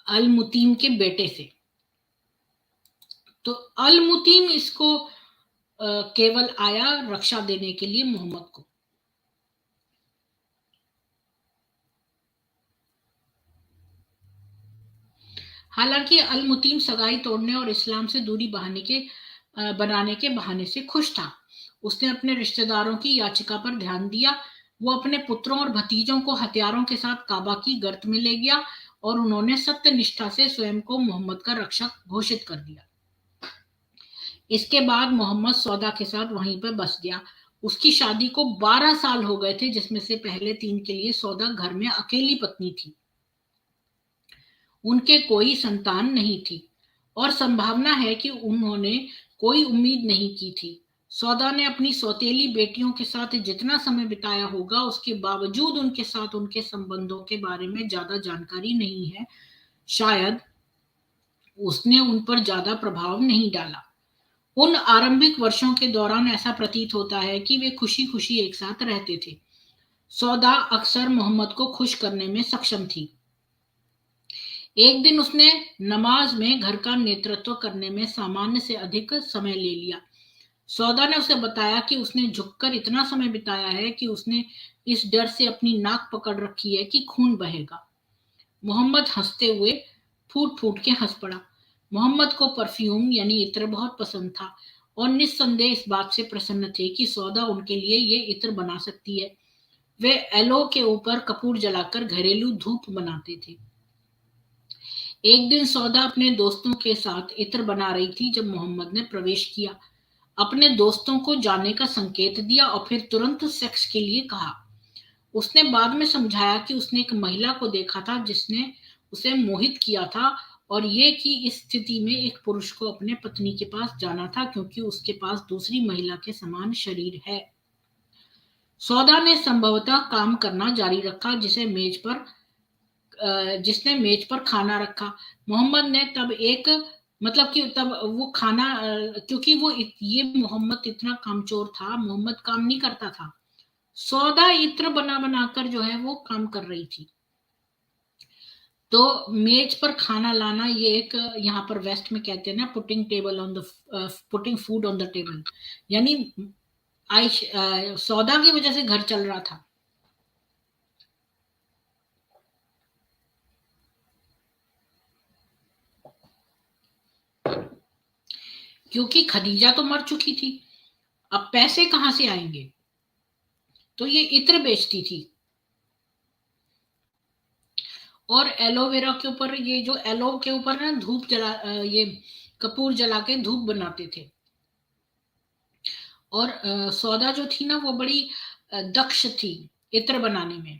Speaker 1: अल मुतीम के बेटे से। तो अल मुतीम इसको केवल आया रक्षा देने के लिए मोहम्मद को। हालांकि अल मुतीम सगाई तोड़ने और इस्लाम से दूरी बनाने के बहाने से खुश था। उसने अपने रिश्तेदारों की याचिका पर ध्यान दिया। वो अपने पुत्रों और भतीजों को हथियारों के साथ काबा की गर्त में ले गया और उन्होंने सत्य निष्ठा से स्वयं को मोहम्मद का रक्षक घोषित कर दिया। इसके बाद मोहम्मद सौदा के साथ वहीं पर बस गया। उसकी शादी को 12 साल हो गए थे, जिसमें से पहले 3 के लिए सौदा घर में अकेली पत्नी थी। उनके कोई संतान नहीं थी और संभावना है कि उन्होंने कोई उम्मीद नहीं की थी। सौदा ने अपनी सौतेली बेटियों के साथ जितना समय बिताया होगा, उसके बावजूद उनके साथ उनके संबंधों के बारे में ज्यादा जानकारी नहीं है। शायद उसने उन पर ज्यादा प्रभाव नहीं डाला। उन आरंभिक वर्षों के दौरान ऐसा प्रतीत होता है कि वे खुशी खुशी एक साथ रहते थे। सौदा अक्सर मोहम्मद को खुश करने में सक्षम थी। एक दिन उसने नमाज में घर का नेतृत्व करने में सामान्य से अधिक समय ले लिया। सौदा ने उसे बताया कि उसने झुककर इतना समय बिताया है कि उसने इस डर से अपनी नाक पकड़ रखी है कि खून बहेगा। मोहम्मद हंसते हुए फूट फूट के हंस पड़ा। मोहम्मद को परफ्यूम यानी इत्र बहुत पसंद था और निस्संदेह इस बात से प्रसन्न थे कि सौदा उनके लिए ये इत्र बना सकती है। वे एलो के ऊपर कपूर जलाकर घरेलू धूप बनाते थे। एक दिन सौदा अपने दोस्तों के साथ इत्र बना रही थी जब मोहम्मद ने प्रवेश किया, अपने दोस्तों को जाने का संकेत दिया और फिर तुरंत सेक्स के लिए कहा। उसने बाद में समझाया कि उसने एक महिला को देखा था जिसने उसे मोहित किया था और ये कि इस स्थिति में एक पुरुष को अपने पत्नी के पास जाना था क्योंकि उसके पास दूसरी महिला के समान शरीर है। सौदा ने संभवतः काम करना जारी रखा जिसने मेज पर खाना रखा। मोहम्मद ने तब एक मतलब कि तब वो खाना क्योंकि ये मोहम्मद इतना कामचोर था, मोहम्मद काम नहीं करता था। सौदा इत्र बना बनाकर जो है वो काम कर रही थी। तो मेज पर खाना लाना ये एक यहाँ पर वेस्ट में कहते हैं ना, putting food on the table, यानी सौदा की वजह से घर चल रहा था। क्योंकि खदीजा तो मर चुकी थी, अब पैसे कहां से आएंगे। तो ये इत्र बेचती थी। और एलोवेरा के ऊपर, ये जो एलो के ऊपर ना धूप ये कपूर जला के धूप बनाते थे। और सौदा जो थी ना वो बड़ी दक्ष थी इत्र बनाने में।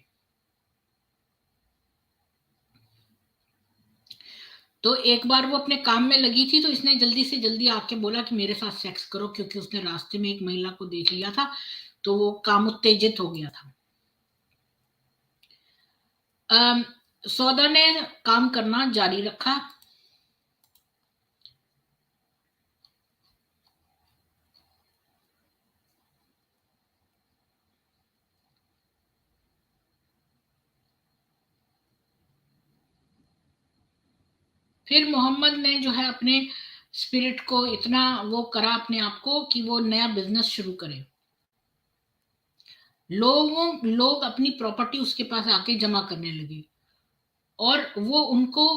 Speaker 1: तो एक बार वो अपने काम में लगी थी, तो इसने जल्दी से जल्दी आके बोला कि मेरे साथ सेक्स करो, क्योंकि उसने रास्ते में एक महिला को देख लिया था, तो वो काम उत्तेजित हो गया था। सौदा ने काम करना जारी रखा। फिर मोहम्मद ने जो है अपने स्पिरिट को इतना वो करा अपने आप को कि वो नया बिजनेस शुरू करे। लोग अपनी प्रॉपर्टी उसके पास आके जमा करने लगे, और वो उनको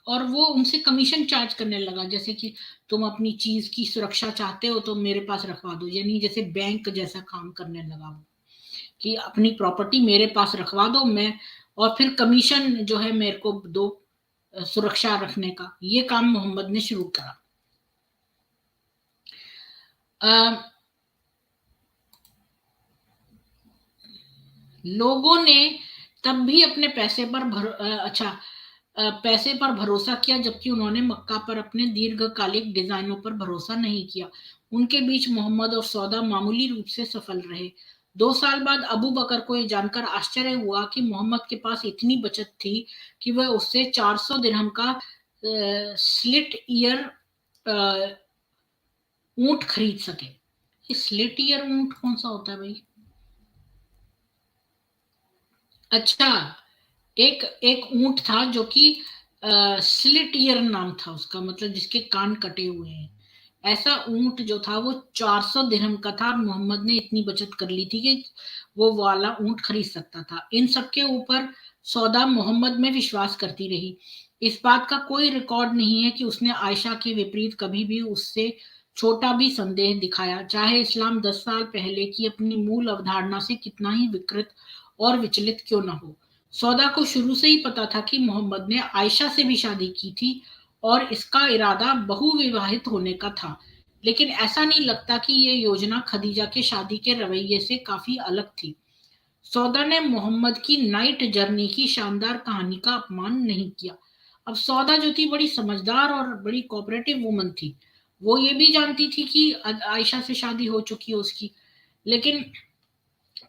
Speaker 1: और वो उनसे कमीशन चार्ज करने लगा, जैसे कि तुम अपनी चीज की सुरक्षा चाहते हो तो मेरे पास रखवा दो, यानी जैसे बैंक जैसा काम करने लगा वो, कि अपनी प्रॉपर्टी मेरे पास रखवा दो, मैं और फिर कमीशन जो है मेरे को दो सुरक्षा रखने का। ये काम मोहम्मद ने शुरू करा। लोगों ने तब भी अपने पैसे पर भरोसा किया, जबकि उन्होंने मक्का पर अपने दीर्घकालिक डिजाइनों पर भरोसा नहीं किया। उनके बीच मोहम्मद और सौदा मामूली रूप से सफल रहे। 2 साल बाद अबू बकर को यह जानकर आश्चर्य हुआ कि मोहम्मद के पास इतनी बचत थी कि वह उससे 400 दिरहम का स्लिट ईयर ऊंट खरीद सके। ये स्लिट ईयर ऊंट कौन सा होता है भाई? अच्छा, एक एक ऊंट था जो कि स्लिट ईयर नाम था उसका, मतलब जिसके कान कटे हुए हैं। ऐसा ऊंट जो था वो 400 दिरहम का था, और मोहम्मद ने इतनी बचत कर ली थी कि वो वाला ऊंट खरीद सकता था। इन सब के ऊपर सौदा मोहम्मद में विश्वास करती रही। इस बात का कोई रिकॉर्ड नहीं है कि उसने आयशा के विपरीत कभी भी उससे छोटा भी संदेह दिखाया, चाहे इस्लाम 10 साल पहले की अपनी मूल अवधारणा से कितना ही विकृत और विचलित क्यों ना हो। सौदा को शुरू से ही पता था कि मोहम्मद ने आयशा से भी शादी की थी, और इसका इरादा बहुविवाहित होने का था। लेकिन ऐसा नहीं लगता कि ये योजना खदीजा के शादी के रवैये से काफी अलग थी। सौदा ने मोहम्मद की नाइट जर्नी की शानदार कहानी का अपमान नहीं किया। अब सौदा जो थी बड़ी समझदार और बड़ी कोऑपरेटिव वुमन थी। वो ये भी जानती थी कि आयशा से शादी हो चुकी है उसकी, लेकिन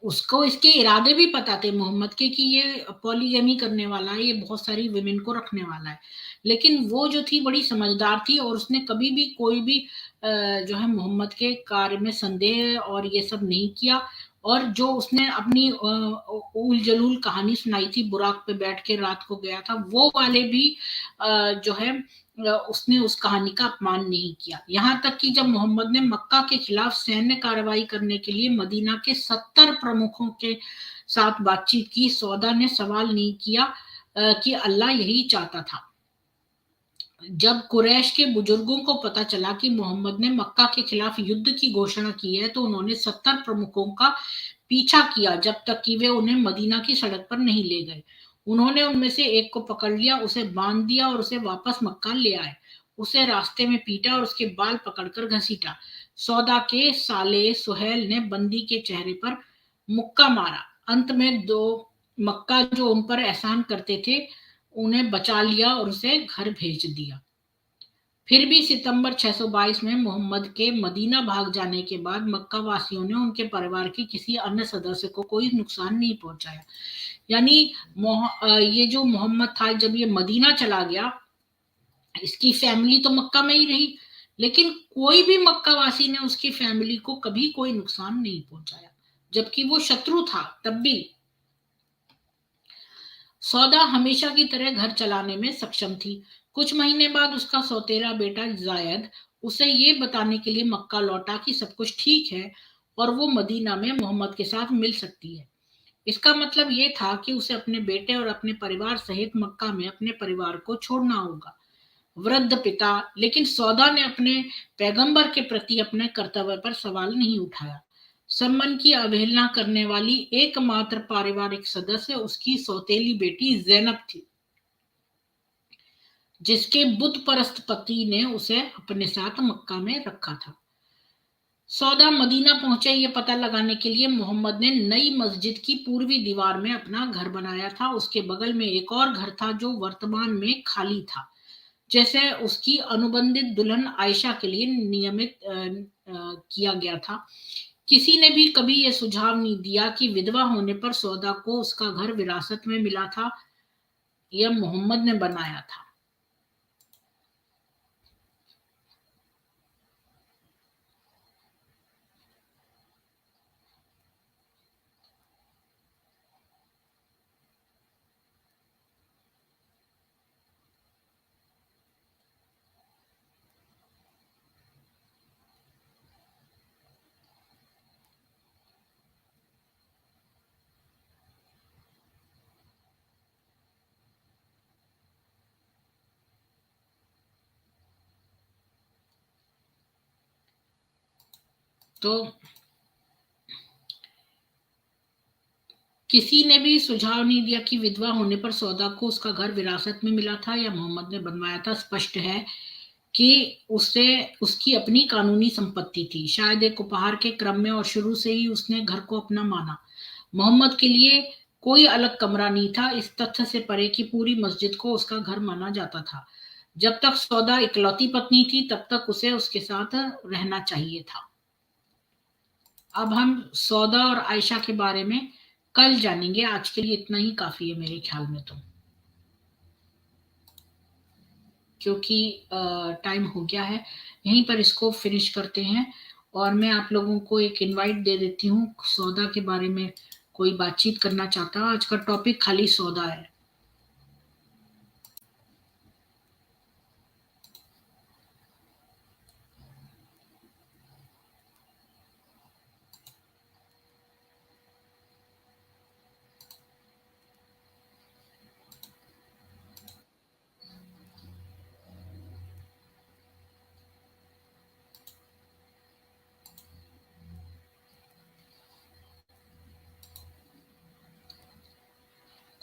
Speaker 1: उसको इसके इरादे भी पता थे मोहम्मद के, कि ये पॉलीगैमी करने वाला है, ये बहुत सारी विमेन को रखने वाला है। लेकिन वो जो थी बड़ी समझदार थी, और उसने कभी भी कोई भी जो है मोहम्मद के कार्य में संदेह और ये सब नहीं किया। और जो उसने अपनी उल जलूल कहानी सुनाई थी, बुराक पे बैठ के रात को गया था, वो वाले भी जो है उसने उस कहानी का अपमान नहीं किया। यहाँ तक कि जब मोहम्मद ने मक्का के खिलाफ सैन्य कार्रवाई करने के लिए मदीना के 70 प्रमुखों के साथ बातचीत की, सौदा ने सवाल नहीं किया कि अल्लाह यही चाहता था। जब कुरैश के बुजुर्गों को पता चला कि मोहम्मद ने मक्का के खिलाफ युद्ध की घोषणा की है, तो उन्होंने 70 प्रमुखों का पीछा किया, जब तक कि वे उन्हें मदीना की सड़क पर नहीं ले गए। उन्होंने उनमें से एक को पकड़ लिया, उसे बांध दिया और उसे वापस मक्का ले आए। उसे रास्ते में पीटा और उसके बाल पकड़कर घसीटा। सौदा के साले सुहेल ने बंदी के चेहरे पर मुक्का मारा। अंत में दो मक्का जो उन पर एहसान करते थे उन्हें बचा लिया और उसे घर भेज दिया। फिर भी सितंबर 622 में मोहम्मद के मदीना भाग जाने के बाद मक्का वासियों ने उनके परिवार के किसी अन्य सदस्य को कोई नुकसान नहीं पहुंचाया। यानी ये जो मोहम्मद था, जब ये मदीना चला गया, इसकी फैमिली तो मक्का में ही रही, लेकिन कोई भी मक्का वासी ने उसकी फैमिली को कभी कोई नुकसान नहीं पहुंचाया, जबकि वो शत्रु था तब भी। सौदा हमेशा की तरह घर चलाने में सक्षम थी। कुछ महीने बाद उसका सौतेला बेटा जायद उसे ये बताने के लिए मक्का लौटा कि सब कुछ ठीक है और वो मदीना में मोहम्मद के साथ मिल सकती है। इसका मतलब ये था कि उसे अपने बेटे और अपने परिवार सहित मक्का में अपने परिवार को छोड़ना होगा। वृद्ध पिता, लेकिन सौदा ने अपने पैगंबर के प्रति अपने कर्तव्य पर सवाल नहीं उठाया। सम्मान की अवहेलना करने वाली एकमात्र पारिवारिक सदस्य उसकी सौतेली बेटी ज़ैनब थी, जिसके बुत परस्त पति ने उसे अपने साथ मक्का में रखा था। सौदा मदीना पहुंचे ये पता लगाने के लिए मोहम्मद ने नई मस्जिद की पूर्वी दीवार में अपना घर बनाया था। उसके बगल में एक और घर था जो वर्तमान में खाली था, जैसे उसकी अनुबंधित दुल्हन आयशा के लिए नियमित किया गया था। किसी ने भी कभी यह सुझाव नहीं दिया कि विधवा होने पर सौदा को उसका घर विरासत में मिला था। यह मोहम्मद ने बनाया था। तो किसी ने भी सुझाव नहीं दिया कि विधवा होने पर सौदा को उसका घर विरासत में मिला था या मोहम्मद ने बनवाया था। स्पष्ट है कि उसे उसकी अपनी कानूनी संपत्ति थी, शायद एक उपहार के क्रम में, और शुरू से ही उसने घर को अपना माना। मोहम्मद के लिए कोई अलग कमरा नहीं था, इस तथ्य से परे कि पूरी मस्जिद को उसका घर माना जाता था। जब तक सौदा इकलौती पत्नी थी तब तक उसे उसके साथ रहना चाहिए था। अब हम सौदा और आयशा के बारे में कल जानेंगे। आज के लिए इतना ही काफी है मेरे ख्याल में, तो क्योंकि टाइम हो गया है, यहीं पर इसको फिनिश करते हैं। और मैं आप लोगों को एक इनवाइट दे देती हूँ, सौदा के बारे में कोई बातचीत करना चाहता है। आज का टॉपिक खाली सौदा है।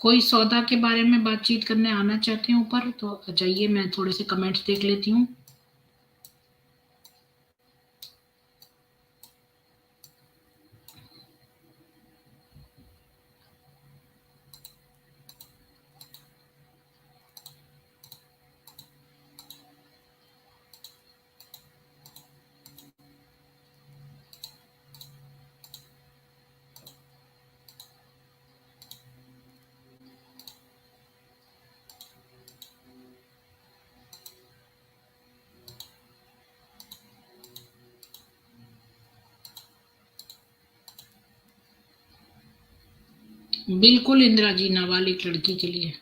Speaker 1: कोई सौदा के बारे में बातचीत करने आना चाहते हैं ऊपर, तो जाइए, मैं थोड़े से कमेंट्स देख लेती हूँ। बिल्कुल इंदिरा जी, नाबालिग लड़की के लिए।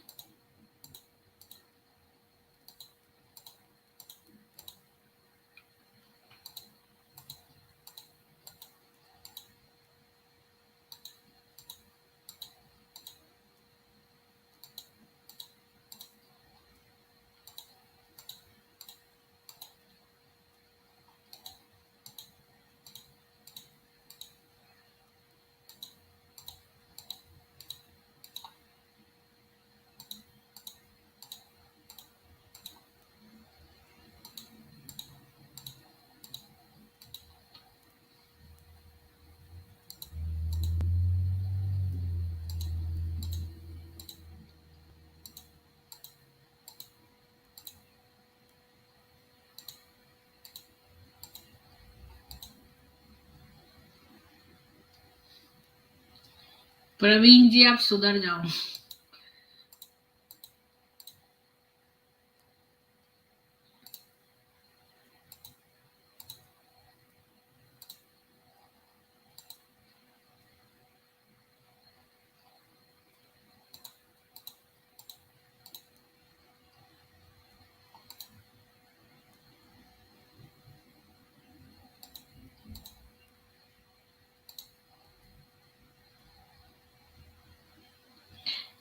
Speaker 1: प्रवीण जी, आप सुधर जाओ।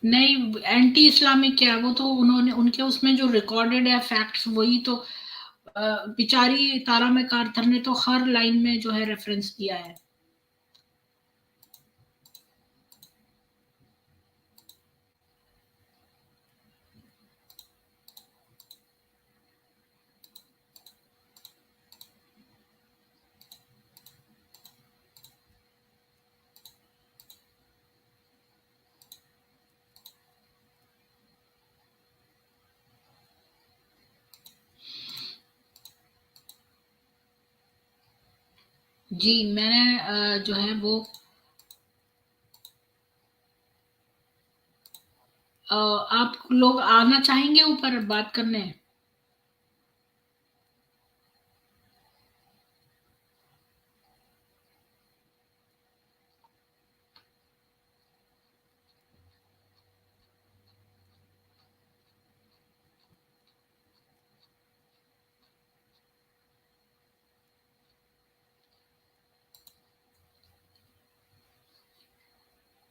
Speaker 1: नहीं, एंटी इस्लामिक क्या है, वो तो उन्होंने उनके उसमें जो रिकॉर्डेड है फैक्ट्स वही तो। बेचारी तारा मैकआर्थर ने तो हर लाइन में जो है रेफरेंस दिया है। जी, मैंने जो है वो आप लोग आना चाहेंगे ऊपर बात करने?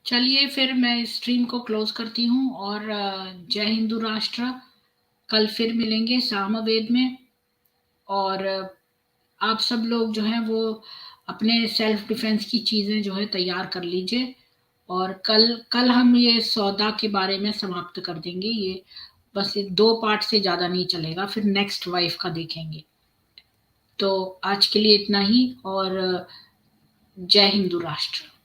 Speaker 1: चलिए फिर मैं इस स्ट्रीम को क्लोज करती हूँ, और जय हिंदू राष्ट्र। कल फिर मिलेंगे सामवेद में। और आप सब लोग जो हैं वो अपने सेल्फ डिफेंस की चीजें जो है तैयार कर लीजिए। और कल कल हम ये सौदा के बारे में समाप्त कर देंगे ये। बस ये 2 पार्ट से ज्यादा नहीं चलेगा, फिर नेक्स्ट वाइफ का देखेंगे। तो आज के लिए इतना ही, और जय हिंदू राष्ट्र।